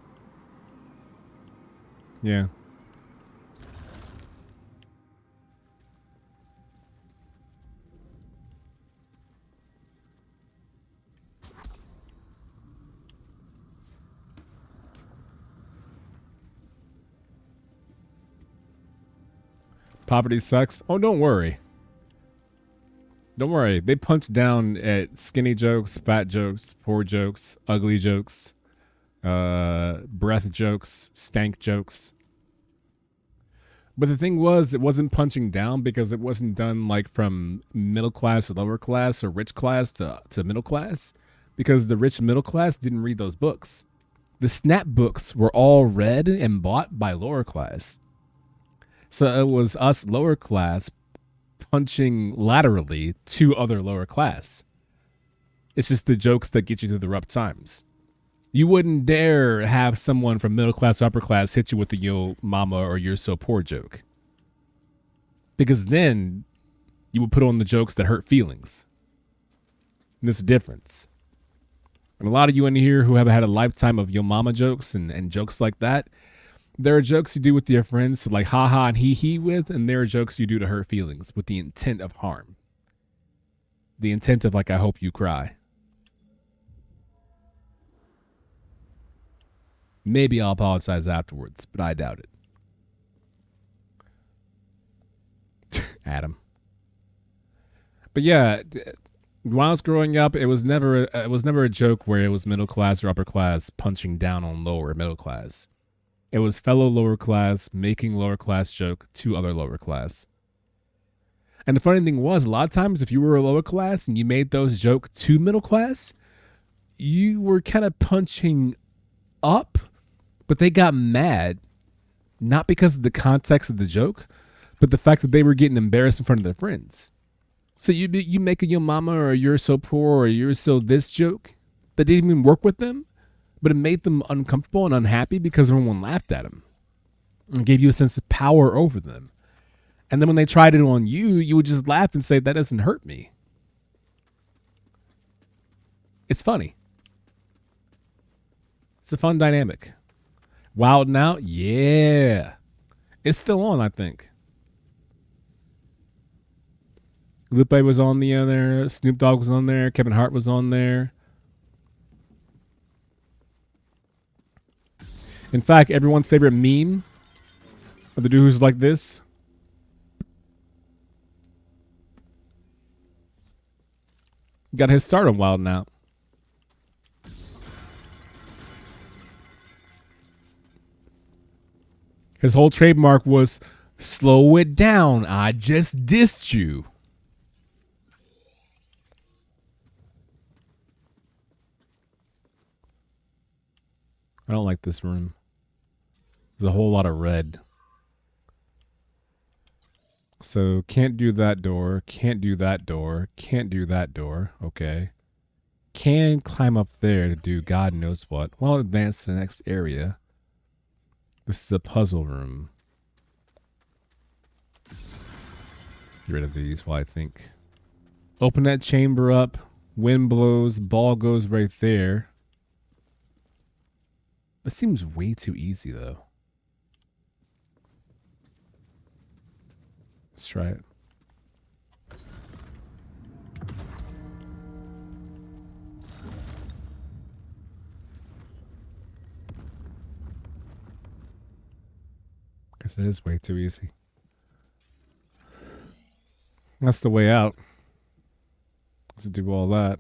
Yeah. Poverty sucks. Oh, don't worry. Don't worry. They punch down at skinny jokes, fat jokes, poor jokes, ugly jokes, breath jokes, stank jokes. But the thing was, it wasn't punching down because it wasn't done like from middle class to lower class or rich class to middle class. Because the rich middle class didn't read those books. The snap books were all read and bought by lower class. So it was us lower class punching laterally to other lower class. It's just the jokes that get you through the rough times. You wouldn't dare have someone from middle class, upper class hit you with the yo mama or you're so poor joke. Because then you would put on the jokes that hurt feelings. And there's a difference. And a lot of you in here who have had a lifetime of yo mama jokes and jokes like that, there are jokes you do with your friends to like ha-ha and hee-hee with, and there are jokes you do to hurt feelings with the intent of harm. The intent of like, I hope you cry. Maybe I'll apologize afterwards, but I doubt it. Adam. But yeah, when I was growing up, it was never a joke where it was middle class or upper class punching down on lower middle class. It was fellow lower class making lower class joke to other lower class. And the funny thing was, a lot of times if you were a lower class and you made those joke to middle class, you were kind of punching up, but they got mad, not because of the context of the joke, but the fact that they were getting embarrassed in front of their friends. So you make a your mama or you're so poor or you're so this joke that didn't even work with them, but it made them uncomfortable and unhappy because everyone laughed at them and gave you a sense of power over them. And then when they tried it on you, you would just laugh and say, that doesn't hurt me. It's funny. It's a fun dynamic. Wild 'N Out? Yeah. It's still on, I think. Lupe was on the other. Snoop Dogg was on there. Kevin Hart was on there. In fact, everyone's favorite meme of the dude who's like this Got his start on Wild Now. His whole trademark was slow it down. I just dissed you. I don't like this room. There's a whole lot of red. So can't do that door. Can't do that door. Can't do that door. Okay. Can climb up there to do God knows what. Well, advance to the next area. This is a puzzle room. Get rid of these while I think. Open that chamber up. Wind blows. Ball goes right there. That seems way too easy, though. Let's try it. Guess it is way too easy. That's the way out. Let's do all that.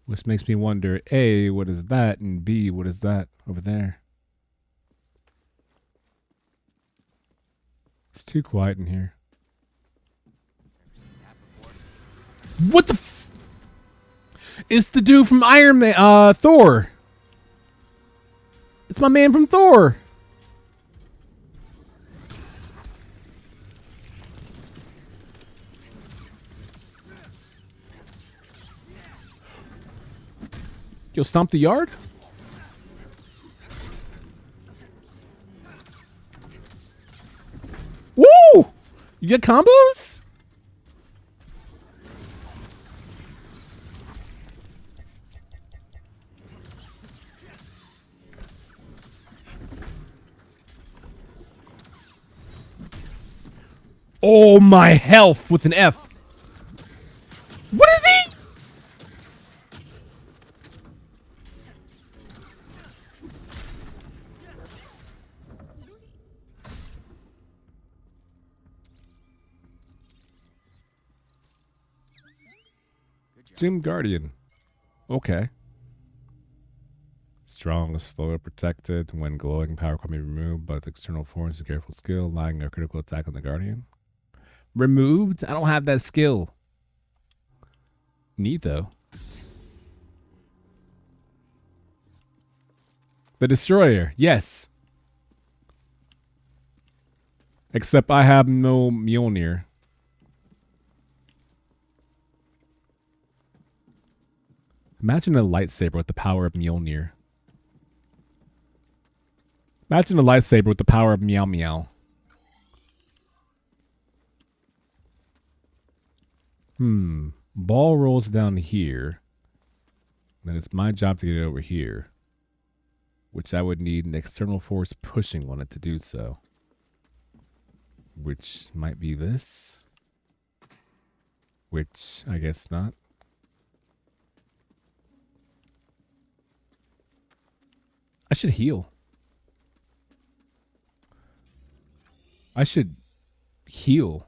Which makes me wonder, A, what is that? And B, what is that over there? It's too quiet in here. What the f... It's the dude from Iron Man, Thor. It's my man from Thor. Yo, stomp the yard? Woo! You get combos? Oh, my health with an F. What is he? Jim Guardian. Okay. Strong, slower, protected. When glowing, power can be removed, but external force, a careful skill, allowing a critical attack on the Guardian. Removed? I don't have that skill. Neat, though. The Destroyer. Yes. Except I have no Mjolnir. Imagine a lightsaber with the power of Mjolnir. Imagine a lightsaber with the power of Meow Meow. Ball rolls down here. Then it's my job to get it over here. Which I would need an external force pushing on it to do so. Which might be this. Which I guess not. I should heal. I should heal.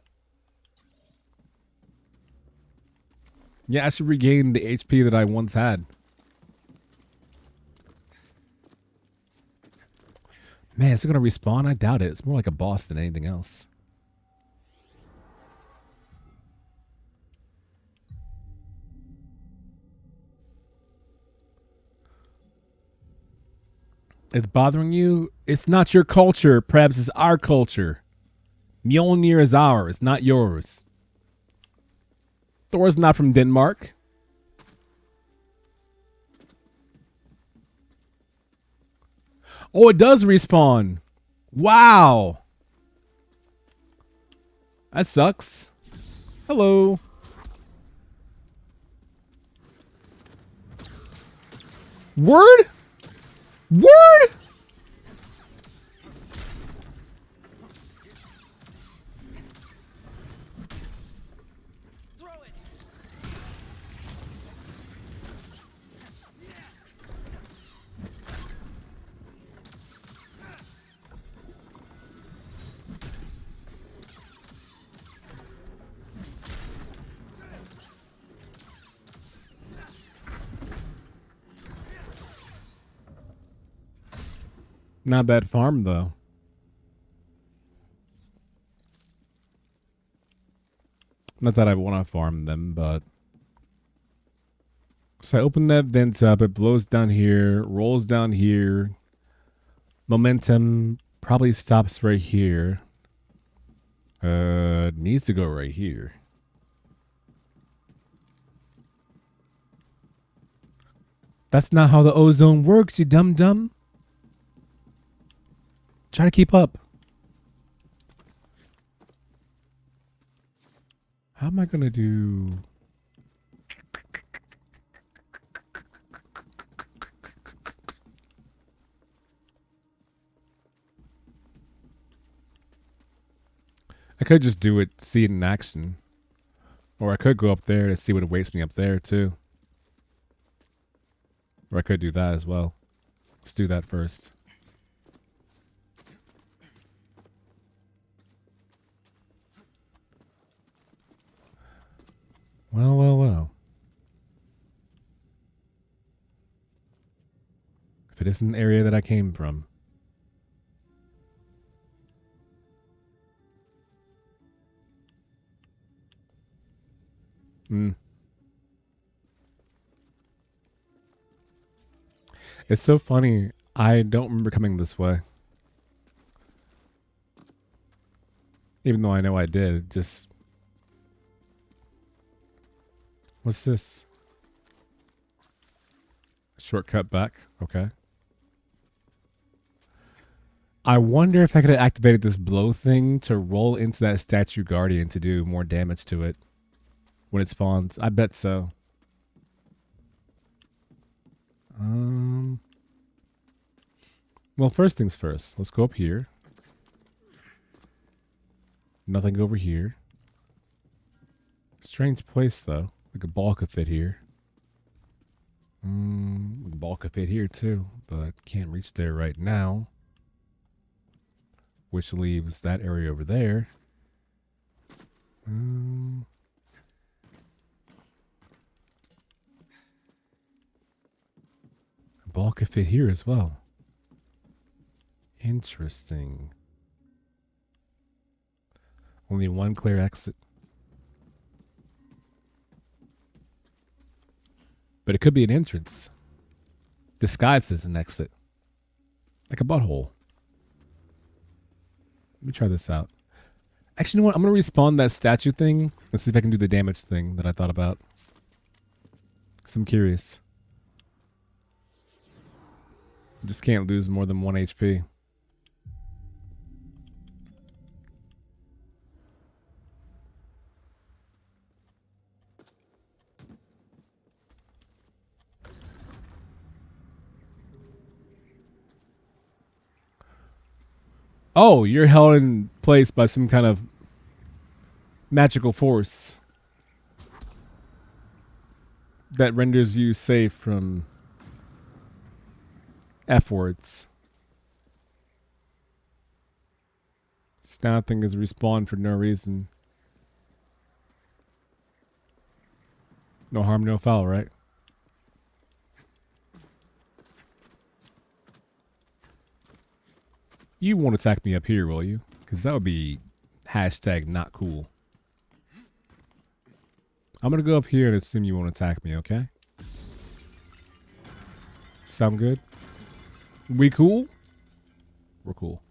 Yeah, I should regain the HP that I once had. Man, is it going to respawn? I doubt it. It's more like a boss than anything else. It's bothering you? It's not your culture, Prebz. It's our culture. Mjolnir is ours, not yours. Thor's not from Denmark. Oh, it does respawn. Wow. That sucks. Hello. Word? Word? Not bad farm, though. Not that I want to farm them, but... So I open that vent up, it blows down here, rolls down here. Momentum probably stops right here. Needs to go right here. That's not how the ozone works, you dum-dum. Try to keep up. How am I going to do... I could just do it, see it in action. Or I could go up there to see what awaits me up there, too. Or I could do that as well. Let's do that first. Well, well, well. If it isn't the area that I came from. It's so funny. I don't remember coming this way. Even though I know I did. Just... What's this? Shortcut back. Okay. I wonder if I could have activated this blow thing to roll into that statue guardian to do more damage to it when it spawns. I bet so. Well, first things first. Let's go up here. Nothing over here. Strange place, though. Like a ball could fit here. Ball could fit here, too. But can't reach there right now. Which leaves that area over there. A ball could fit here as well. Interesting. Only one clear exit. But it could be an entrance. Disguised as an exit. Like a butthole. Let me try this out. Actually, you know what? I'm going to respawn that statue thing. Let's see if I can do the damage thing that I thought about. Because I'm curious. Just can't lose more than 1 HP. Oh, you're held in place by some kind of magical force that renders you safe from F words. This damn thing is respawned for no reason. No harm, no foul, right? You won't attack me up here, will you? Because that would be hashtag not cool. I'm going to go up here and assume you won't attack me, okay? Sound good? We cool? We're cool.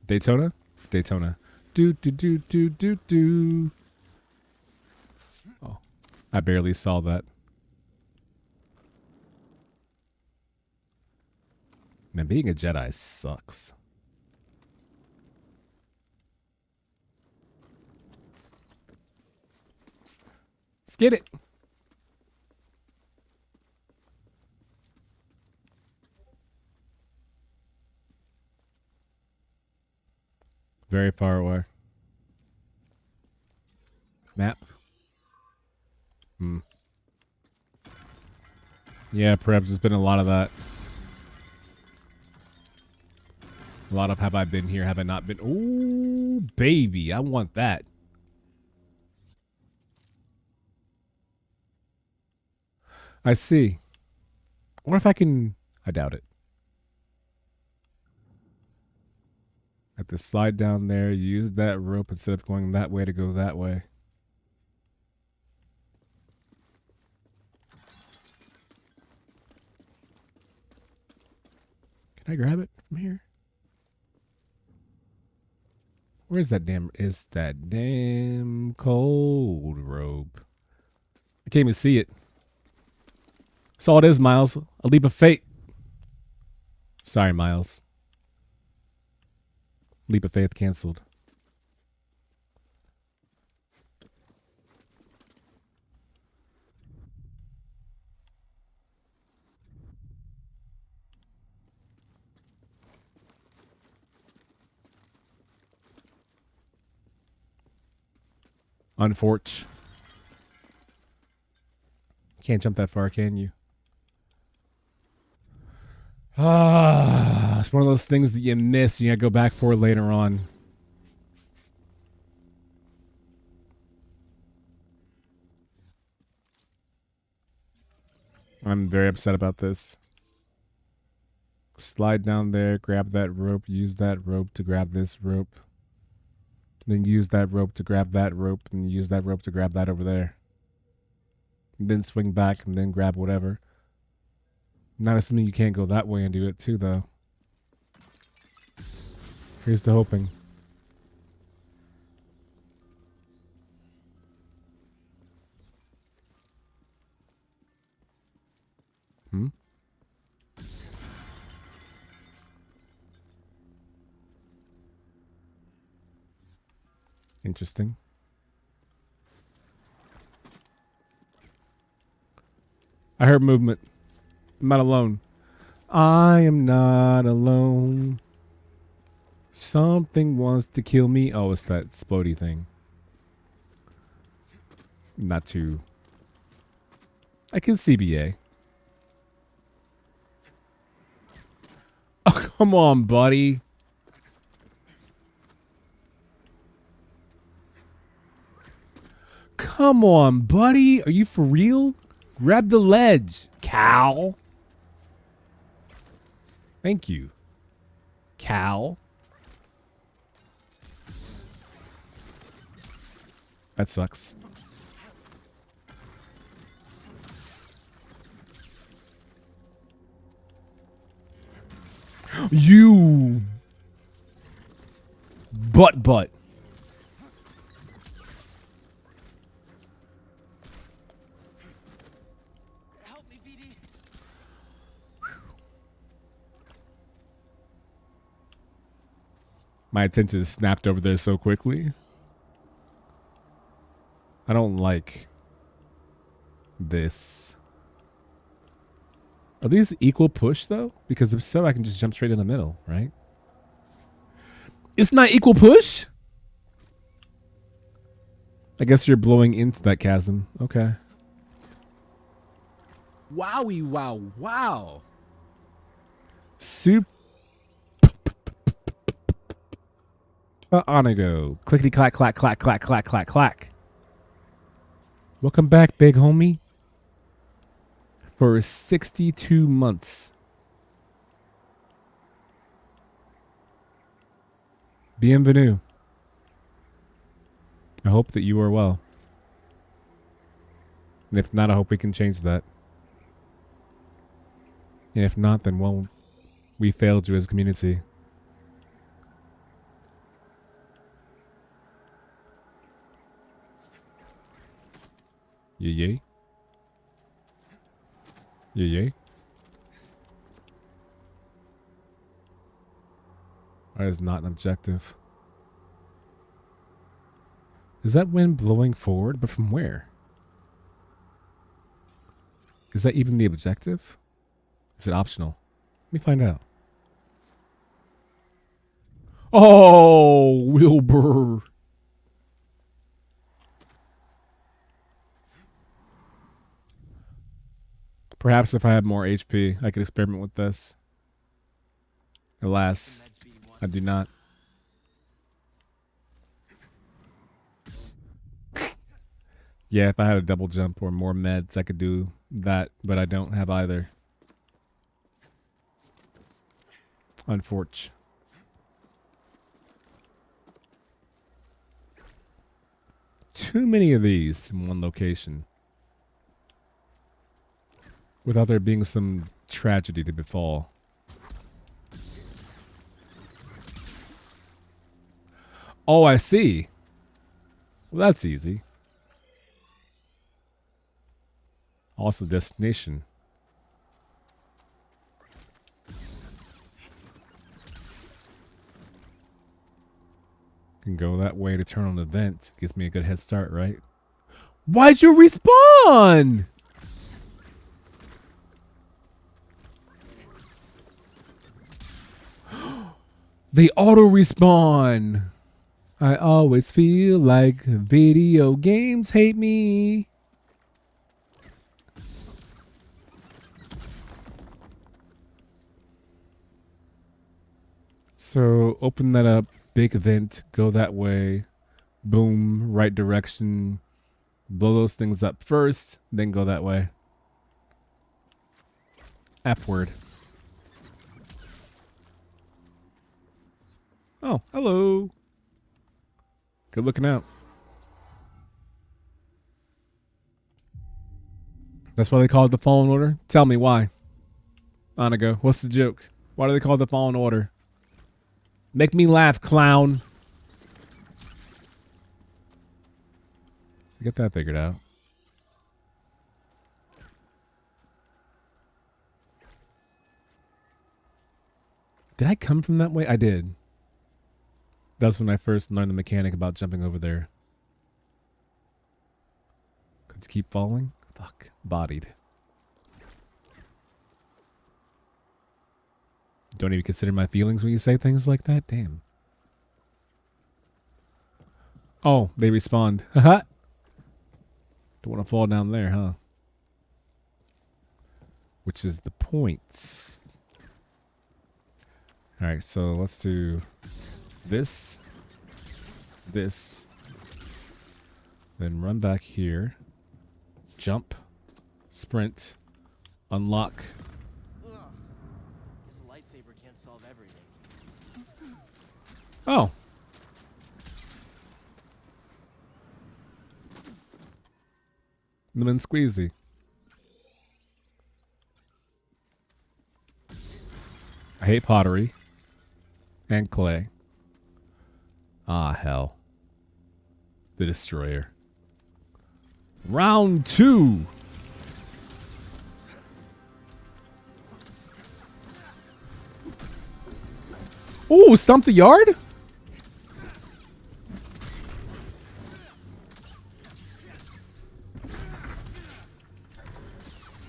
Daytona? Daytona. Do, do, do, do, do, do. Oh, I barely saw that. Man, being a Jedi sucks. Let's get it. Very far away. Map. Yeah, perhaps there's been a lot of that. A lot of have I been here, have I not been? Ooh, baby, I want that. I see. Or if I can... I doubt it. Have to slide down there, use that rope instead of going that way to go that way. Can I grab it from here? Where's that damn... It's that damn cold rope. I can't even see it. That's all it is, Miles. A leap of fate. Sorry, Miles. Leap of faith canceled. Unfortunate. Can't jump that far, can you? It's one of those things that you miss and you gotta go back for later on. I'm very upset about this. Slide down there, grab that rope, use that rope to grab this rope. Then use that rope to grab that rope, and use that rope to grab that over there. And then swing back and then grab whatever. Not assuming you can't go that way and do it too, though. Here's the hoping. Interesting. I heard movement. I'm not alone. I am not alone. Something wants to kill me. Oh, it's that Splody thing. Not too. I can CBA. Oh, come on, buddy. Come on, buddy. Are you for real? Grab the ledge, Cal. Thank you, Cal. That sucks. You butt. Help me, VD. My attention snapped over there so quickly. I don't like this. Are these equal push, though? Because if so, I can just jump straight in the middle, right? It's not equal push? I guess you're blowing into that chasm. Okay. Wowie, wow. Super. On a go. Clickety clack, clack, clack, clack, clack, clack, clack. Welcome back, big homie. For 62 months. Bienvenue. I hope that you are well. And if not, I hope we can change that. And if not, then, well, we failed you as a community. Yay. That is not an objective. Is that wind blowing forward? But from where? Is that even the objective? Is it optional? Let me find out. Oh, Wilbur. Perhaps if I had more HP, I could experiment with this. Alas, I do not. Yeah, if I had a double jump or more meds, I could do that, but I don't have either. Unfortunate. Too many of these in one location. Without there being some tragedy to befall. Oh, I see. Well, that's easy. Also, destination. Can go that way to turn on the vent. Gives me a good head start, right? Why'd you respawn? They auto respawn. I always feel like video games hate me. So open that up, big event, go that way, boom, right direction, blow those things up first, then go that way. F word. Oh, hello. Good looking out. That's why they call it the Fallen Order? Tell me why. Anago, what's the joke? Why do they call it the Fallen Order? Make me laugh, clown. Get that figured out. Did I come from that way? I did. That's when I first learned the mechanic about jumping over there. Could keep falling? Fuck. Bodied. Don't even consider my feelings when you say things like that? Damn. Oh, they respawned. Haha. Don't want to fall down there, huh? Which is the points. Alright, so let's do this. This. Then run back here. Jump. Sprint. Unlock. Oh. Lemon squeezy. I hate pottery. And clay. Ah, hell. The Destroyer. Round 2. Ooh, stump the yard?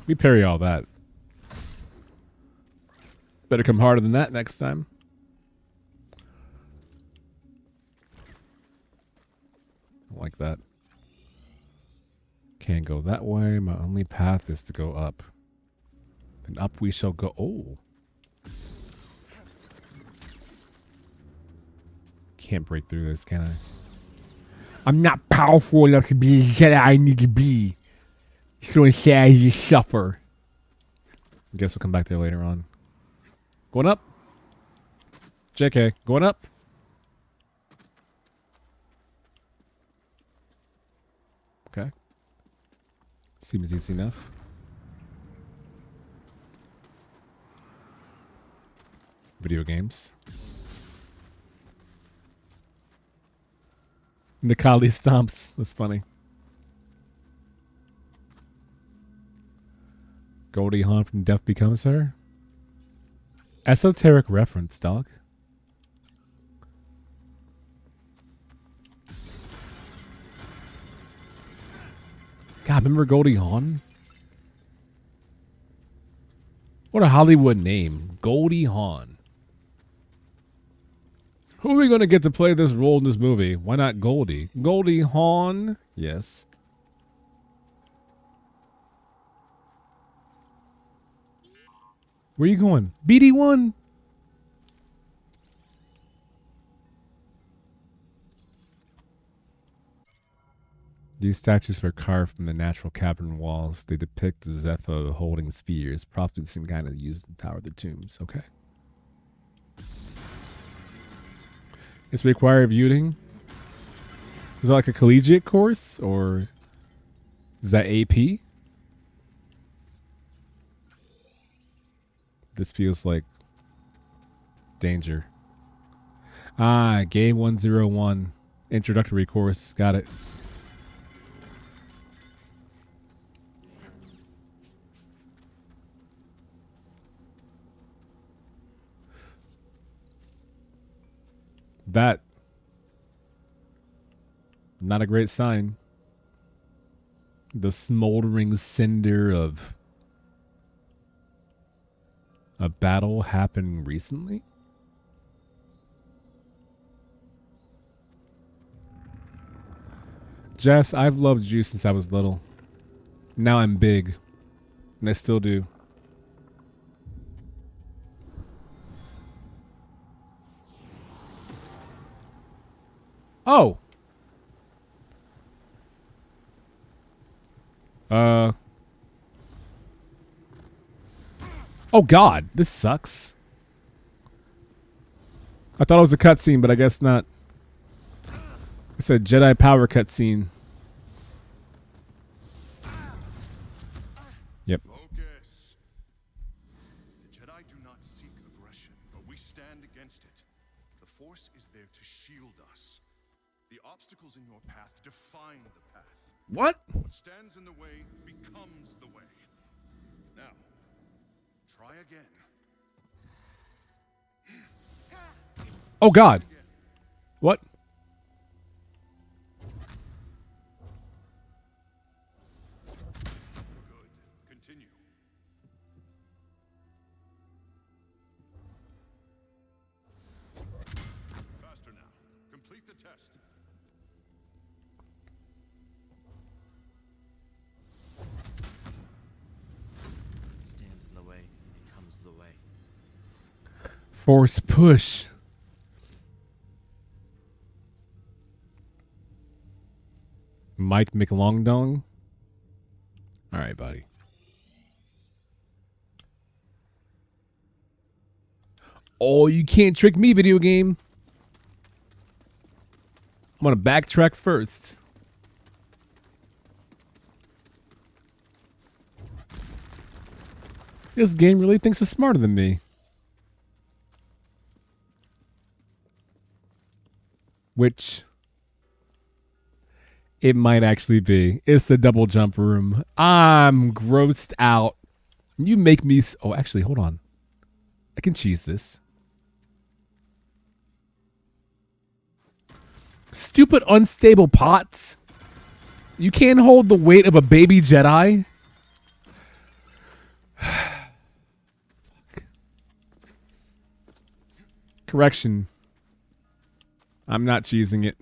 We parry all that. Better come harder than that next time. Like that. Can't go that way. My only path is to go up. Then up we shall go. Oh. Can't break through this, can I? I'm not powerful enough to be the Jedi I need to be. So instead, I just suffer. I guess we'll come back there later on. Going up. JK, going up. Okay. Seems easy enough. Video games. The Kali stomps. That's funny. Goldie Hawn from Death Becomes Her. Esoteric reference, dog. God, remember Goldie Hawn? What a Hollywood name. Goldie Hawn. Who are we going to get to play this role in this movie? Why not Goldie? Goldie Hawn? Yes. Where are you going? BD1? These statues were carved from the natural cavern walls. They depict Zepho holding spears, probably the same kind of used in Tower of the Tombs. Okay. It's required viewing. Is that like a collegiate course or is that AP? This feels like danger. Ah, game 101. Introductory course. Got it. That. Not a great sign. The smoldering cinder of a battle happened recently? Jess, I've loved you since I was little. Now I'm big. And I still do. Oh! Oh God, this sucks. I thought it was a cutscene, but I guess not. It's a Jedi power cutscene. Yep. Focus. The Jedi do not seek aggression, but we stand against it. The Force is there to shield us. The obstacles in your path define the path. What? What stands in the way becomes the way. Now, try again. Oh God. What? Good. Continue. Faster now. Complete the test. What stands in the way becomes the way. Force push. Mike McLongdong. All right, buddy. Oh, you can't trick me, video game. I'm going to backtrack first. This game really thinks it's smarter than me. Which it might actually be. It's the double jump room. I'm grossed out. You make me... Oh, actually, hold on. I can cheese this. Stupid unstable pots. You can't hold the weight of a baby Jedi. Correction. I'm not cheesing it.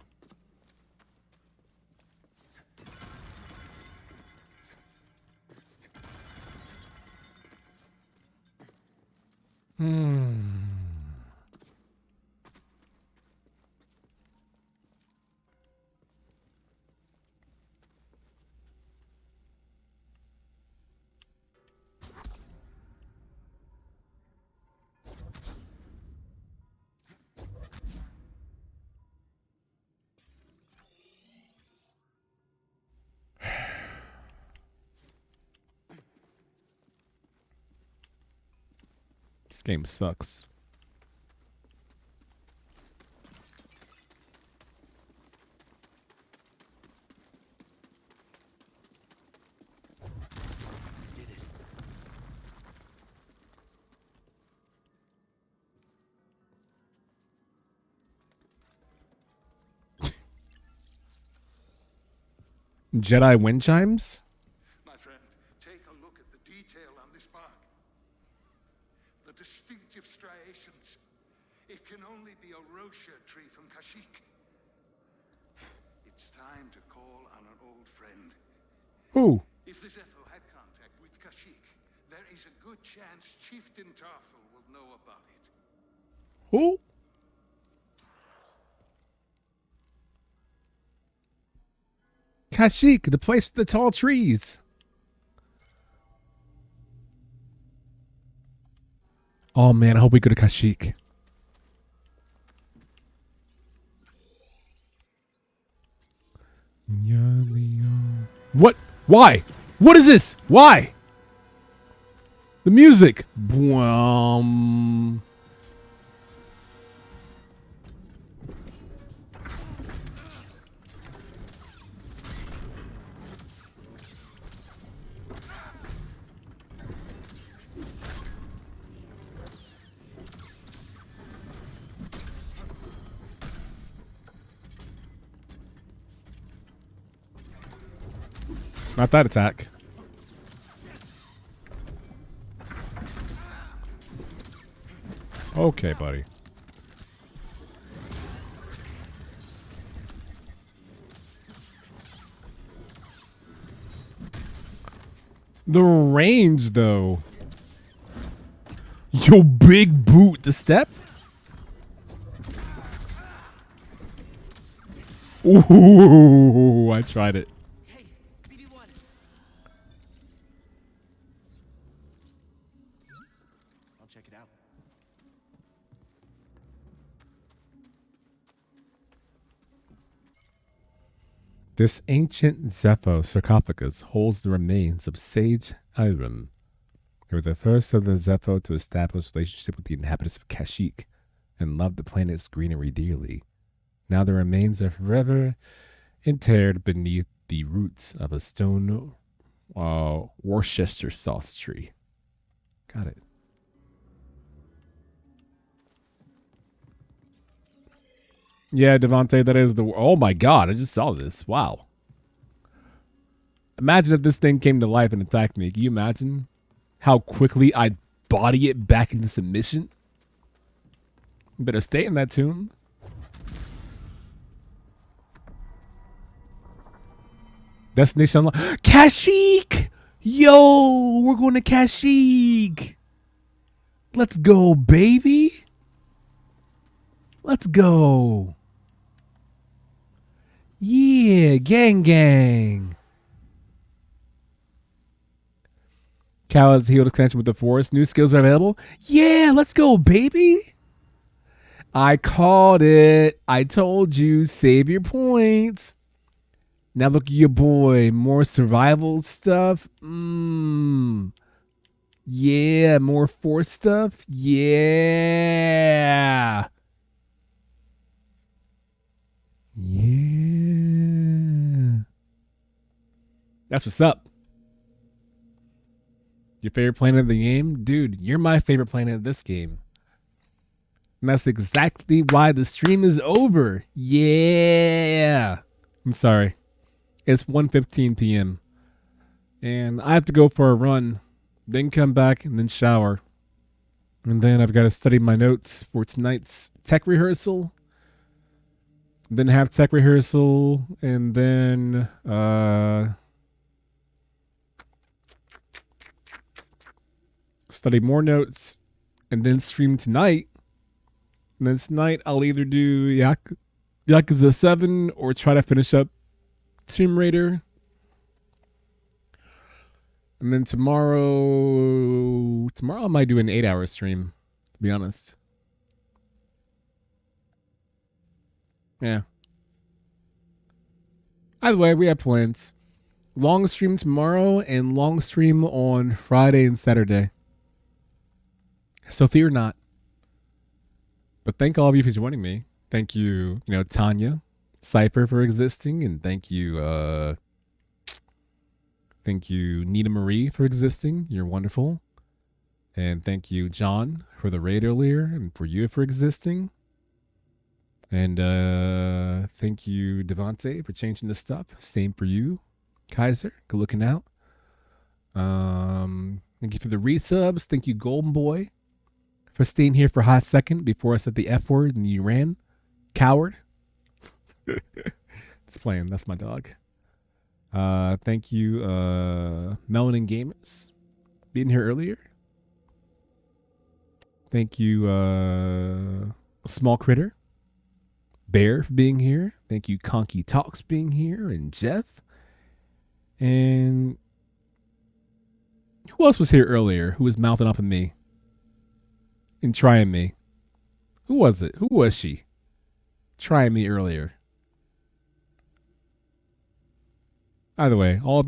This game sucks. Did it. Jedi wind chimes? My friend, take a look at the detail on this bark. The distinctive striations. It can only be a Rosha tree from Kashyyyk. It's time to call on an old friend. Who? If the Zepho had contact with Kashyyyk, there is a good chance Chieftain Tarful will know about it. Who? Kashyyyk, the place with the tall trees. Oh man, I hope we go to Kashyyyk. What? Why? What is this? Why? The music. Boom. Not that attack. Okay, buddy. The range, though. Yo, big boot. The step? Ooh, I tried it. I'll check it out. This ancient Zepho sarcophagus holds the remains of Sage Iram, who were the first of the Zepho to establish a relationship with the inhabitants of Kashyyyk and loved the planet's greenery dearly. Now the remains are forever interred beneath the roots of a stone Worcester sauce tree. Got it. Yeah, Devontae, that is the... Oh my god, I just saw this. Wow. Imagine if this thing came to life and attacked me. Can you imagine how quickly I'd body it back into submission? You better stay in that tomb. Destination unlocked. Kashyyyk! Yo, we're going to Kashyyyk. Let's go, baby. Let's go. Yeah, gang gang. Cal has healed his connection with the Force. New skills are available. Yeah, let's go, baby. I called it. I told you, save your points. Now look at your boy. More survival stuff. Yeah, more Force stuff. Yeah. Yeah. That's what's up. Your favorite planet of the game? Dude, you're my favorite planet of this game. And that's exactly why the stream is over. Yeah. I'm sorry. It's 1:15 p.m. And I have to go for a run, then come back and then shower. And then I've got to study my notes for tonight's tech rehearsal. Then have tech rehearsal and then study more notes and then stream tonight. And then tonight I'll either do Yakuza 7 or try to finish up Tomb Raider. And then tomorrow I might do an 8-hour stream, to be honest. Yeah. Either way, we have plans. Long stream tomorrow and long stream on Friday and Saturday. So fear not. But thank all of you for joining me. Thank you, Tanya, Cypher for existing, and thank you, Nina Marie for existing. You're wonderful. And thank you, John, for the raid earlier, and for you for existing. And thank you, Devontae, for changing the stuff. Same for you, Kaiser. Good looking out. Thank you for the resubs. Thank you, Golden Boy, for staying here for a hot second before I said the F word and you ran. Coward. Just playing. That's my dog. Thank you, Melanin Gamers, being here earlier. Thank you, Small Critter, Bear for being here. Thank you, Conky Talks being here, and Jeff. And who else was here earlier who was mouthing off of me and trying me? Who was it? Who was she? Trying me earlier. Either way, all of